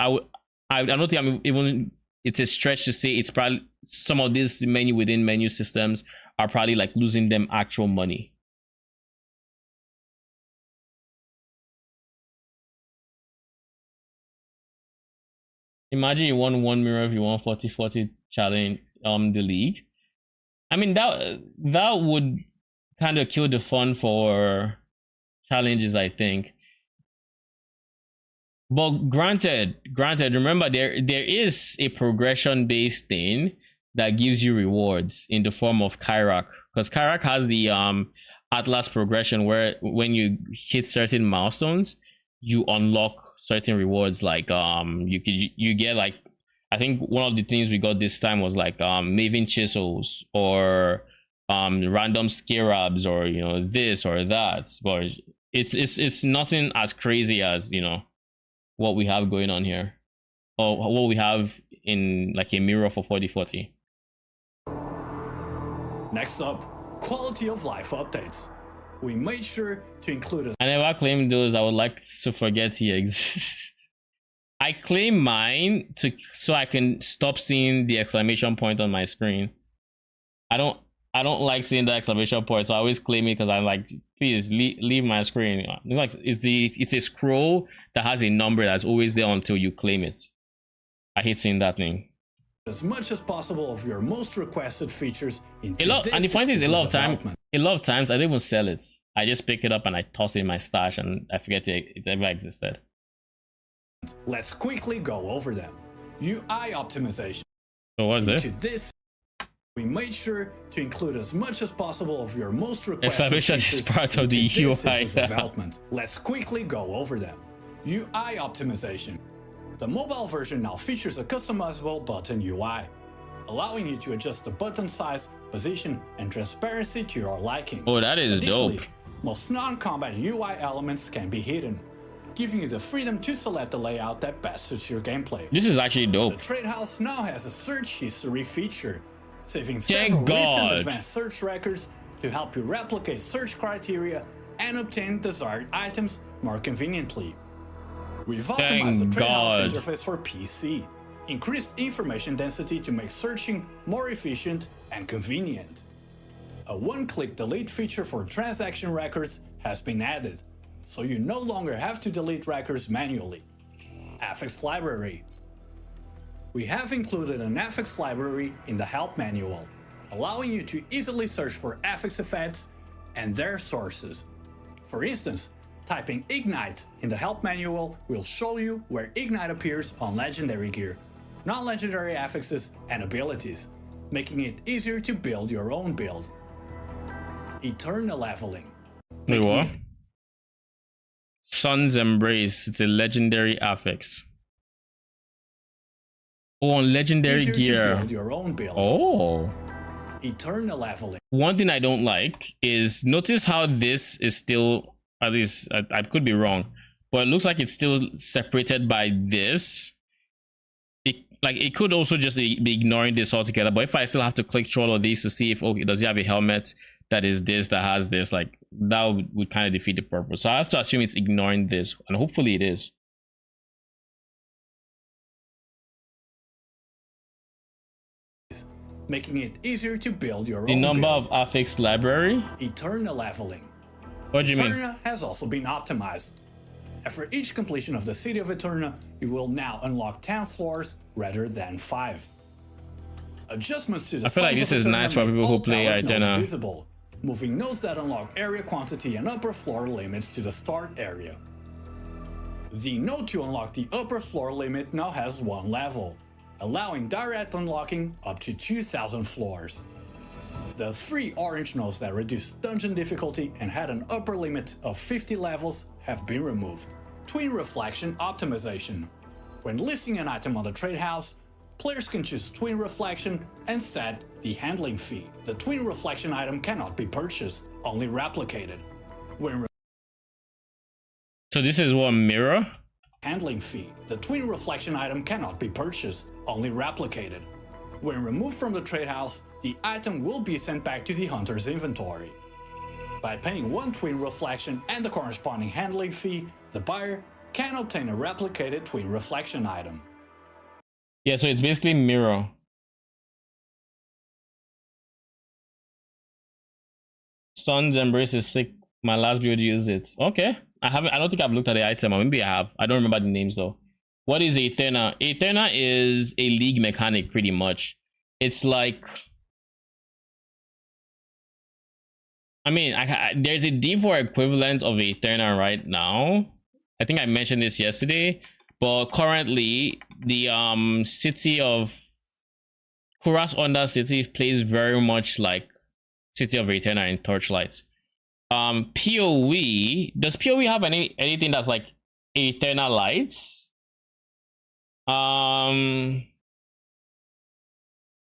I don't think I'm even, it's a stretch to say it's probably some of these menu within menu systems are probably like losing them actual money. Imagine you won 1 mirror if you won 40-40 challenge the league. I mean, that would kind of kill the fun for challenges, I think. But granted, remember there is a progression based thing that gives you rewards in the form of Kyrak, because Kyrak has the Atlas progression where when you hit certain milestones, you unlock certain rewards. Like you get, like, I think one of the things we got this time was like Maven chisels or random scarabs, or you know, this or that. But it's nothing as crazy as, you know, what we have going on here, or what we have in like a mirror for 40-40. Next up, quality of life updates. We made sure to include I never claimed those. I would like to forget he exists. I claim mine so I can stop seeing the exclamation point on my screen. I don't like seeing the exclamation point, so I always claim it because I'm like, please leave my screen. Like, it's a scroll that has a number that's always there until you claim it. I hate seeing that thing. As much as possible of your most requested features into and the point is, a lot of times I don't even sell it. I just pick it up and I toss it in my stash, and I forget it ever existed. Let's quickly go over them. UI optimization. So what's this? To this, we made sure to include as much as possible of your most requested features is part of the UI development. Let's quickly go over them. UI optimization. The mobile version now features a customizable button UI, allowing you to adjust the button size, position, and transparency to your liking. Oh, that is dope. Most non-combat UI elements can be hidden, giving you the freedom to select the layout that best suits your gameplay. This is actually dope. The Trade House now has a search history feature, saving several recent advanced search records to help you replicate search criteria and obtain desired items more conveniently. We've optimized the Trade House interface for PC, increased information density to make searching more efficient and convenient. A one-click delete feature for transaction records has been added, so you no longer have to delete records manually. Affix library. We have included an affix library in the help manual, allowing you to easily search for affix effects and their sources. For instance, typing Ignite in the help manual will show you where Ignite appears on legendary gear, non-legendary affixes, and abilities, making it easier to build your own build. Eternal leveling. Wait, what? Sun's Embrace. It's a legendary affix. Oh, on legendary Easier gear. to build your own build. Oh. Eternal leveling. One thing I don't like is notice how this is still, at least I could be wrong, but it looks like it's still separated by this. It could also just be ignoring this altogether, but if I still have to click through all of these to see if, okay, does he have a helmet that is this, that has this, like that would kind of defeat the purpose. So I have to assume it's ignoring this, and hopefully it is. Making it easier to build your The own number build. of affix library. Eternal leveling. What do you mean? Eterna has also been optimized. After each completion of the City of Eterna, you will now unlock 10 floors rather than 5. Adjustments to the I feel like Sons this of is Eterna nice for make people who all play talent nodes Eterna. visible, moving nodes that unlock area quantity and upper floor limits to the start area. The node to unlock the upper floor limit now has 1 level, allowing direct unlocking up to 2,000 floors. The 3 orange nodes that reduce dungeon difficulty and had an upper limit of 50 levels have been removed. Twin Reflection Optimization. When listing an item on the trade house, players can choose Twin Reflection and set the handling fee. The Twin Reflection item cannot be purchased, only replicated. When So this is what, mirror? handling fee. The Twin Reflection item cannot be purchased, only replicated. When removed from the trade house, the item will be sent back to the hunter's inventory. By paying 1 Twin Reflection and the corresponding handling fee, the buyer can obtain a replicated Twin Reflection item. Yeah, so it's basically mirror. Sun's Embrace is sick. My last build used it. Okay. I don't think I've looked at the item, or maybe I have. I don't remember the names though. What is Eterna? Eterna is a league mechanic pretty much. It's like, I mean, there's a D4 equivalent of Eterna right now. I think I mentioned this yesterday, but currently the city of Kuras Under City plays very much like City of Eterna in Torchlight. PoE, does PoE have anything that's like Eterna Lights?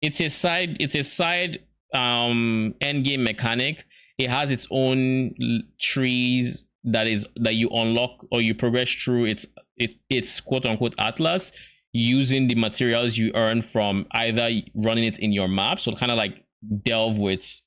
It's a side end game mechanic. It has its own trees that you unlock or you progress through its quote unquote atlas using the materials you earn from either running it in your map, so kind of like delve with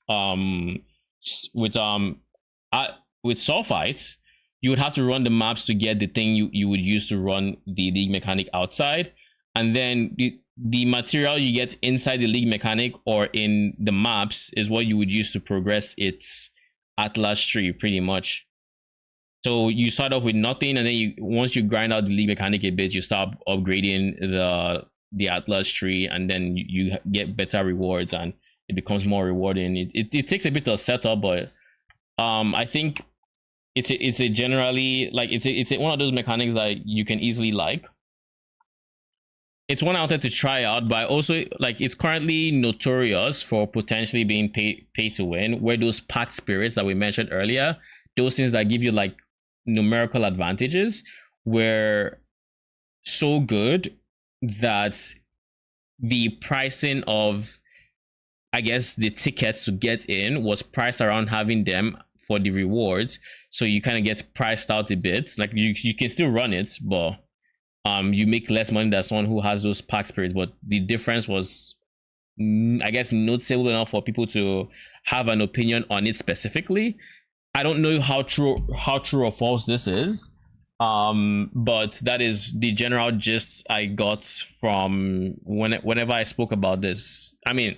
sulfites. You would have to run the maps to get the thing you would use to run the league mechanic outside, and then the material you get inside the league mechanic or in the maps is what you would use to progress its atlas tree pretty much. So you start off with nothing, and then once you grind out the league mechanic a bit, you start upgrading the atlas tree, and then you get better rewards and it becomes more rewarding. It takes a bit of setup, but I think it's a generally like it's one of those mechanics that you can easily like. It's one I wanted to try out, but also like it's currently notorious for potentially being pay to win, where those pack spirits that we mentioned earlier, those things that give you like numerical advantages, were so good that the pricing of, I guess, the tickets to get in was priced around having them for the rewards. So you kind of get priced out a bit. Like you can still run it, but you make less money than someone who has those pack spirits. But the difference was, I guess, noticeable enough for people to have an opinion on it specifically. I don't know how true or false this is, but that is the general gist I got from whenever I spoke about this. I mean,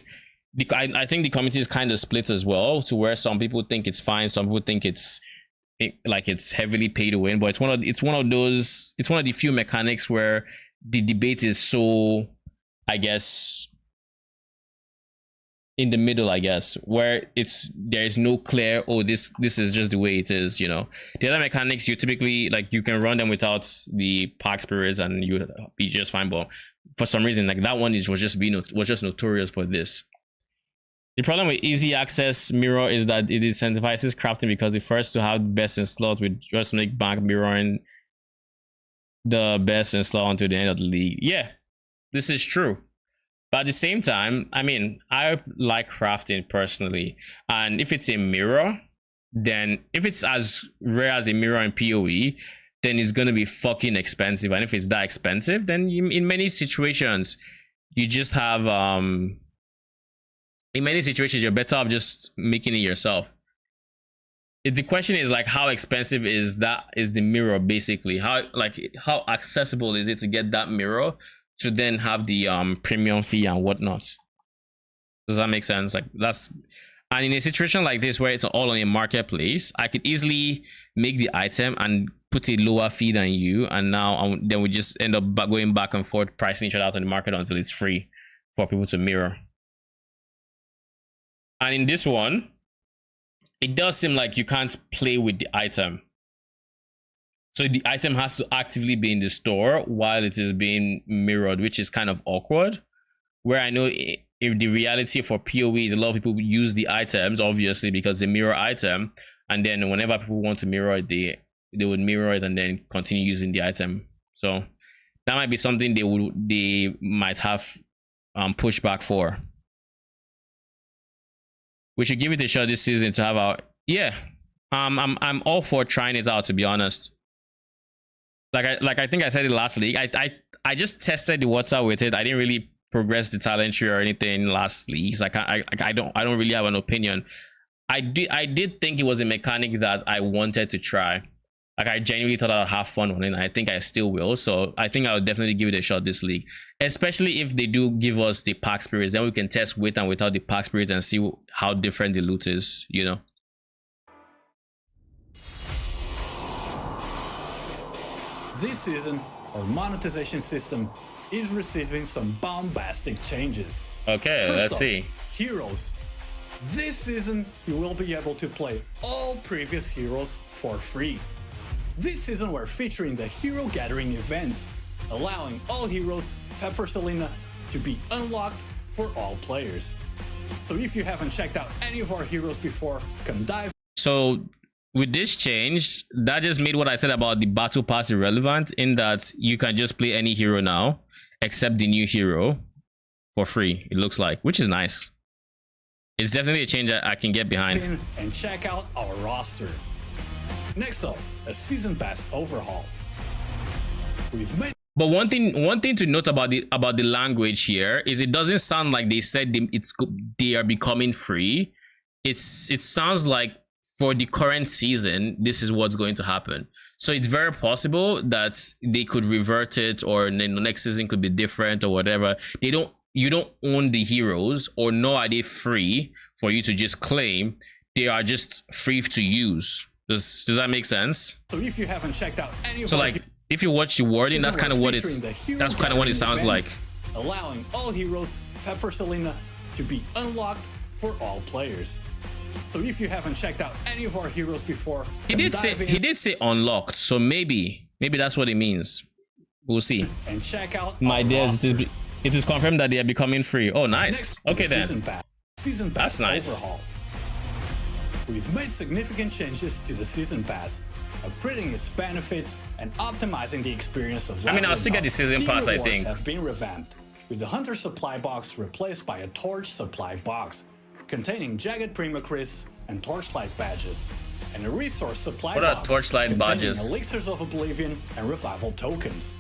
I think the community is kind of split as well, to where some people think it's fine, some people think it's heavily pay to win. But it's one of the few mechanics where the debate is so, I guess, in the middle, I guess, where there is no clear, oh, this is just the way it is, you know. The other mechanics, you typically, like, you can run them without the pack spirits and you would be just fine, but for some reason, like, that one was just notorious for this. The problem with easy access mirror is that it incentivizes crafting because the first to have the best in slot would just make back mirroring the best in slot until the end of the league. Yeah, this is true. But at the same time, I mean, I like crafting personally. And if it's a mirror, then if it's as rare as a mirror in PoE, then it's going to be fucking expensive. And if it's that expensive, then in many situations, you just have, in many situations, you're better off just making it yourself. The question is like, how expensive is the mirror basically? How accessible is it to get that mirror to then have the premium fee and whatnot? Does that make sense? Like that's, and in a situation like this where it's all on a marketplace, I could easily make the item and put a lower fee than you, and now then we just end up going back and forth pricing each other out on the market until it's free for people to mirror. And in this one, it does seem like you can't play with the item. So the item has to actively be in the store while it is being mirrored, which is kind of awkward. Where I know if the reality for PoE is a lot of people use the items, obviously, because they mirror item. And then whenever people want to mirror it, they would mirror it and then continue using the item. So that might be something they might have pushback for. We should give it a shot this season to have our, yeah. I'm all for trying it out, to be honest. Like I think I said it last league. I just tested the water with it. I didn't really progress the talent tree or anything last league. So I don't really have an opinion. I did think it was a mechanic that I wanted to try. Like I genuinely thought I'd have fun on it, and I think I still will. So I think I'll definitely give it a shot this league, especially if they do give us the pack spirits. Then we can test with and without the pack spirits and see how different the loot is, you know. This season, our monetization system is receiving some bombastic changes. Okay, let's see. Heroes. This season, you will be able to play all previous heroes for free. This season, we're featuring the Hero Gathering event, allowing all heroes, except for Selena, to be unlocked for all players. So if you haven't checked out any of our heroes before, come dive. So with this change, that just made what I said about the battle pass irrelevant, in that you can just play any hero now, except the new hero, for free, it looks like, which is nice. It's definitely a change that I can get behind. And check out our roster. Next up, a season pass overhaul. We've made. But one thing to note about the language here is it doesn't sound like they said they are becoming free. It sounds like for the current season, this is what's going to happen. So it's very possible that they could revert it, or then the next season could be different or whatever. You don't own the heroes, or nor are they free for you to just claim. They are just free to use. Does that make sense? So if you haven't checked out any of so like if you watch the wording, that's kind of what it sounds like. Allowing all heroes except for Selena to be unlocked for all players. So if you haven't checked out any of our heroes before, he did say unlocked, so maybe that's what it means. We'll see. And check out my dears, it is confirmed that they are becoming free. Oh, nice. Okay then. Season pass that's nice. Overhaul. We've made significant changes to the season pass, upgrading its benefits and optimizing the experience of. I mean, I'll still get the season pass. I think have been revamped, with the Hunter supply box replaced by a Torch supply box, containing Jagged Primacris and Torchlight badges, and a Resource supply box. What are Torchlight badges? Elixirs of Oblivion and Revival tokens.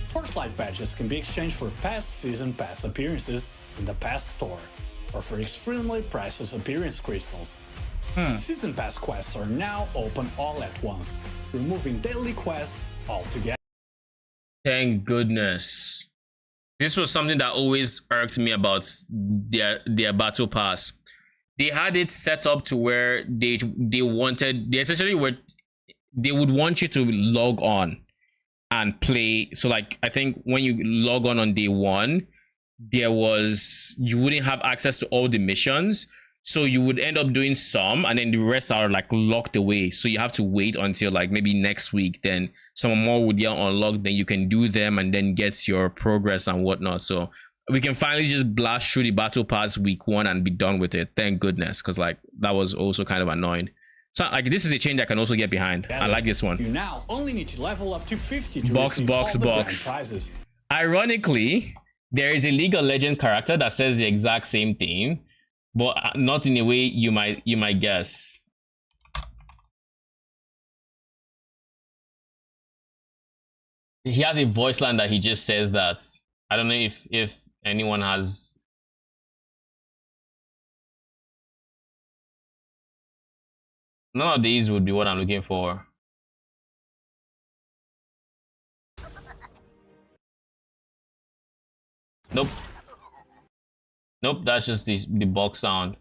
Torchlight badges can be exchanged for past season pass appearances in the past store, or for extremely precious appearance crystals. Season pass quests are now open all at once, removing daily quests altogether. Thank goodness. This was something that always irked me about their battle pass. They had it set up to where they essentially would want you to log on and play. So like I think when you log on day one, you wouldn't have access to all the missions. So you would end up doing some, and then the rest are like locked away. So you have to wait until like maybe next week. Then some more would get unlocked. Then you can do them and then get your progress and whatnot. So we can finally just blast through the battle pass week 1 and be done with it. Thank goodness, because like that was also kind of annoying. So like this is a change I can also get behind. I like this one. You now only need to level up to 50 to receive all the grand prizes. Ironically, there is a League of Legends character that says the exact same thing, but not in a way you might guess. He has a voice line that he just says that. I don't know if anyone has. None of these would be what I'm looking for. Nope. Nope, that's just the box sound.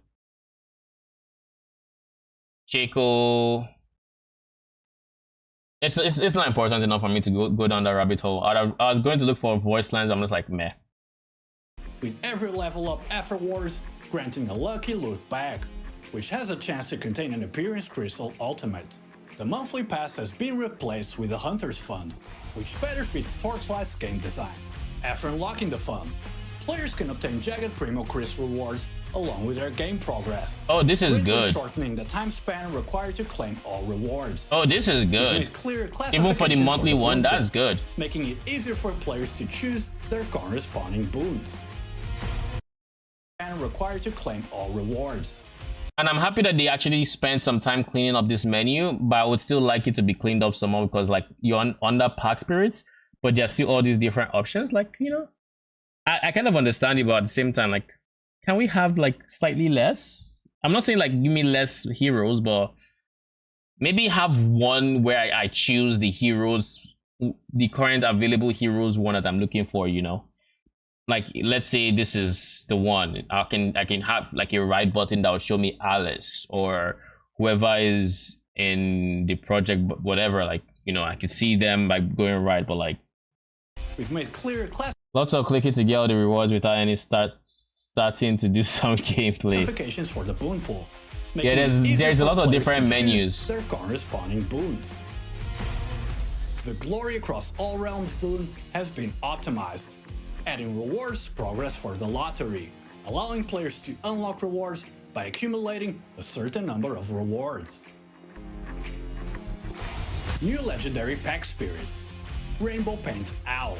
Chico. It's not important enough for me to go down that rabbit hole. I was going to look for voice lines. I'm just like meh. With every level up afterwards, granting a lucky loot bag, which has a chance to contain an appearance crystal ultimate. The monthly pass has been replaced with a Hunter's Fund, which better fits Torchlight's game design. After unlocking the fund, players can obtain Jagged Primo Crystal rewards along with their game progress. Oh, this is good. Shortening the time span required to claim all rewards. Oh, this is good. Even for the monthly one, that's good. Making it easier for players to choose their corresponding boons. And required to claim all rewards. And I'm happy that they actually spent some time cleaning up this menu, but I would still like it to be cleaned up some more because like you're under Pack Spirits, but there's still all these different options. Like, you know, I kind of understand it, but at the same time, like, can we have like slightly less? I'm not saying like give me less heroes, but maybe have one where I choose the heroes, the current available heroes one that I'm looking for, you know? Like, let's say this is the one. I can have like a right button that will show me Alice or whoever is in the project, whatever. Like, you know, I can see them by going right, but like we've made clear class. Lots of clicking to get all the rewards without any starting to do some gameplay. Classifications for the boon pool. Yeah, there's a lot of different menus. Their corresponding boons. The Glory Across All Realms boon has been optimized, adding rewards progress for the lottery, allowing players to unlock rewards by accumulating a certain number of rewards. New legendary pack spirits. Rainbow Paint Owl,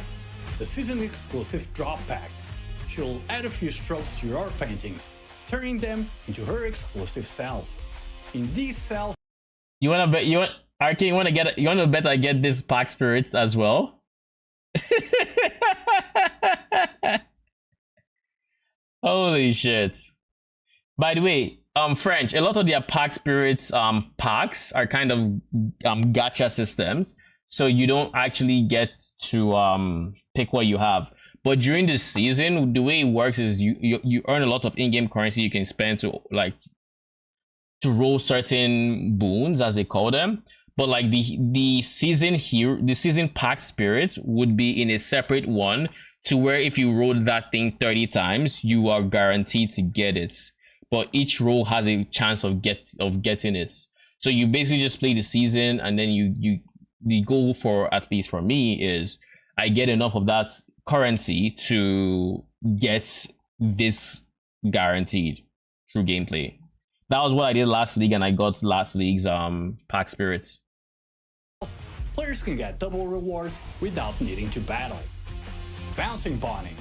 the season exclusive drop pack. She'll add a few strokes to your paintings, turning them into her exclusive cells. In these cells, you wanna bet Arcane, you wanna bet I get this pack spirits as well? Holy shit. By the way, French, a lot of their pack spirits packs are kind of gacha systems, so you don't actually get to pick what you have. But during the season, the way it works is you earn a lot of in-game currency you can spend to roll certain boons, as they call them. But like the season pack spirits would be in a separate one, to where if you roll that thing 30 times, you are guaranteed to get it. But each roll has a chance of getting it. So you basically just play the season, and then the goal, for at least for me, is I get enough of that currency to get this guaranteed through gameplay. That was what I did last league, and I got last league's pack spirits. Players can get double rewards without needing to battle. Bouncing Bonnie.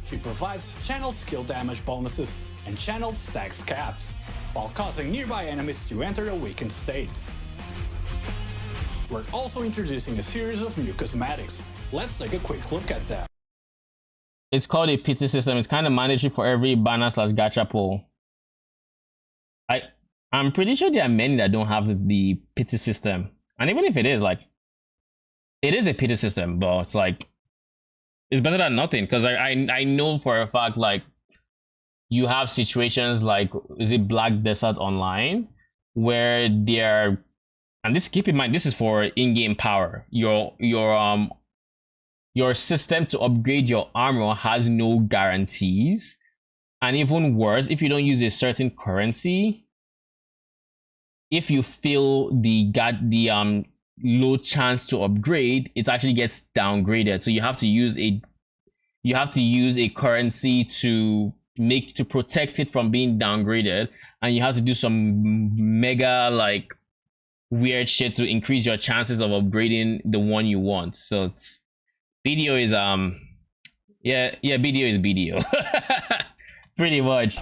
She provides channeled skill damage bonuses and channeled stacks caps, while causing nearby enemies to enter a weakened state. We're also introducing a series of new cosmetics. Let's take a quick look at them. It's called a pity system. It's kind of mandatory for every banner/gacha pool. I'm pretty sure there are many that don't have the pity system. And even if it is, like, it is a pity system, but it's like, it's better than nothing. Because I know for a fact, like, you have situations like, is it Black Desert Online, where they're, and this, keep in mind, this is for in-game power. Your system to upgrade your armor has no guarantees. And even worse, if you don't use a certain currency, if you feel the low chance to upgrade, it actually gets downgraded. So you have to use you have to use a currency to protect it from being downgraded, and you have to do some mega like weird shit to increase your chances of upgrading the one you want. So it's BDO is yeah, BDO is BDO. Pretty much.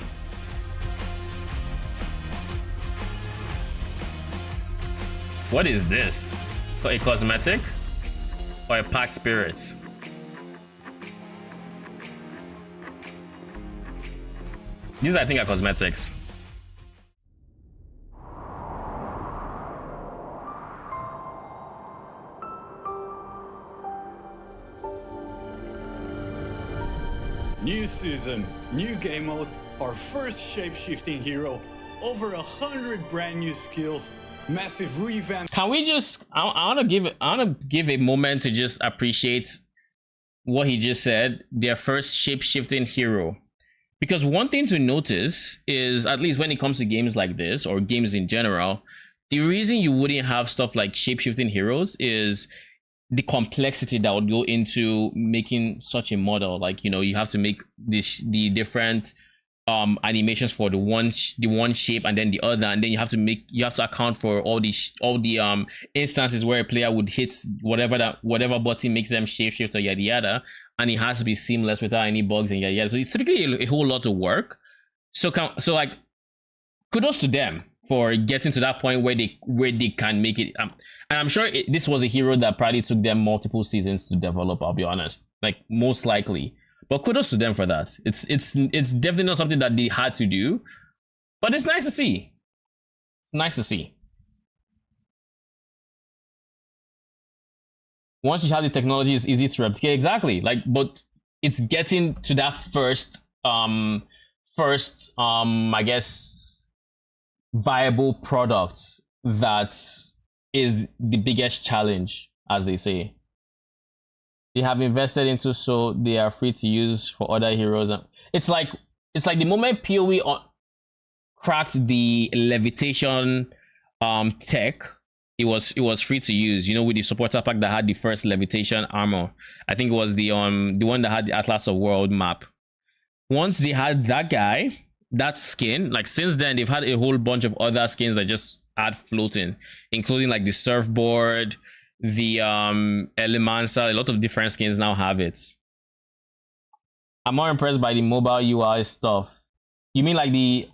What is this? A cosmetic or a packed spirits? These I think are cosmetics. New season, new game mode, our first shape-shifting hero, over 100 brand new skills, massive revamp. Can we just? I want to give a moment to just appreciate what he just said. Their first shape-shifting hero, because one thing to notice is, at least when it comes to games like this or games in general, the reason you wouldn't have stuff like shape-shifting heroes is the complexity that would go into making such a model. Like, you know, you have to make the different animations for the one shape and then the other, and then you have to account for all the instances where a player would hit whatever button makes them shapeshift or yada yada, and it has to be seamless without any bugs and yada yada. So it's typically a whole lot of work. So like, kudos to them for getting to that point where they can make it. And I'm sure this was a hero that probably took them multiple seasons to develop, I'll be honest. Like, most likely. But kudos to them for that. It's definitely not something that they had to do. But it's nice to see. It's nice to see. Once you have the technology, it's easy to replicate. Exactly. Like, but it's getting to that first I guess, viable product that is the biggest challenge, as they say. They have invested into, so they are free to use for other heroes. It's like the moment PoE cracked the levitation tech, it was free to use. You know, with the supporter pack that had the first levitation armor. I think it was the one that had the Atlas of World map. Once they had that skin, like, since then they've had a whole bunch of other skins that just add floating, including like the surfboard, the Elemental. A lot of different skins now have it. I'm more impressed by the mobile UI stuff. You mean like the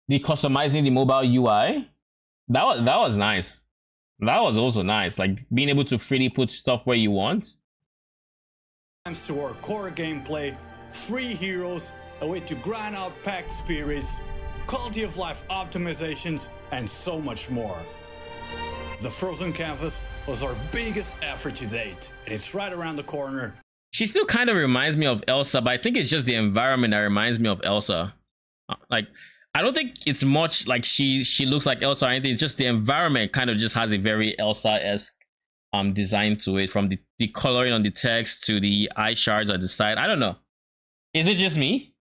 customizing the mobile UI? That was nice. That was also nice, like being able to freely put stuff where you want. Thanks to our core gameplay, free heroes, a way to grind out packed spirits, quality of life optimizations, and so much more. The Frozen Canvas was our biggest effort to date, and it's right around the corner. She still kind of reminds me of Elsa, but I think it's just the environment that reminds me of Elsa. Like, I don't think it's much like she looks like Elsa or anything. It's just the environment kind of just has a very Elsa-esque design to it, from the coloring on the text to the eye shards at the side. I don't know. Is it just me?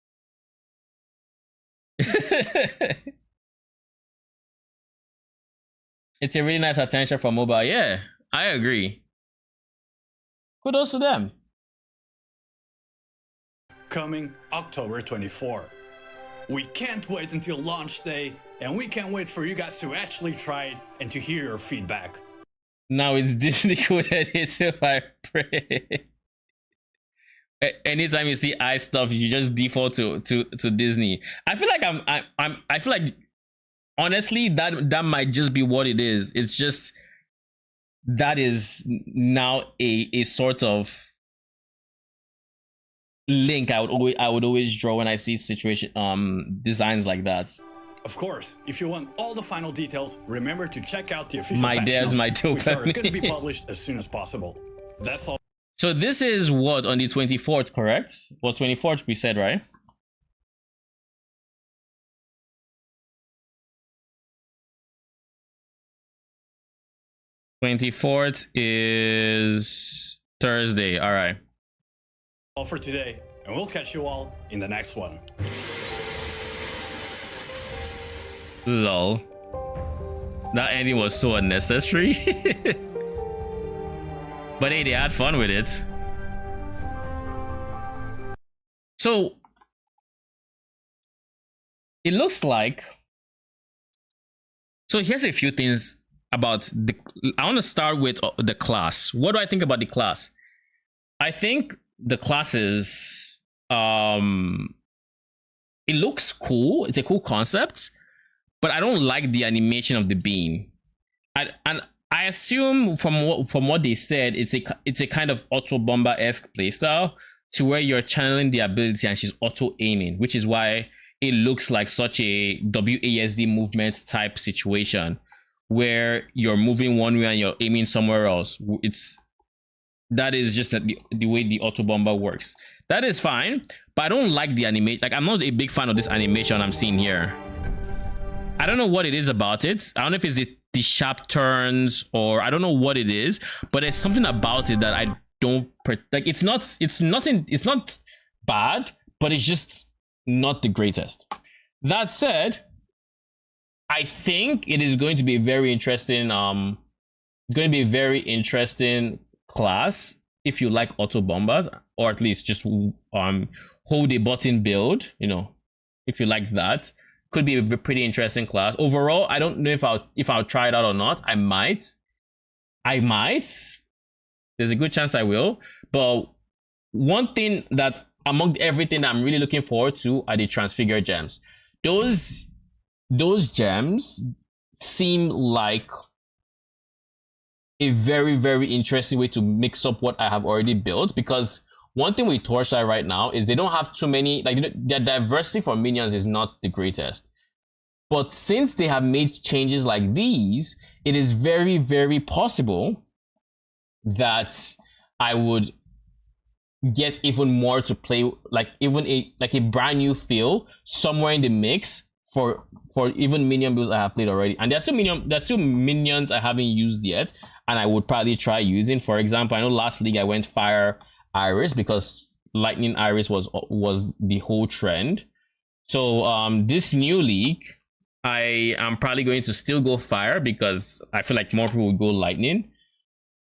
It's a really nice attention for mobile. Yeah, I agree. Kudos to them. Coming October 24. We can't wait until launch day, and we can't wait for you guys to actually try it and to hear your feedback. Now it's Disney coded into I pray. Anytime you see I stuff, you just default to Disney. I feel like I feel like, honestly, that might just be what it is. It's just that is now a sort of link I would always draw when I see designs like that. Of course, if you want all the final details, remember to check out the official My dad's my which are dopamine. going to be published as soon as possible. That's all. So this is what, on the 24th, correct? Was 24th we said, right? '24th is Thursday. All right. All for today, and we'll catch you all in the next one. Lol. That ending was so unnecessary. But hey, they had fun with it. So it looks like. So here's a few things about the. I want to start with the class. What do I think about the class? I think the class is it looks cool. It's a cool concept, but I don't like the animation of the beam. And I assume from what they said, it's a kind of auto bomber-esque playstyle to where you're channeling the ability and she's auto aiming, which is why it looks like such a WASD movement type situation where you're moving one way and you're aiming somewhere else. That is just the way the auto bomber works. That is fine, but I don't like the animation. Like, I'm not a big fan of this animation I'm seeing here. I don't know what it is about it. I don't know if it's the sharp turns or I don't know what it is, but there's something about it that I don't like. It's not bad, but it's just not the greatest. That said, I think it is going to be a very interesting it's going to be a very interesting class if you like auto bombers, or at least just hold a button build, you know, if you like that. Could be a pretty interesting class. Overall, I don't know if I'll try it out or not. I might. There's a good chance I will. But one thing that's among everything that I'm really looking forward to are the transfigure gems. Those gems seem like a very, very interesting way to mix up what I have already built, because one thing with Torchlight right now is they don't have too many, like, their diversity for minions is not the greatest. But since they have made changes like these, it is very, very possible that I would get even more to play, like even a brand new feel somewhere in the mix for even minion builds I have played already. And there's still minions I haven't used yet, and I would probably try using. For example, I know last league I went Fire Iris because Lightning Iris was the whole trend. So this new league, I am probably going to still go Fire because I feel like more people will go Lightning,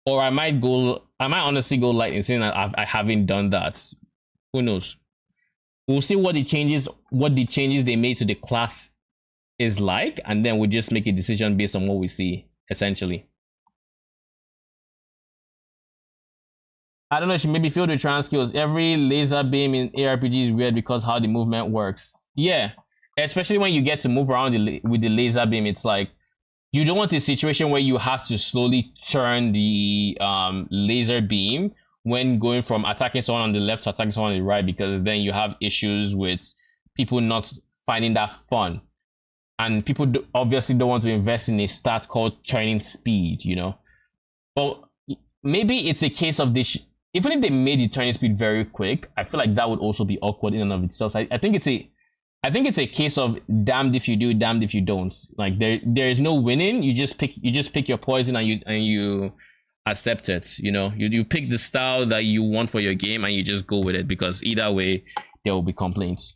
or I might honestly go Lightning, saying that I haven't done that. Who knows? We'll see what the changes they made to the class is like, and then we'll just make a decision based on what we see, essentially. I don't know, she maybe feel the trans skills. Every laser beam in ARPG is weird because how the movement works. Yeah, especially when you get to move around with the laser beam, it's like you don't want a situation where you have to slowly turn the laser beam when going from attacking someone on the left to attacking someone on the right, because then you have issues with people not finding that fun. And people obviously don't want to invest in a stat called turning speed, you know. But maybe it's a case of this. Even if they made the turning speed very quick, I feel like that would also be awkward in and of itself. So I think it's a case of damned if you do, damned if you don't. Like there is no winning. You just pick your poison and you accept it. You know, you pick the style that you want for your game and you just go with it, because either way there will be complaints,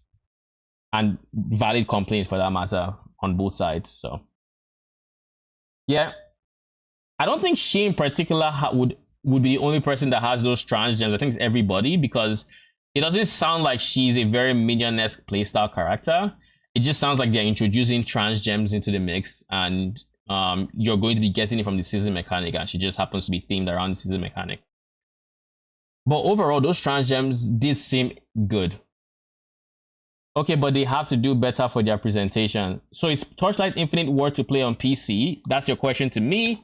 and valid complaints for that matter, on both sides. So yeah, I don't think she in particular would be the only person that has those trans gems. I think it's everybody, because it doesn't sound like she's a very minion-esque playstyle character. It just sounds like they're introducing trans gems into the mix, and you're going to be getting it from the season mechanic, and she just happens to be themed around the season mechanic. But overall, those trans gems did seem good. Okay, but they have to do better for their presentation. So is Torchlight Infinite worth to play on PC? That's your question to me.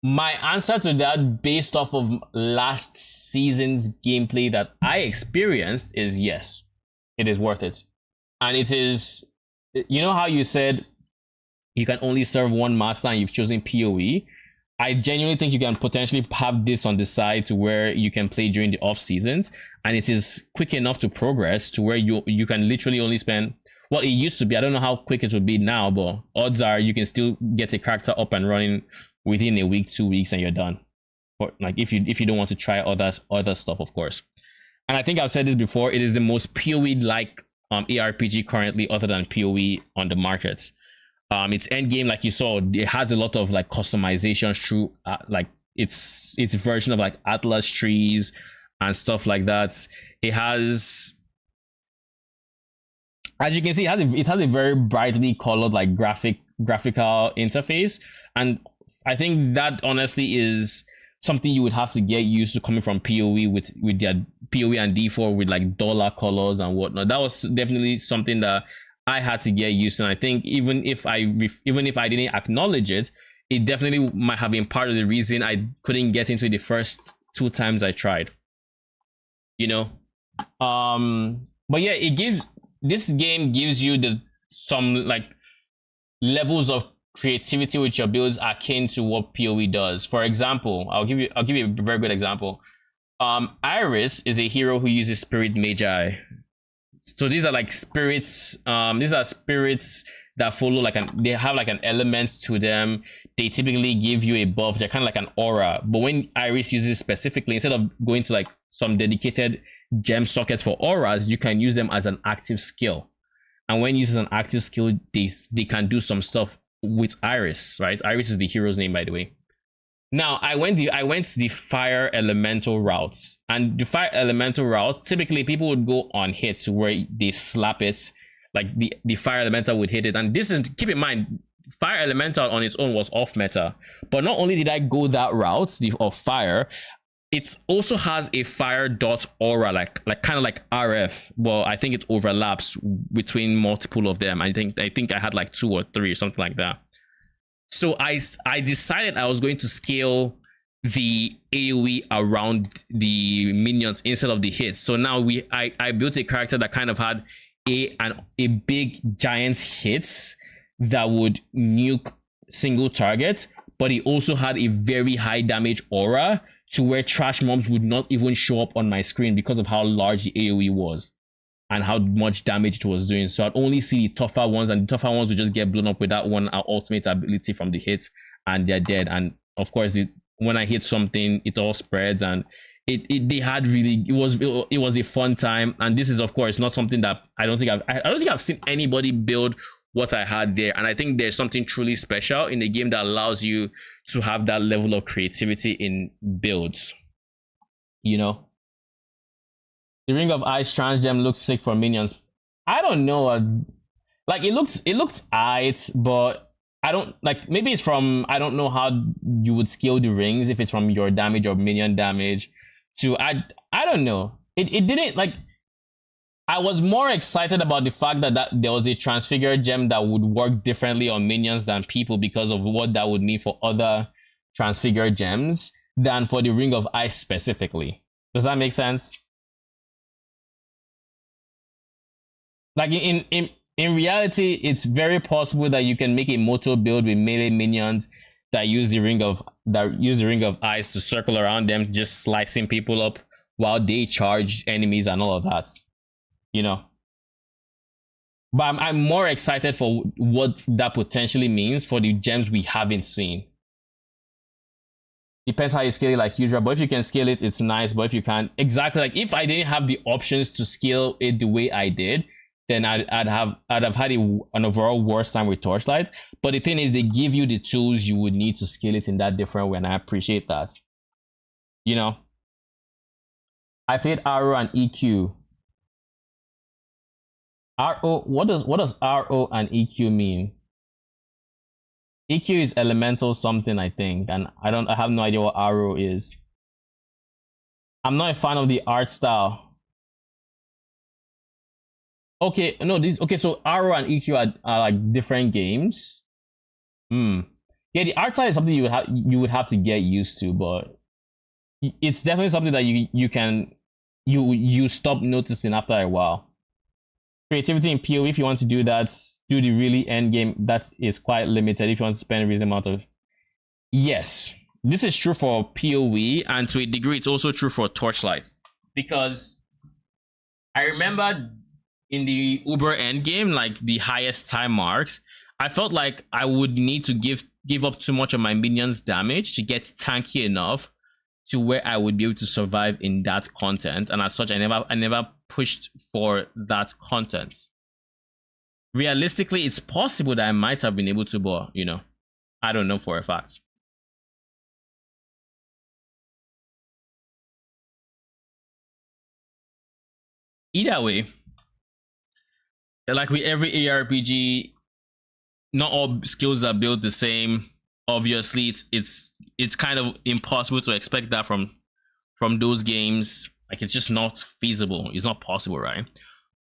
My answer to that, based off of last season's gameplay that I experienced, is yes, it is worth it. And it is, you know how you said you can only serve one master and you've chosen PoE? I genuinely think you can potentially have this on the side to where you can play during the off seasons, and it is quick enough to progress to where you can literally only spend, well, it used to be, I don't know how quick it will be now, but odds are you can still get a character up and running within a week, 2 weeks, and you're done. Or like if you don't want to try other stuff, of course. And I think I've said this before, it is the most PoE like ARPG currently, other than PoE, on the market. Its end game, like you saw, it has a lot of like customizations through like its version of like Atlas trees and stuff like that. It has, as you can see, it has a very brightly colored like graphical interface, and I think that honestly is something you would have to get used to coming from PoE with their PoE and D4 with like dollar colors and whatnot. That was definitely something that I had to get used to. And I think even if I didn't acknowledge it, it definitely might have been part of the reason I couldn't get into it the first 2 times I tried. You know, but yeah, this game gives you some like levels of creativity with your builds akin to what PoE does. For example, I'll give you a very good example. Iris is a hero who uses Spirit Magi. So these are like spirits. These are spirits that follow they have like an element to them. They typically give you a buff. They're kind of like an aura. But when Iris uses it specifically, instead of going to like some dedicated gem sockets for auras, you can use them as an active skill. And when used as an active skill, they can do some stuff with Iris, right? Iris is the hero's name, by the way. Now, I went the fire elemental routes, and the fire elemental route, typically people would go on hits where they slap it, like the fire elemental would hit it. And this is, keep in mind, fire elemental on its own was off meta, but not only did I go that route of fire, it also has a fire dot aura, like kind of like RF. Well, I think it overlaps between multiple of them. I think I had like 2 or 3 or something like that. So I decided I was going to scale the AoE around the minions instead of the hits. So now I built a character that kind of had a big giant hits that would nuke single target, but he also had a very high damage aura to where trash mobs would not even show up on my screen because of how large the AoE was and how much damage it was doing. So I'd only see the tougher ones, and the tougher ones would just get blown up with that one ultimate ability from the hit, and they're dead. And of course, when I hit something, it all spreads, and it was a fun time. And this is, of course, not something that I don't think I've seen anybody build what I had there. And I think there's something truly special in the game that allows you to have that level of creativity in builds. You know, the Ring of Ice Transgem looks sick for minions. I don't know, like it looks aight, but I don't like, maybe it's from, I don't know how you would scale the rings, if it's from your damage or minion damage to, I don't know. It didn't, like, I was more excited about the fact that there was a transfigured gem that would work differently on minions than people because of what that would mean for other transfigured gems than for the Ring of Ice specifically. Does that make sense? Like in reality, it's very possible that you can make a Moto build with melee minions that use the Ring of Ice to circle around them, just slicing people up while they charge enemies and all of that. You know, but I'm more excited for what that potentially means for the gems we haven't seen. Depends how you scale it, like usual, but if you can scale it, it's nice. But if you can't, exactly, like if I didn't have the options to scale it the way I did, then I'd have had an overall worse time with Torchlight. But the thing is, they give you the tools you would need to scale it in that different way, and I appreciate that. You know, I played RO and EQ. RO, what does RO and EQ mean? EQ is elemental something, I think, and I have no idea what RO is. I'm not a fan of the art style. Okay, no, so RO and EQ are like different games. Yeah, the art style is something you would have to get used to, but it's definitely something that you stop noticing after a while. Creativity in PoE, if you want to do that, do the really end game, that is quite limited if you want to spend a reasonable amount of. Yes, this is true for PoE, and to a degree it's also true for Torchlight, because I remember in the Uber end game, like the highest time marks, I felt like I would need to give up too much of my minions damage to get tanky enough to where I would be able to survive in that content, and as such I never pushed for that content. Realistically, it's possible that I might have been able to, but you know, I don't know for a fact. Either way, like with every ARPG, not all skills are built the same. Obviously, it's kind of impossible to expect that from those games. Like it's just not feasible. It's not possible, right?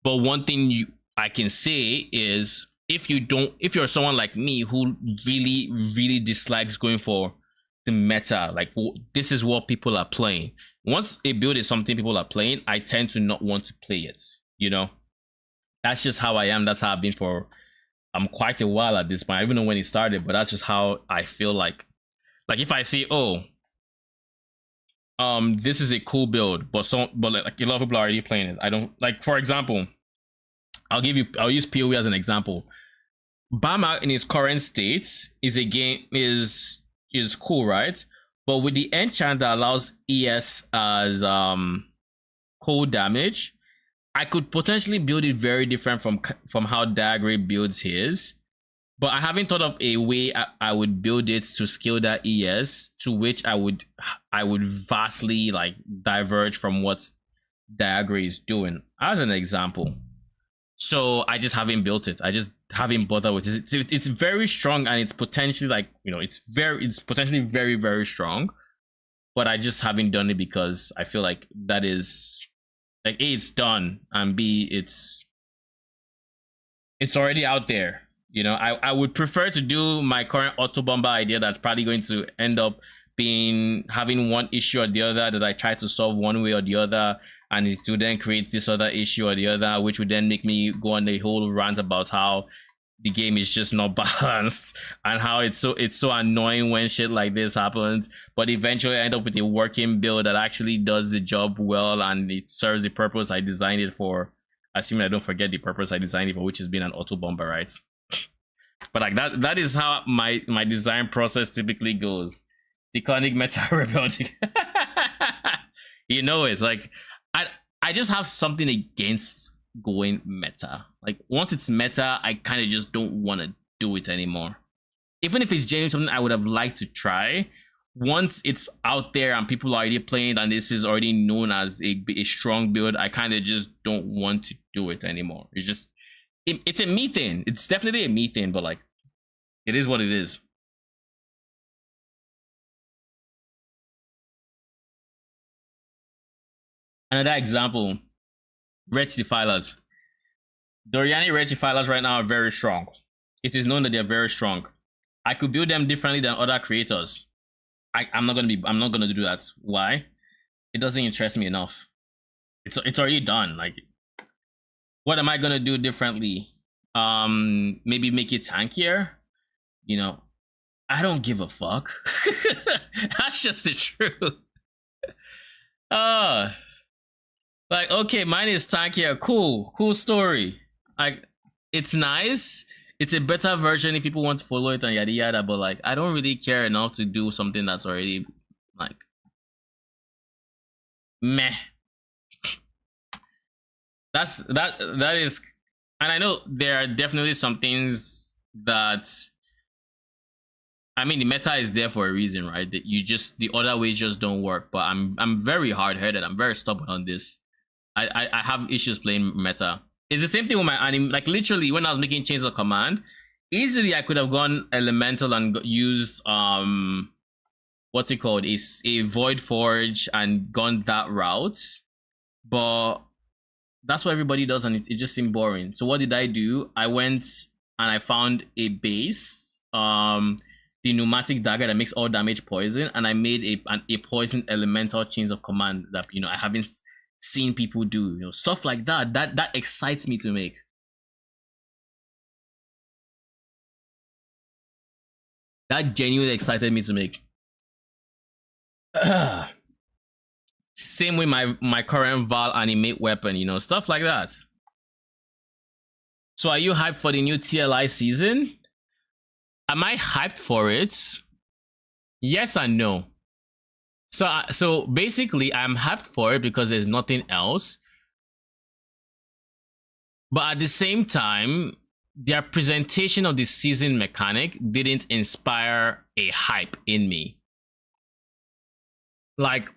But one thing I can say is if you're someone like me who really dislikes going for the meta, like this is what people are playing. Once a build is something people are playing, I tend to not want to play it. You know, that's just how I am. That's how I've been for quite a while at this point. I don't even know when it started, but that's just how I feel like if I see, oh, this is a cool build, but like a lot of people are already playing it. I don't like, for example, I'll use PoE as an example. Bama in its current state is cool, right? But with the enchant that allows ES as cold damage, I could potentially build it very different from how Dagray builds his. But I haven't thought of a way I would build it to scale that ES to which I would vastly like diverge from what Dagray is doing. As an example. So I just haven't built it. I just haven't bothered with it. It's very strong and it's potentially like, you know, it's potentially very, very strong. But I just haven't done it because I feel like that is like A, it's done, and B, it's already out there. You know, I would prefer to do my current auto bomber idea that's probably going to end up having one issue or the other that I try to solve one way or the other, and it to then create this other issue or the other, which would then make me go on a whole rant about how the game is just not balanced and how it's so annoying when shit like this happens. But eventually I end up with a working build that actually does the job well and it serves the purpose I designed it for, assuming I don't forget the purpose I designed it for, which is being an auto bomber, right? But like that is how my design process typically goes. Iconic meta rebellion. You know, it's like I just have something against going meta. Like once it's meta, I kind of just don't want to do it anymore. Even if it's genuinely something I would have liked to try, once it's out there and people are already playing and this is already known as a strong build, I kind of just don't want to do it anymore. It's just it's a me thing. It's definitely a me thing, but like it is what it is. Another example, Wretch Defilers. Doriani Wretch Defilers right now are very strong. It is known that they're very strong. I could build them differently than other creators. I'm not gonna do that. Why? It doesn't interest me enough. It's already done. Like, what am I gonna do differently? Maybe make it tankier. You know, I don't give a fuck. That's just the truth. Like, okay, mine is tankier. Cool story. Like, it's nice. It's a better version if people want to follow it and yada yada, but like I don't really care enough to do something that's already like meh. That is, and I know there are definitely some things that, I mean, the meta is there for a reason, right? That the other ways just don't work. But I'm very hard-headed. I'm very stubborn on this. I have issues playing meta. It's the same thing with my anime. Like literally, when I was making Chains of Command, easily I could have gone elemental and used what's it called? A Void Forge and gone that route. But that's what everybody does, and it just seemed boring. So what did I do? I went and I found a base, the pneumatic dagger that makes all damage poison, and I made a poison elemental Chains of Command that, you know, I haven't seen people do, you know, stuff like that. That excites me to make. That genuinely excited me to make. Same with my current Val animate weapon, you know, stuff like that. So are you hyped for the new TLI season? Am I hyped for it? Yes and no. So basically, I'm hyped for it because there's nothing else. But at the same time, their presentation of the season mechanic didn't inspire a hype in me. Like,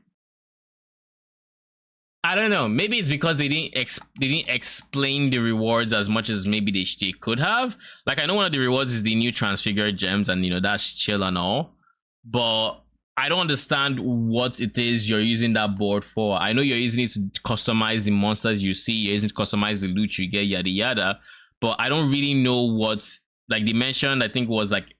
I don't know. Maybe it's because they didn't explain the rewards as much as maybe they could have. Like, I know one of the rewards is the new transfigured gems, and that's chill and all. But I don't understand what it is you're using that board for. I know you're using it to customize the monsters you see. You're using it to customize the loot you get, yada yada. But I don't really know what, like, they mentioned, I think was like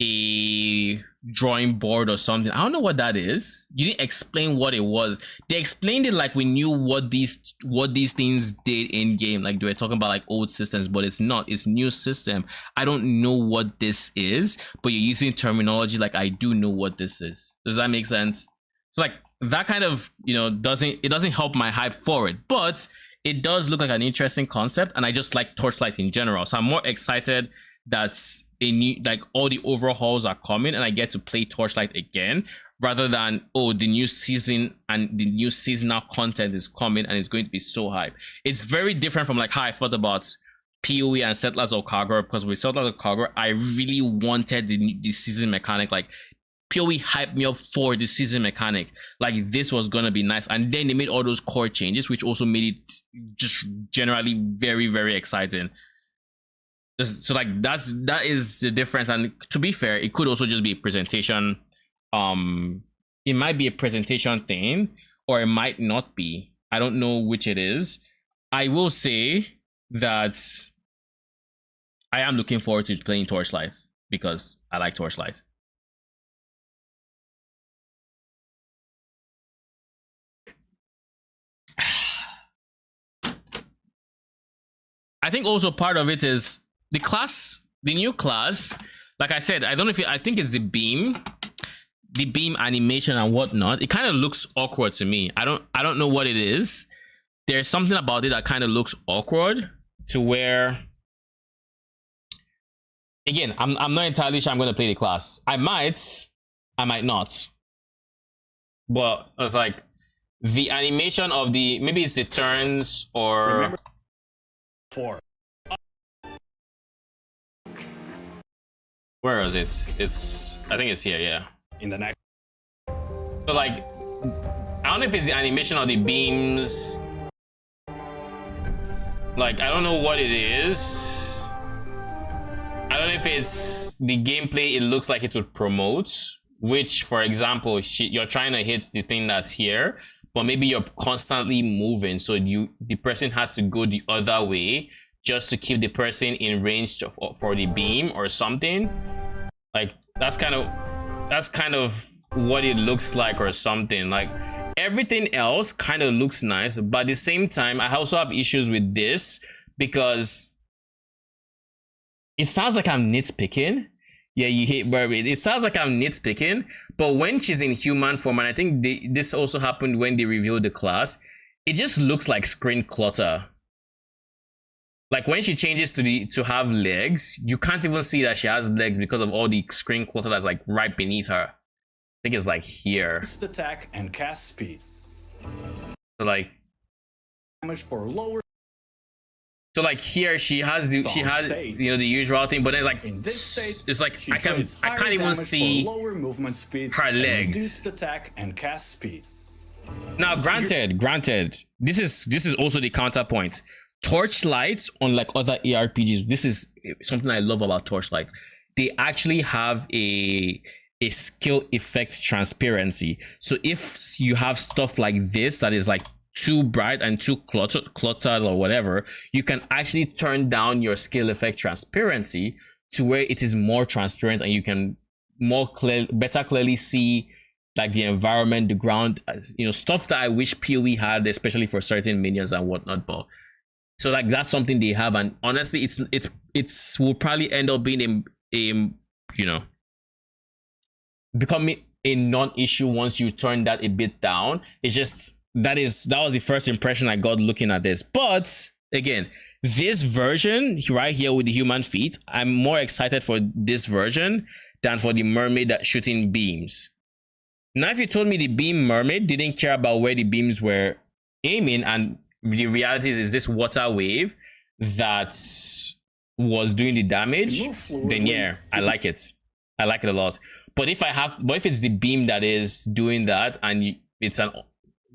a drawing board or something. I don't know what that is. You didn't explain what it was. They explained it like we knew what these things did in game. Like they were talking about like old systems, but it's not. It's new system. I don't know what this is, but you're using terminology like I do know what this is. Does that make sense? So like that kind of doesn't help my hype for it, but it does look like an interesting concept, and I just like Torchlight in general. So I'm more excited that a new, like, all the overhauls are coming and I get to play Torchlight again, rather than the new season and the new seasonal content is coming and it's going to be so hype. It's very different from like how I thought about PoE and Settlers of Kagura, because with Settlers of Kagura I really wanted the season mechanic. Like PoE hyped me up for the season mechanic, like this was gonna be nice, and then they made all those core changes which also made it just generally very, very exciting. So like that is the difference. And to be fair, it could also just be a presentation. It might be a presentation thing, or it might not be. I don't know which it is. I will say that I am looking forward to playing Torchlight because I like Torchlight. I think also part of it is the new class. Like I said, I don't know if I think it's the beam animation and whatnot. It kind of looks awkward to me. I don't know what it is. There's something about it that kind of looks awkward to where, again, I'm not entirely sure I'm going to play the class. I might not. But it's like the animation of maybe it's the turns or. Remember 4. Where is it? I think it's here, yeah. In the next. So like, I don't know if it's the animation or the beams. Like, I don't know what it is. I don't know if it's the gameplay it looks like it would promote, which, for example, you're trying to hit the thing that's here, but maybe you're constantly moving, so the person had to go the other way just to keep the person in range for the beam or something. Like that's kind of what it looks like or something. Like everything else kind of looks nice, but at the same time I also have issues with this because it sounds like I'm nitpicking. Yeah, you hate where it sounds like I'm nitpicking, but when she's in human form, and I think this also happened when they revealed the class, it just looks like screen clutter. Like when she changes to have legs, you can't even see that she has legs because of all the screen clutter that's like right beneath her. I think it's like here. Boost attack and cast speed. So like damage for lower. So like here she has the usual thing, but then it's like in this state, it's like I can't even see lower movement speed, her legs. Reduced attack and cast speed. Now, granted, this is also the counterpoint. Torchlight, unlike other ARPGs, this is something I love about Torchlight. They actually have a skill effect transparency. So if you have stuff like this that is like too bright and too cluttered or whatever, you can actually turn down your skill effect transparency to where it is more transparent and you can better clearly see like the environment, the ground, stuff that I wish PoE had, especially for certain minions and whatnot. But so like that's something they have, and honestly, it's will probably end up being becoming a non-issue once you turn that a bit down. It's just that was the first impression I got looking at this. But again, this version right here with the human feet, I'm more excited for this version than for the mermaid that shooting beams. Now, if you told me the beam mermaid didn't care about where the beams were aiming, and the reality is this water wave that was doing the damage, then yeah, I like it. I like it a lot. But if it's the beam that is doing that and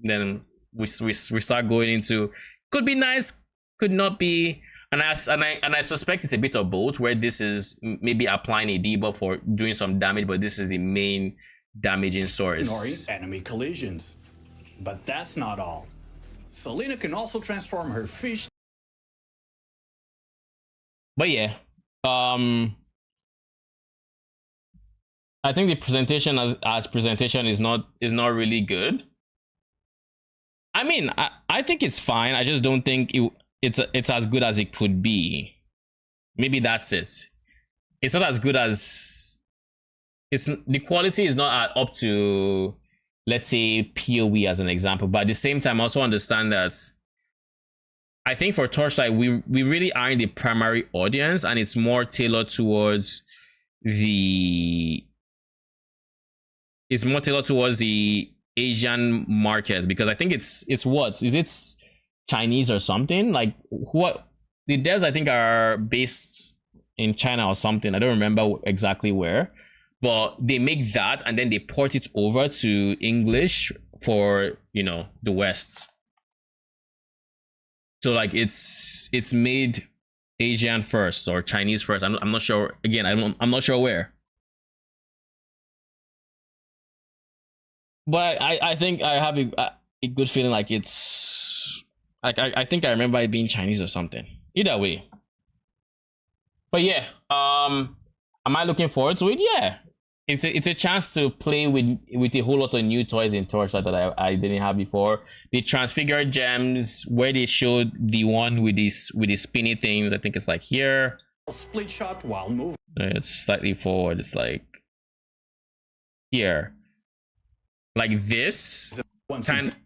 then we start going into could be nice, could not be. And I suspect it's a bit of both, where this is maybe applying a debuff for doing some damage, but this is the main damaging source. Ignoring enemy collisions. But that's not all. Selena can also transform her fish. But yeah, I think the presentation as presentation is not really good. I mean, I think it's fine. I just don't think it's as good as it could be. Maybe that's it. It's not as good as the quality is not up to, let's say, PoE as an example. But at the same time, I also understand that I think for Torchlight, we really aren't the primary audience, and it's more tailored towards the Asian market, because I think it's what is it, Chinese or something, like what the devs I think are based in China or something. I don't remember exactly where, but they make that and then they port it over to English for, you know, the West. So like it's made Asian first or Chinese first. I'm not sure. Again, I'm not sure where. But I think I have a good feeling like it's like I think I remember it being Chinese or something. Either way. But yeah, am I looking forward to it? Yeah. It's a chance to play with a whole lot of new toys in Torchlight that I didn't have before. The transfigured gems, where they showed the one with these spinny things. I think it's like here. Split shot while moving. It's slightly forward. It's like here. Like this.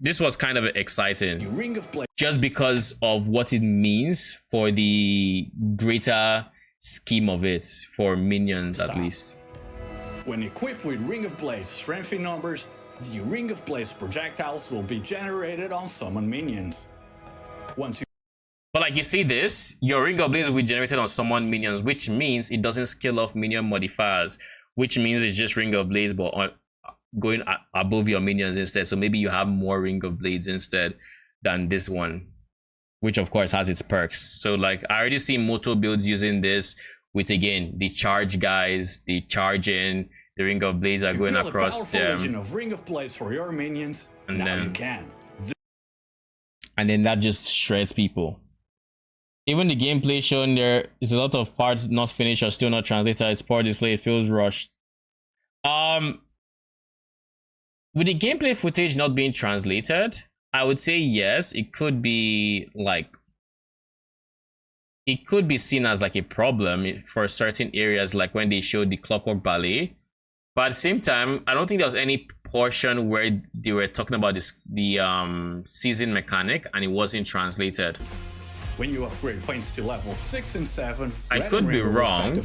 This was kind of exciting. Ring of Blade. Just because of what it means for the greater scheme of it for minions, at least. When equipped with Ring of Blades strength in numbers, the Ring of Blades projectiles will be generated on summoned minions. But like you see this, your Ring of Blades will be generated on summoned minions, which means it doesn't scale off minion modifiers, which means it's just Ring of Blades but on going above your minions instead. So maybe you have more Ring of Blades instead than this one, which of course has its perks. So like I already see Moto builds using this with, again, the charge guys, the charging, the Ring of Blades are going across them. Of Ring of Blades for your minions, and now you can. And then that just shreds people. Even the gameplay shown, there is a lot of parts not finished or still not translated. It's poor display, it feels rushed. With the gameplay footage not being translated, I would say yes, it could be like, it could be seen as like a problem for certain areas, like when they showed the Clockwork Ballet. But at the same time, I don't think there was any portion where they were talking about the season mechanic and it wasn't translated. When you upgrade points to level 6 and 7, I could be wrong.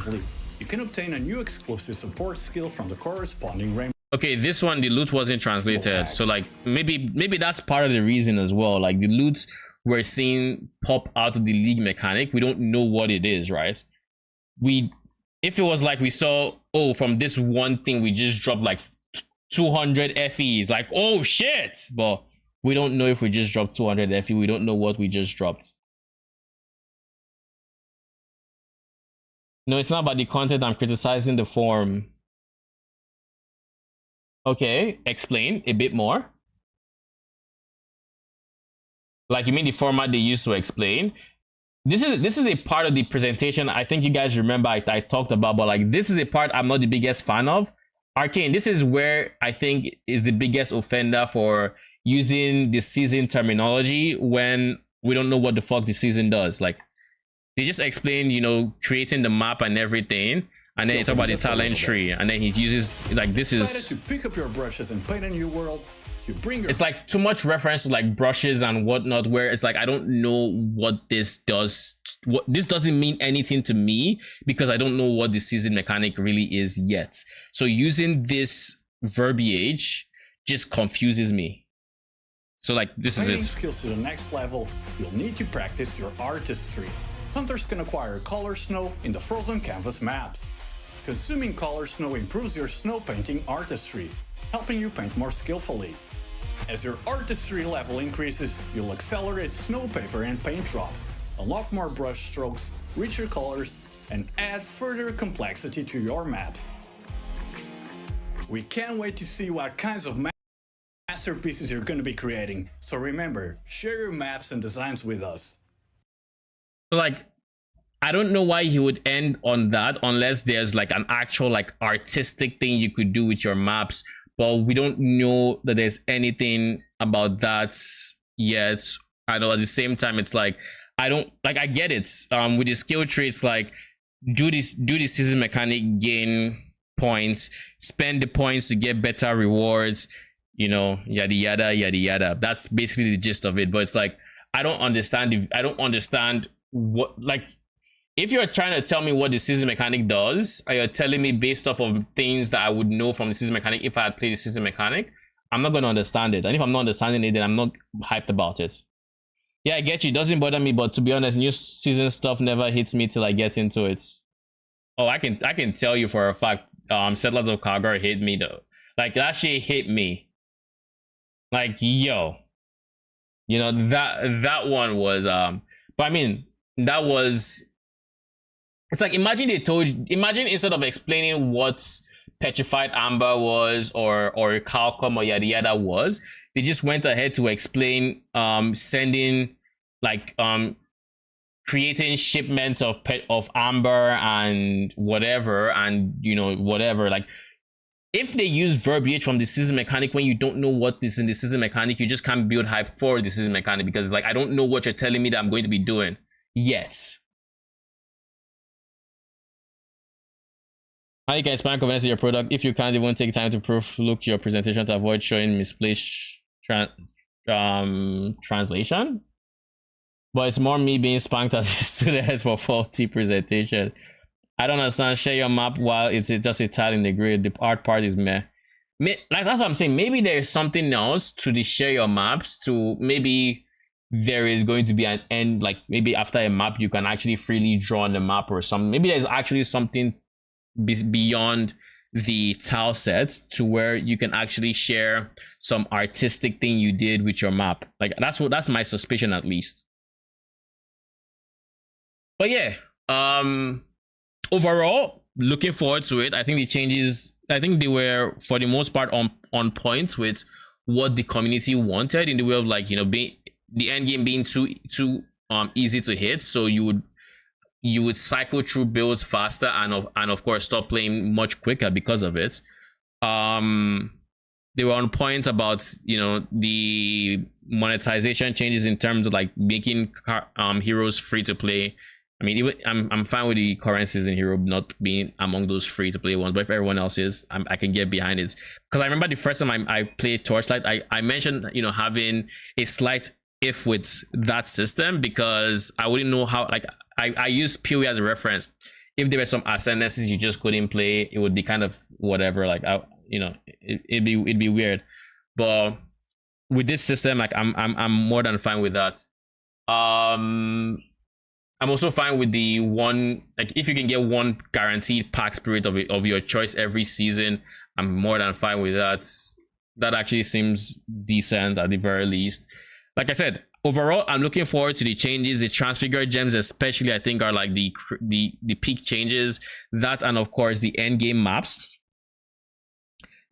You can obtain a new exclusive support skill from the corresponding rainbow. Okay, this one, the loot wasn't translated, so like maybe that's part of the reason as well. Like the loot we're seeing pop out of the league mechanic, we don't know what it is, right? If it was like we saw, oh, from this one thing we just dropped like 200 FEs, like, oh shit, but we don't know if we just dropped 200 FE. We don't know what we just dropped. No, it's not about the content. I'm criticizing the form. Okay, explain a bit more. Like, you mean the format they used to explain? This is a part of the presentation I think you guys remember I talked about, but like this is a part I'm not the biggest fan of. Arcane, this is where I think is the biggest offender for using the season terminology when we don't know what the fuck the season does. Like, they just explain, you know, creating the map and everything, and then it's about the talent tree, and then he uses, like, this is to pick up your brushes and paint a new world. You bring your... It's like too much reference to like brushes and whatnot, where it's like I don't know what this does. What this doesn't mean anything to me because I don't know what the season mechanic really is yet. So using this verbiage just confuses me. So like this is it. Skills to the next level, you'll need to practice your artistry. Hunters can acquire color snow in the frozen canvas maps. Consuming color snow improves your snow painting artistry, helping you paint more skillfully. As your artistry level increases, you'll accelerate snowpaper and paint drops, unlock more brush strokes, richer colors, and add further complexity to your maps. We can't wait to see what kinds of masterpieces you're going to be creating, so remember, share your maps and designs with us. Like, I don't know why he would end on that unless there's like an actual like artistic thing you could do with your maps, but we don't know that there's anything about that yet. I know at the same time it's like I get it. With the skill traits, like do the season mechanic, gain points, spend the points to get better rewards, you know, yada yada yada yada. That's basically the gist of it. But it's like I don't understand what, like, if you're trying to tell me what the season mechanic does, or you're telling me based off of things that I would know from the season mechanic if I had played the season mechanic, I'm not going to understand it. And if I'm not understanding it, then I'm not hyped about it. Yeah, I get you. It doesn't bother me, but to be honest, new season stuff never hits me till I get into it. Oh, I can tell you for a fact, Settlers of Kagura hit me though. Like, that shit hit me. Like, yo. You know, that one was but I mean, that was, it's like, imagine instead of explaining what Petrified Amber was or Calcom or yada yada was, they just went ahead to explain sending, like, creating shipments of amber and whatever, and you know, whatever. Like, if they use verbiage from the season mechanic when you don't know what is in the season mechanic, you just can't build hype for the season mechanic, because it's like, I don't know what you're telling me that I'm going to be doing yet. How you can expand confidence in your product if you can't even take time to proof look your presentation to avoid showing misplaced translation? But it's more me being spanked as a student for faulty presentation. I don't understand. Share your map while it's just a tile in the grid. The art part is meh. Like, that's what I'm saying. Maybe there's something else to the share your maps. To maybe there is going to be an end. Like, maybe after a map you can actually freely draw on the map or something. Maybe there's actually something beyond the tile set to where you can actually share some artistic thing you did with your map. Like, that's my suspicion, at least. But yeah, overall, looking forward to it. I think the changes, I think they were for the most part on point with what the community wanted, in the way of, like, you know, being the end game being too easy to hit, so you would cycle through builds faster, and of course stop playing much quicker because of it. They were on point about, you know, the monetization changes in terms of like making heroes free to play. I mean, even I'm fine with the current season hero not being among those free to play ones, but if everyone else is, I can get behind it. Because I remember the first time I played Torchlight, I mentioned, you know, having a slight if with that system, because I wouldn't know how, like, I use PoE as a reference. If there were some ascendancies you just couldn't play, it would be kind of whatever, like, you know, it'd be weird. But with this system, like, I'm more than fine with that. I'm also fine with the one, like, if you can get one guaranteed pack spirit of your choice every season, I'm more than fine with that. That actually seems decent at the very least. Like I said, overall, I'm looking forward to the changes. The transfigured gems especially, I think, are like the peak changes. That, and of course the end game maps,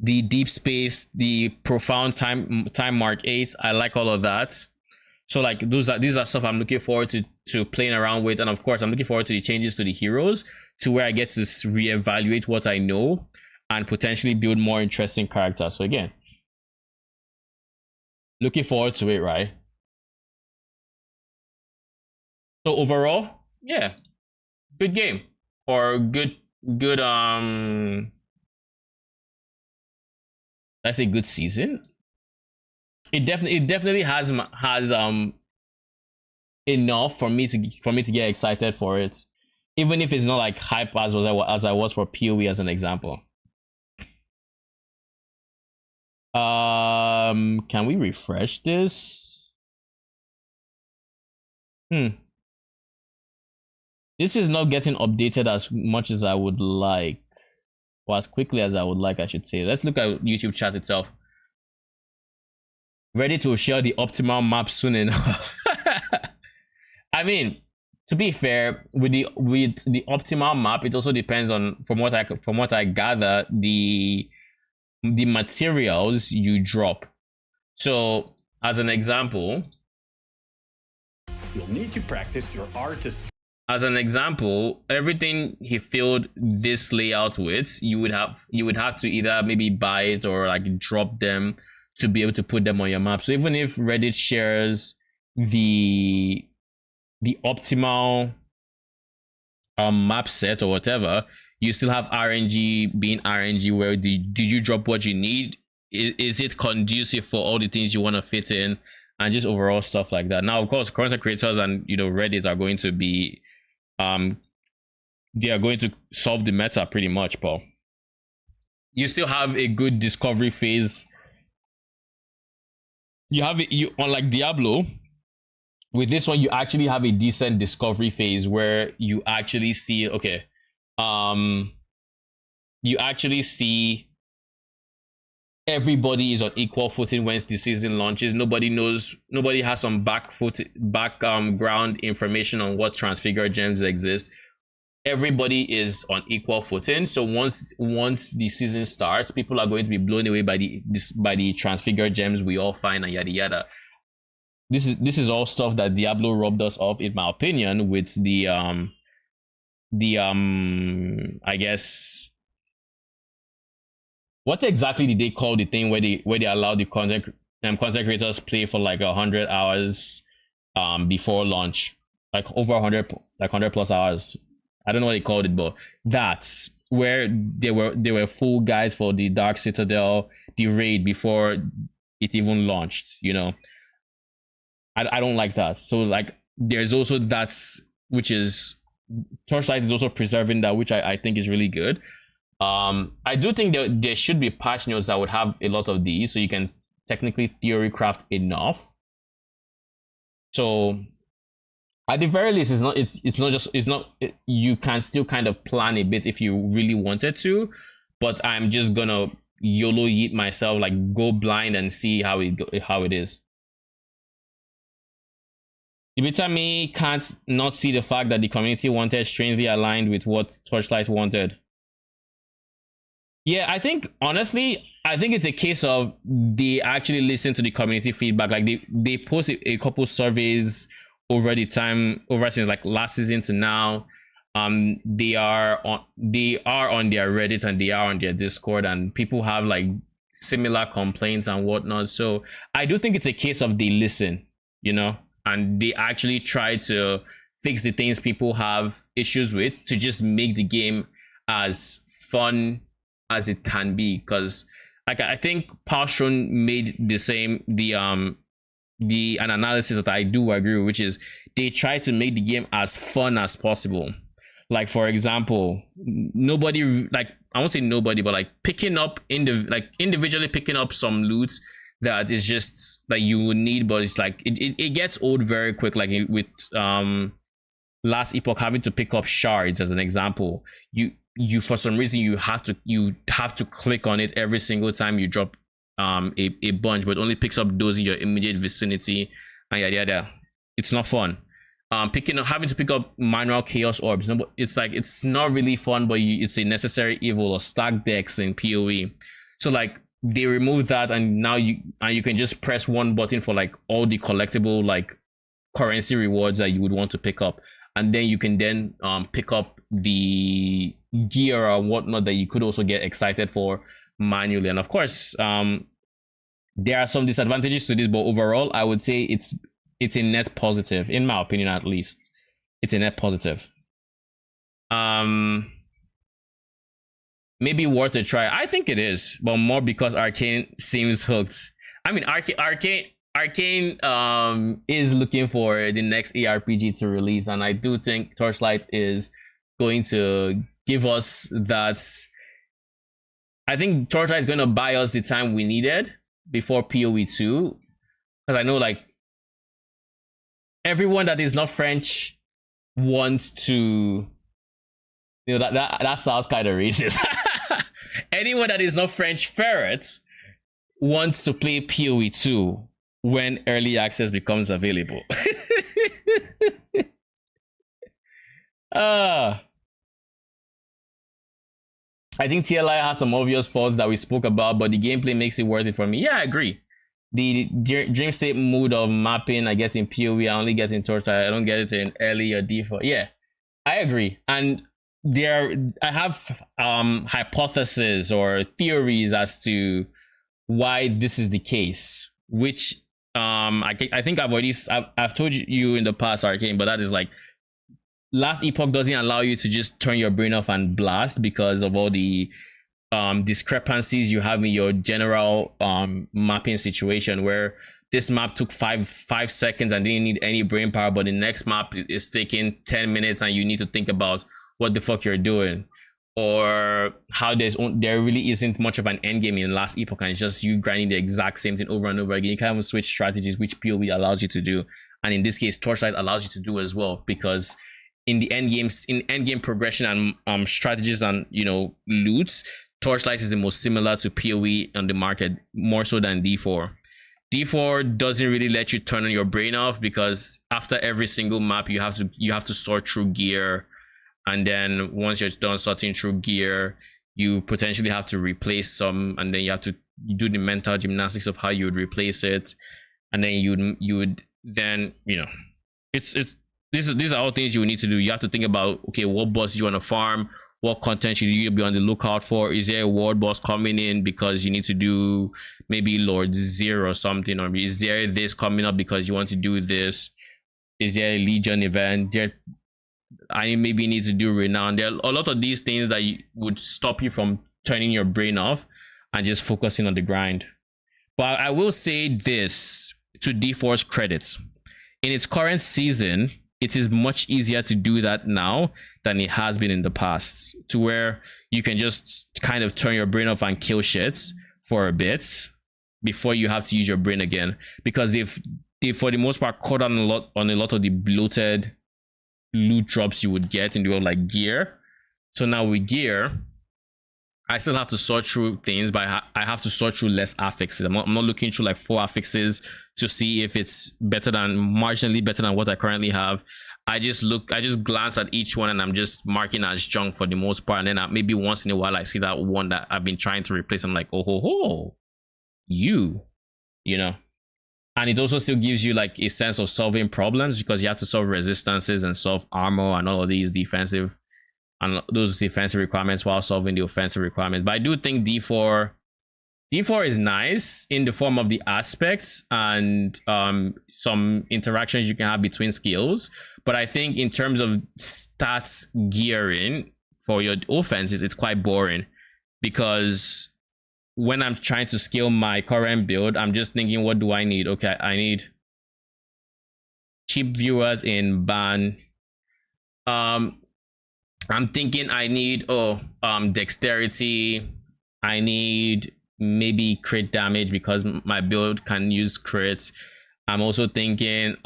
the deep space, the profound time mark 8. I like all of that. So, like, these are stuff I'm looking forward to playing around with. And of course, I'm looking forward to the changes to the heroes, to where I get to reevaluate what I know and potentially build more interesting characters. So again, looking forward to it, right? So overall, yeah, good game, or good let's say good season. It definitely has enough for me to get excited for it, even if it's not like hype as I was for PoE as an example. Can we refresh this? This is not getting updated as much as I would like, or as quickly as I would like, I should say. Let's look at YouTube chat itself. Ready to share the optimal map soon enough. I mean, to be fair, with the optimal map, it also depends on from what I gather, the materials you drop. So as an example, You'll need to practice your artistry. as an example, everything he filled this layout with, you would have to either maybe buy it or like drop them to be able to put them on your map. So even if Reddit shares the optimal map set or whatever, you still have RNG being RNG, where did you drop what you need? Is it conducive for all the things you want to fit in, and just overall stuff like that. Now, of course, content creators and Reddit are going to be they are going to solve the meta pretty much, Paul. You still have a good discovery phase. You have it, unlike Diablo, with this one you actually have a decent discovery phase where you actually see, okay, you actually see everybody is on equal footing once the season launches. Nobody has some background information on what transfigured gems exist. Everybody is on equal footing. So once the season starts, people are going to be blown away by the transfigured gems we all find and yada yada. This is all stuff that Diablo robbed us of, in my opinion, with the I guess, what exactly did they call the thing where they allow the content creators play for like 100 hours before launch, like over 100 plus hours. I don't know what they called it, but that's where they were full guides for the Dark Citadel, the raid, before it even launched. I don't like that. So like there's also that, which is Torchlight is also preserving that, which I think is really good. I do think there should be patch notes that would have a lot of these, so you can technically theory craft enough. So at the very least, you can still kind of plan a bit if you really wanted to, but I'm just gonna YOLO yeet myself, like go blind and see how it is. Ibitami can't not see the fact that the community wanted strangely aligned with what Torchlight wanted. Yeah, I think honestly, it's a case of they actually listen to the community feedback. Like they post a couple surveys over since like last season to now. They are on their Reddit and they are on their Discord, and people have like similar complaints and whatnot. So I do think it's a case of they listen, and they actually try to fix the things people have issues with to just make the game as fun as it can be. Because like I think Palstron made an analysis that I do agree with, which is they try to make the game as fun as possible. Like for example, nobody, like I won't say nobody, but like picking up individually picking up some loot that is just like you would need, but it's like it gets old very quick. Like with Last Epoch having to pick up shards as an example, you for some reason you have to click on it every single time you drop a bunch, but only picks up those in your immediate vicinity and yada yada. It's not fun. Having to pick up manual chaos orbs, it's like it's not really fun, but it's a necessary evil, or stack decks in PoE. So like they removed that, and now you can just press one button for like all the collectible like currency rewards that you would want to pick up, and then you can then pick up the gear or whatnot that you could also get excited for manually. And of course, there are some disadvantages to this, but overall I would say it's a net positive, in my opinion. At least it's a net positive. Maybe worth a try. I think it is, but more because Arcane seems hooked. I mean, Arcane is looking for the next ARPG to release, and I do think Torchlight is going to give us that. I think Torchlight is going to buy us the time we needed before PoE 2, because I know like everyone that is not French wants to, that sounds kind of racist. Anyone that is not French ferret wants to play PoE 2. when early access becomes available. I think TLI has some obvious faults that we spoke about, but the gameplay makes it worth it for me. Yeah, I agree. The dream state mood of mapping I get in PoE, I only get in Torchlight. I don't get it in early or default. Yeah, I agree. And I have hypotheses or theories as to why this is the case, which I think I've told you in the past, Arcane, but that is like Last Epoch doesn't allow you to just turn your brain off and blast because of all the discrepancies you have in your general mapping situation, where this map took five seconds and didn't need any brain power, but the next map is taking 10 minutes and you need to think about what the fuck you're doing, or how there really isn't much of an end game in Last Epoch and it's just you grinding the exact same thing over and over again. You can even switch strategies, which PoE allows you to do, and in this case Torchlight allows you to do as well, because in the end game progression and strategies and loot, Torchlight is the most similar to PoE on the market, more so than D4. D4 doesn't really let you turn your brain off, because after every single map you have to sort through gear, and then once you're done sorting through gear, you potentially have to replace some, and then you have to do the mental gymnastics of how you would replace it, and then you would then these are all things you will need to do. You have to think about, okay, what boss you want to farm, what content should you be on the lookout for. Is there a world boss coming in because you need to do maybe Lord Zero or something, or is there this coming up because you want to do this? Is there a Legion event? I maybe need to do Renown. There are a lot of these things that would stop you from turning your brain off and just focusing on the grind. But I will say this to D4's credits: in its current season, it is much easier to do that now than it has been in the past, to where you can just kind of turn your brain off and kill shits for a bit before you have to use your brain again, because they've for the most part caught on a lot of the bloated loot drops you would get in the world, like gear. So now with gear, I still have to sort through things, but I have to sort through less affixes. I'm not looking through like 4 affixes to see if it's marginally better than what I currently have. I just glance at each one and I'm just marking as junk for the most part, and then maybe once in a while I see that one that I've been trying to replace. I'm like, oh ho ho, you know. And it also still gives you like a sense of solving problems, because you have to solve resistances and solve armor and all of these defensive requirements while solving the offensive requirements. But I do think D4 is nice in the form of the aspects and some interactions you can have between skills. But I think in terms of stats gearing for your offenses, it's quite boring, because when I'm trying to scale my current build, I'm just thinking, what do I need? Okay, I need cheap viewers in ban. I'm thinking I need dexterity. I need maybe crit damage because my build can use crits. I'm also thinking,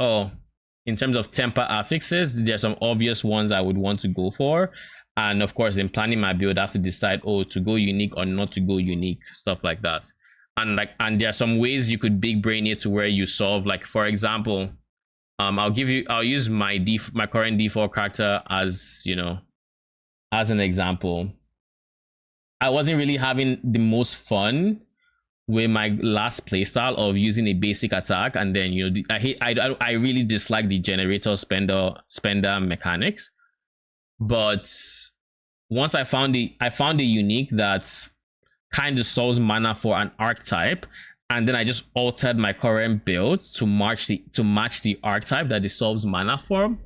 in terms of temper affixes, there's some obvious ones I would want to go for. And of course, in planning my build, I have to decide, to go unique or not to go unique, stuff like that. And there are some ways you could big brain it to where you solve, like, for example, I'll use my current D4 character as, as an example. I wasn't really having the most fun with my last playstyle of using a basic attack, and then I really dislike the generator spender mechanics. But once I found a unique that kind of solves mana for an archetype, and then I just altered my current build to match the archetype that it solves mana for,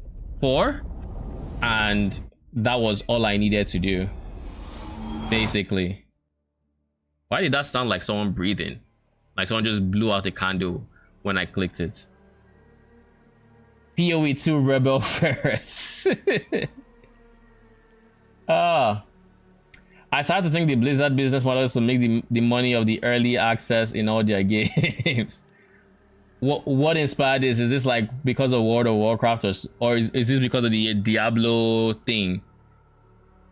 and that was all I needed to do, basically. Why did that sound like someone breathing? Like someone just blew out a candle when I clicked it. PoE 2 Rebel Ferrets. I started to think the Blizzard business model is to make the money of the early access in all their games. What inspired this? Is this like because of World of Warcraft, or is this because of the Diablo thing?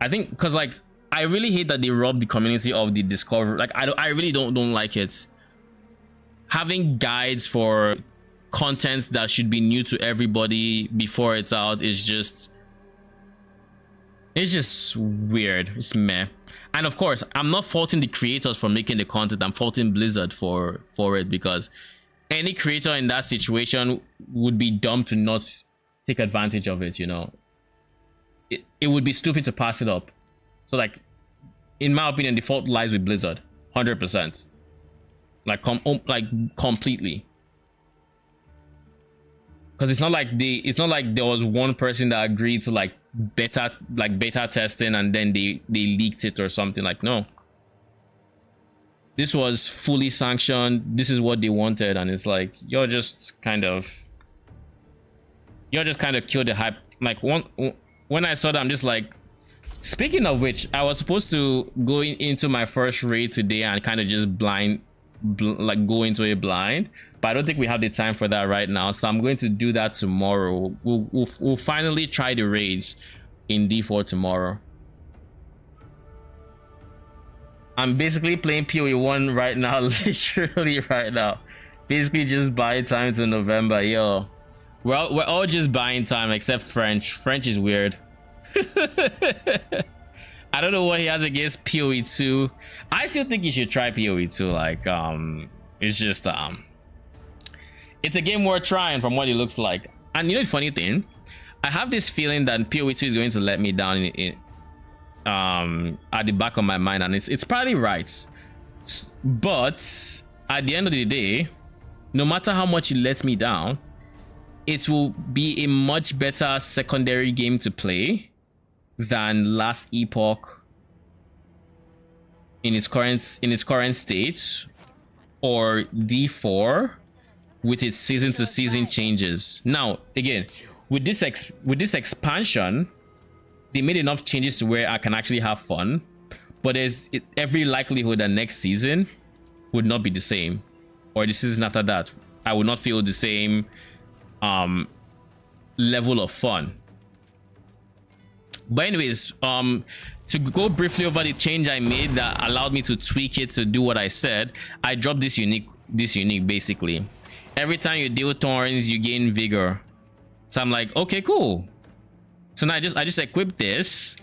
I think because like I really hate that they robbed the community of the discovery. Like I really don't like it. having guides for content that should be new to everybody before it's out is just, it's just weird. It's meh. And of course, I'm not faulting the creators for making the content. I'm faulting Blizzard for it, because any creator in that situation would be dumb to not take advantage of it, you know. It would be stupid to pass it up. So like, in my opinion, the fault lies with Blizzard 100%, like completely, because it's not like there was one person that agreed to like beta testing and then they leaked it or something. Like, no, this was fully sanctioned. This is what they wanted, and it's like you're just kind of killed the hype. Like, when I saw that, I'm just like, speaking of which, I was supposed to go into my first raid today and kind of just like go into it blind, but I don't think we have the time for that right now, so I'm going to do that tomorrow. We'll finally try the raids in D4 tomorrow. I'm basically playing PoE1 right now, literally right now, basically just buying time to November. Yo, we're all just buying time except French is weird. I don't know what he has against PoE2. I still think you should try PoE2. Like, it's just it's a game worth trying from what it looks like. And you know the funny thing, I have this feeling that PoE2 is going to let me down at the back of my mind, and it's probably right. But at the end of the day, no matter how much it lets me down, it will be a much better secondary game to play than Last Epoch in its current state, or D4 with its season to season changes. Now again, with this expansion, they made enough changes to where I can actually have fun, but there's every likelihood that next season would not be the same, or the season after that I would not feel the same level of fun. But anyways, to go briefly over the change I made that allowed me to tweak it to do what I said, I dropped this unique basically. Every time you deal thorns, you gain vigor. So I'm like, okay, cool. So now I just equip this.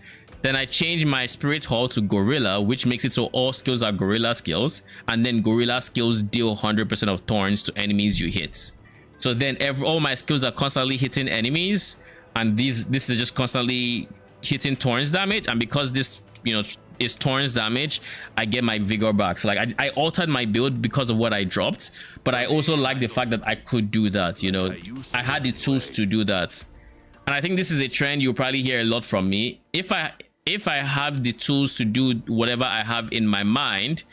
Then I change my spirit hall to gorilla, which makes it so all skills are gorilla skills, and then gorilla skills deal 100% of thorns to enemies you hit. So then all my skills are constantly hitting enemies, and this is just constantly hitting thorns damage. And because this, you know, is thorns damage, I get my vigor back. So like I altered my build because of what I dropped, but I also like the fact that I could do that. You know, I had the tools to do that, and I think this is a trend you'll probably hear a lot from me. If I have the tools to do whatever I have in my mind,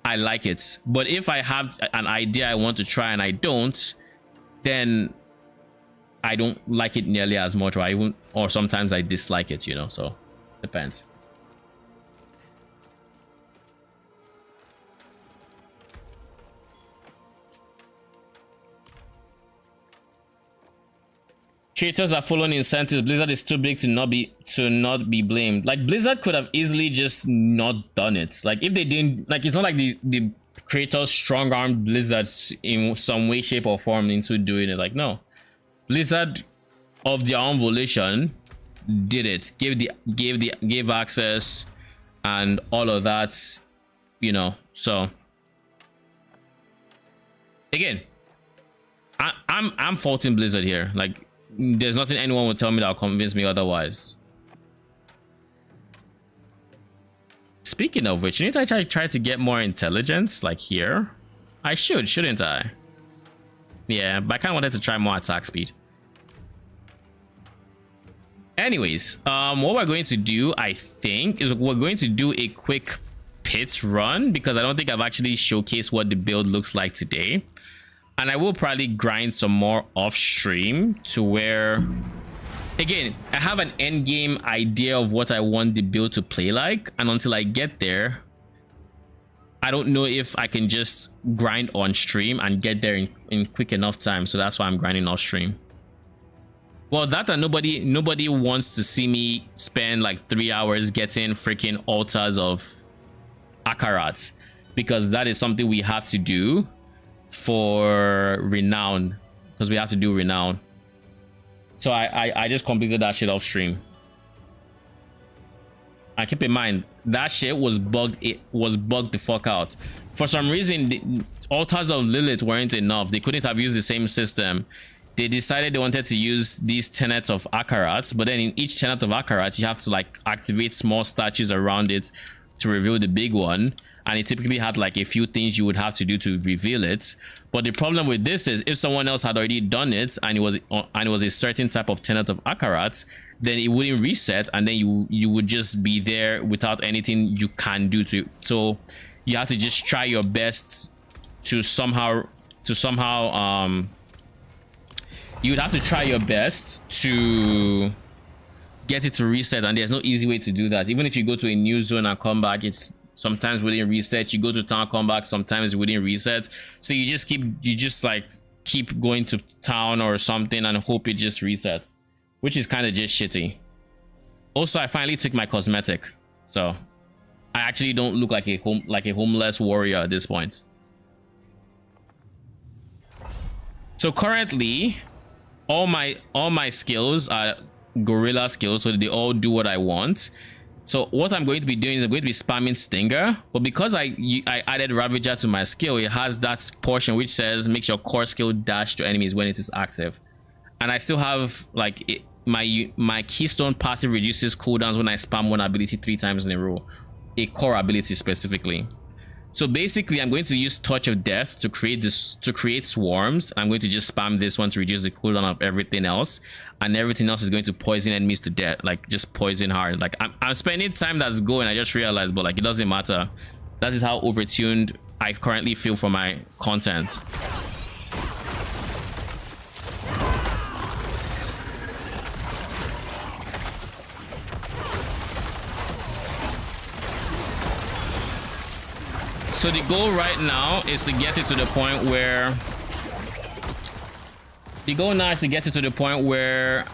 I like it. But if I have an idea I want to try and I don't, then I don't like it nearly as much, or sometimes I dislike it, you know. So depends. Creators are following incentives. Blizzard is too big to not be blamed. Like, Blizzard could have easily just not done it. Like, if they didn't, like, it's not like the creators strong-armed Blizzard in some way, shape, or form into doing it. Like, no, Blizzard of their own volition did it, gave access and all of that, you know. So again, I'm faulting Blizzard here. Like, there's nothing anyone will tell me that'll convince me otherwise. Speaking of which, need I try to get more intelligence, like here? I shouldn't I? Yeah, but I kind of wanted to try more attack speed. Anyways, what we're going to do, I think, is we're going to do a quick pit run, because I don't think I've actually showcased what the build looks like today. And I will probably grind some more off stream to where, again, I have an end game idea of what I want the build to play like, and until I get there, I don't know if I can just grind on stream and get there in quick enough time. So that's why I'm grinding off stream. Well, that and nobody wants to see me spend like 3 hours getting freaking altars of Akarat, because that is something we have to do for renown, because we have to do renown. So I just completed that shit off stream. And keep in mind that shit was bugged. It was bugged the fuck out. For some reason, the altars of Lilith weren't enough. They couldn't have used the same system. They decided they wanted to use these tenets of Akarat, but then in each tenet of Akarat, you have to like activate small statues around it to reveal the big one. And it typically had like a few things you would have to do to reveal it. But the problem with this is if someone else had already done it and it was a certain type of tenet of Akarat, then it wouldn't reset, and then you would just be there without anything you can do to. So you have to just try your best to somehow you would have to try your best to get it to reset, and there's no easy way to do that. Even if you go to a new zone and come back, it's sometimes within reset. You go to town, come back, sometimes within reset. So you just keep going to town or something and hope it just resets, which is kind of just shitty. Also, I finally took my cosmetic, so I actually don't look like a homeless warrior at this point. So currently, all my skills are gorilla skills, so they all do what I want. So what I'm going to be doing is I'm going to be spamming Stinger, but because I added Ravager to my skill, it has that portion which says makes your core skill dash to enemies when it is active. And I still have like my keystone passive reduces cooldowns when I spam one ability 3 times in a row, a core ability specifically. So basically, I'm going to use Touch of Death to create swarms. I'm going to just spam this one to reduce the cooldown of everything else, and everything else is going to poison enemies to death, like just poison hard. Like I'm spending time that's going. I just realized, but like it doesn't matter. That is how overtuned I currently feel for my content. So the goal right now is to get it to the point where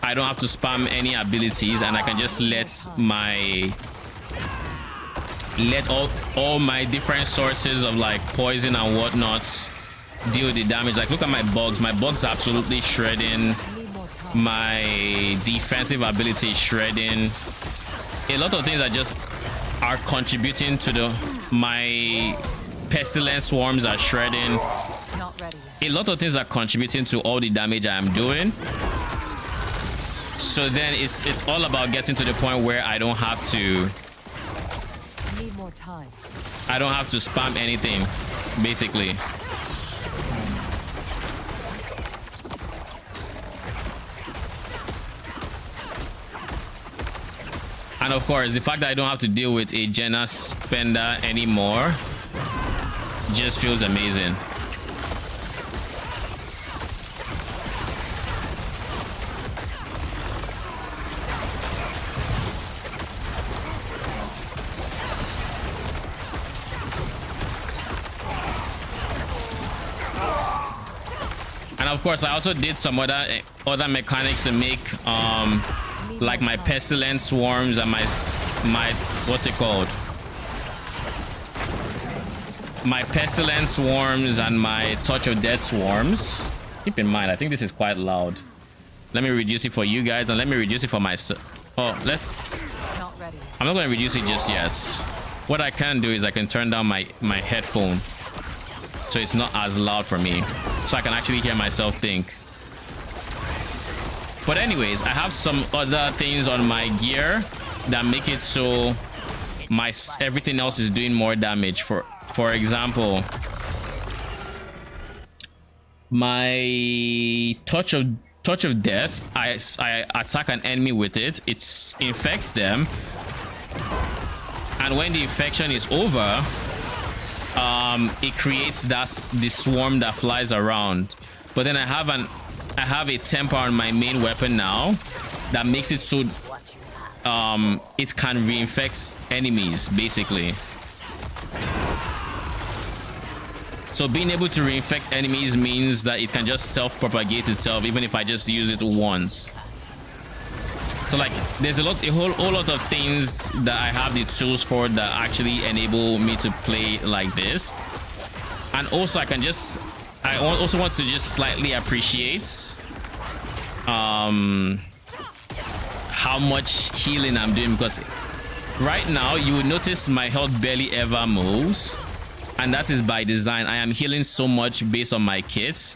I don't have to spam any abilities, and I can just let all my different sources of like poison and whatnot deal the damage. Like look at my bugs. My bugs are absolutely shredding. My defensive ability is shredding. A lot of things are contributing to my pestilence swarms are shredding. Not ready. A lot of things are contributing to all the damage I am doing. So then it's all about getting to the point where I don't have to Need more time. I don't have to spam anything, basically. And of course, the fact that I don't have to deal with a Jenna spender anymore just feels amazing. And of course, I also did some other mechanics to make like my pestilence swarms and my what's it called, my pestilence swarms and my touch of death swarms. Keep in mind, I think this is quite loud. Let me reduce it for you guys, and let me reduce it for myself. Oh, Not ready. I'm not going to reduce it just yet. What I can do is I can turn down my headphone so it's not as loud for me, so I can actually hear myself think. But anyways, I have some other things on my gear that make it so everything else is doing more damage. For example, my touch of death, I attack an enemy with it, it infects them, and when the infection is over, it creates the swarm that flies around. But then I have a temper on my main weapon now that makes it so it can reinfect enemies, basically. So being able to reinfect enemies means that it can just self-propagate itself even if I just use it once. So like there's a whole lot of things that I have the tools for that actually enable me to play like this. And also I can just I also want to just slightly appreciate how much healing I'm doing, because right now you will notice my health barely ever moves, and that is by design. I am healing so much based on my kits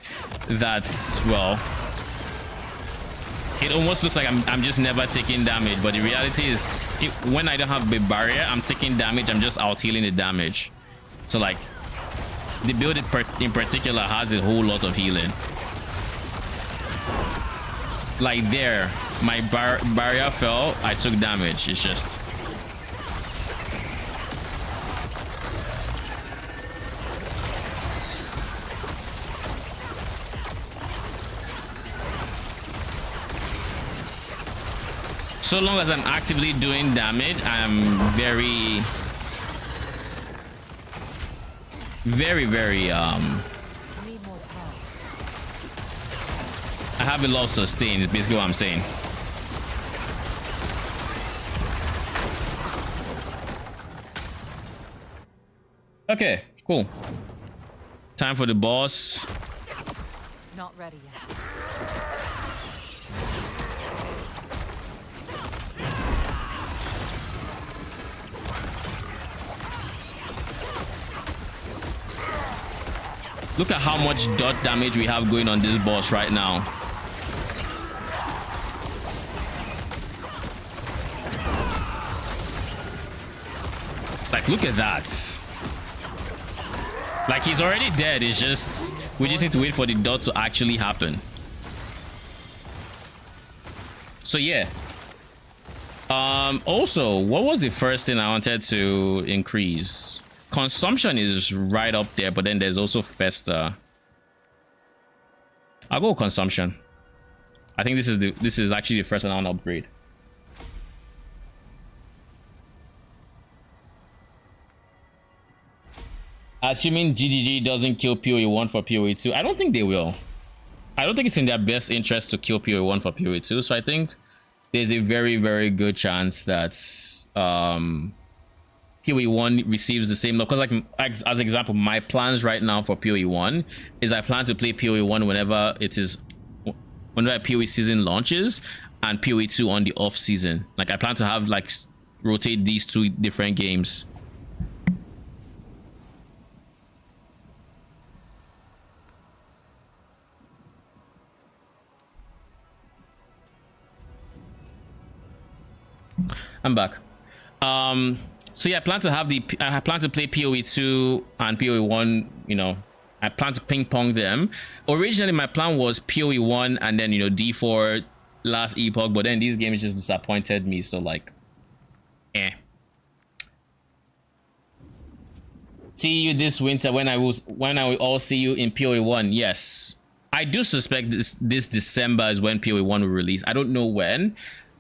that, well, it almost looks like I'm just never taking damage, but the reality is when I don't have the barrier, I'm taking damage. I'm just out healing the damage. So like the build in particular has a whole lot of healing. Like there, my barrier fell, I took damage. It's just so long as I'm actively doing damage, I'm very Need more time. I have a lot of sustain, is basically what I'm saying. Okay, cool. Time for the boss. Not ready yet. Look at how much dot damage we have going on this boss right now. Like, look at that. Like, he's already dead. It's just, we just need to wait for the dot to actually happen. So yeah. Also, what was the first thing I wanted to increase? Consumption is right up there, but then there's also Festa. I'll go consumption. I think this is actually the first one I want to upgrade. Assuming GGG doesn't kill PoE 1 for PoE 2, I don't think they will. I don't think it's in their best interest to kill PoE 1 for PoE 2, so I think there's a very, very good chance that PoE 1 receives the same love. Because, like, as an example, my plans right now for PoE 1 is I plan to play PoE 1 whenever PoE season launches, and PoE 2 on the off season. Like, I plan to have, like, rotate these two different games. I'm back. So yeah, I plan to play PoE 2 and PoE 1, you know. I plan to ping pong them. Originally my plan was PoE 1 and then, you know, D4 last epoch, but then these games just disappointed me, so like See you this winter when I will all see you in PoE 1. Yes. I do suspect this December is when PoE 1 will release. I don't know when.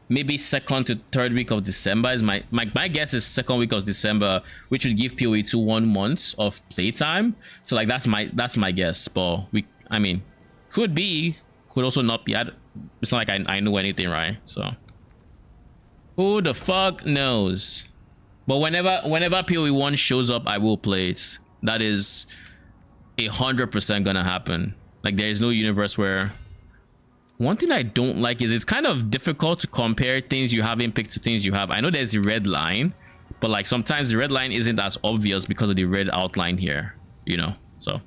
Maybe second to third week of December is my guess is second week of December, which would give PoE 2 1 month of playtime. So like that's my guess. But I mean, could be, could also not be. It's not like I know anything, right? So who the fuck knows? But whenever PoE 1 shows up, I will play it. That is 100% gonna happen. Like there is no universe where. One thing I don't like is it's kind of difficult to compare things you haven't picked to things you have. I know there's the red line, but like sometimes the red line isn't as obvious because of the red outline here, you know. So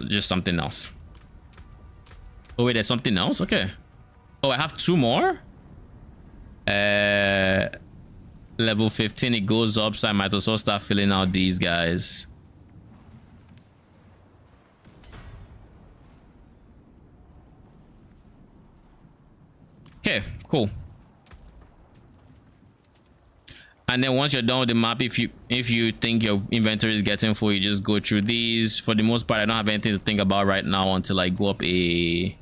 just something else. Oh wait, there's something else. Okay. Oh, I have 2 more. Level 15, it goes up, so I might as well start filling out these guys. Okay, cool. And then once you're done with the map, if you think your inventory is getting full, you just go through these. For the most part, I don't have anything to think about right now until I go up to the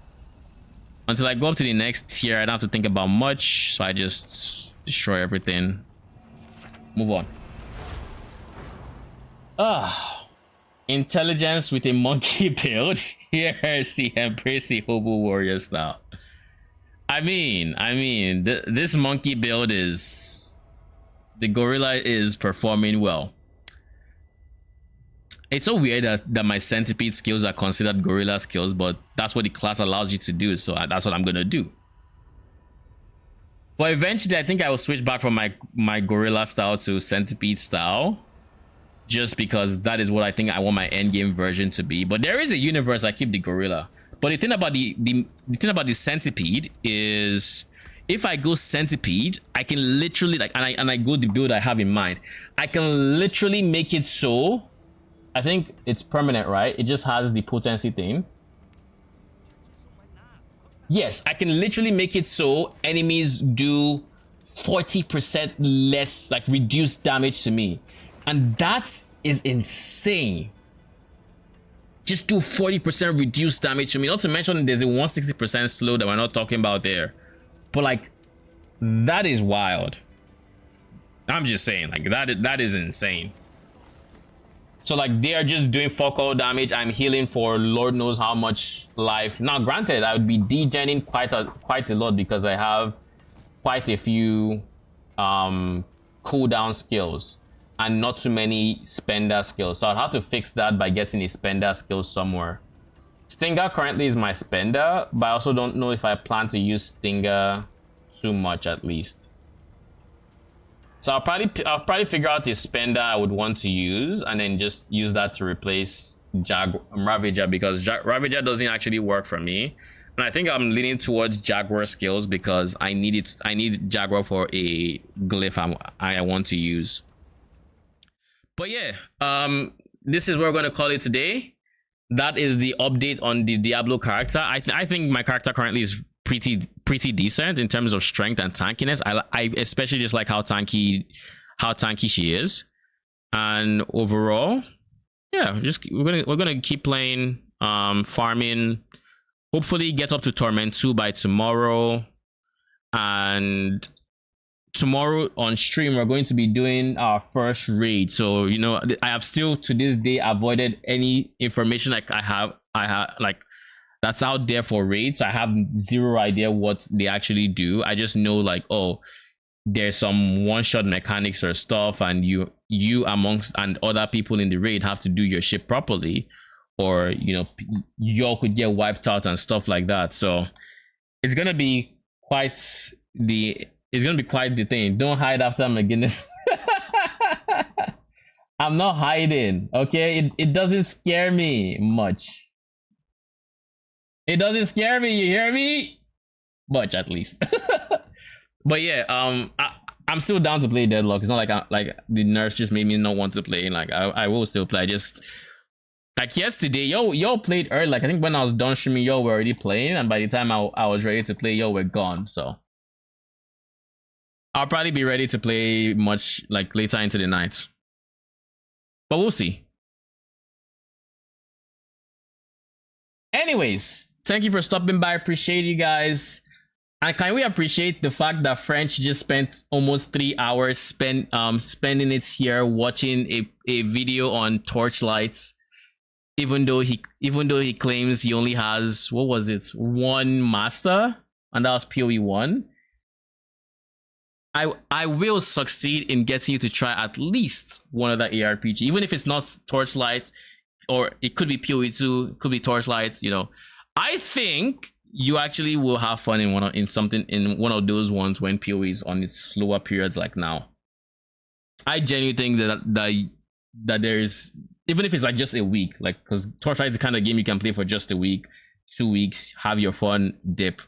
next tier. I don't have to think about much, so I just destroy everything. Move on. Intelligence with a monkey build. Here, see, embrace the hobo warrior style. I mean, this monkey build is, the gorilla is performing well. It's so weird that my centipede skills are considered gorilla skills, but that's what the class allows you to do, so that's what I'm gonna do. But eventually I think I will switch back from my gorilla style to centipede style, just because that is what I think I want my endgame version to be. But there is a universe I keep the gorilla. But the thing about the thing about the centipede is, if I go centipede, I can literally, like, and I go the build I have in mind, I can literally make it so, I think it's permanent, right? It just has the potency thing. Yes, I can literally make it so enemies do 40% less, like reduced damage to me. And that is insane. Just do 40% reduced damage to me. Not to mention there's a 160% slow that we're not talking about there. But like, that is wild. I'm just saying, like, that is insane. So like, they are just doing fuck all damage. I'm healing for Lord knows how much life. Now granted, I would be degenning quite a lot because I have quite a few cooldown skills and not too many spender skills. So I'll have to fix that by getting a spender skill somewhere. Stinger currently is my spender, but I also don't know if I plan to use Stinger too much, at least. So I'll probably figure out the spender I would want to use and then just use that to replace Ravager, because Ravager doesn't actually work for me. And I think I'm leaning towards Jaguar skills because I need Jaguar for a glyph I want to use. But yeah, this is what we're going to call it today. That is the update on the Diablo character. I think my character currently is pretty decent in terms of strength and tankiness. I especially just like how tanky she is, and overall, yeah, we're gonna keep playing, farming, hopefully get up to Torment 2 by tomorrow. And tomorrow on stream we're going to be doing our first raid. So you know, I have still to this day avoided any information like I have like that's out there for raids. I have zero idea what they actually do. I just know like, oh, there's some one-shot mechanics or stuff, and you amongst and other people in the raid have to do your shit properly, or you know, y'all could get wiped out and stuff like that. So it's gonna be quite the thing. Don't hide after McGinnis. I'm not hiding, okay? It doesn't scare me much. It doesn't scare me, you hear me? Much, at least. But yeah, I'm still down to play Deadlock. It's not like the nurse just made me not want to play. Like I will still play. Just like yesterday, y'all played early. Like I think when I was done streaming, y'all were already playing, and by the time I was ready to play, y'all were gone. So I'll probably be ready to play much like later into the night. But we'll see. Anyways, thank you for stopping by. Appreciate you guys. And can we appreciate the fact that French just spent almost 3 hours spending it here watching a video on torchlights, even though he claims he only has, what was it, one master, and that was PoE 1. I will succeed in getting you to try at least one other ARPG, even if it's not Torchlight, or it could be PoE 2, it could be Torchlight. You know, I think you actually will have fun in one of those ones when PoE is on its slower periods like now. I genuinely think that there's, even if it's like just a week, like, because Torchlight is the kind of game you can play for just a week, 2 weeks, have your fun, dip.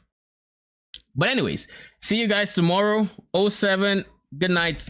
But anyways, see you guys tomorrow. 07, good night.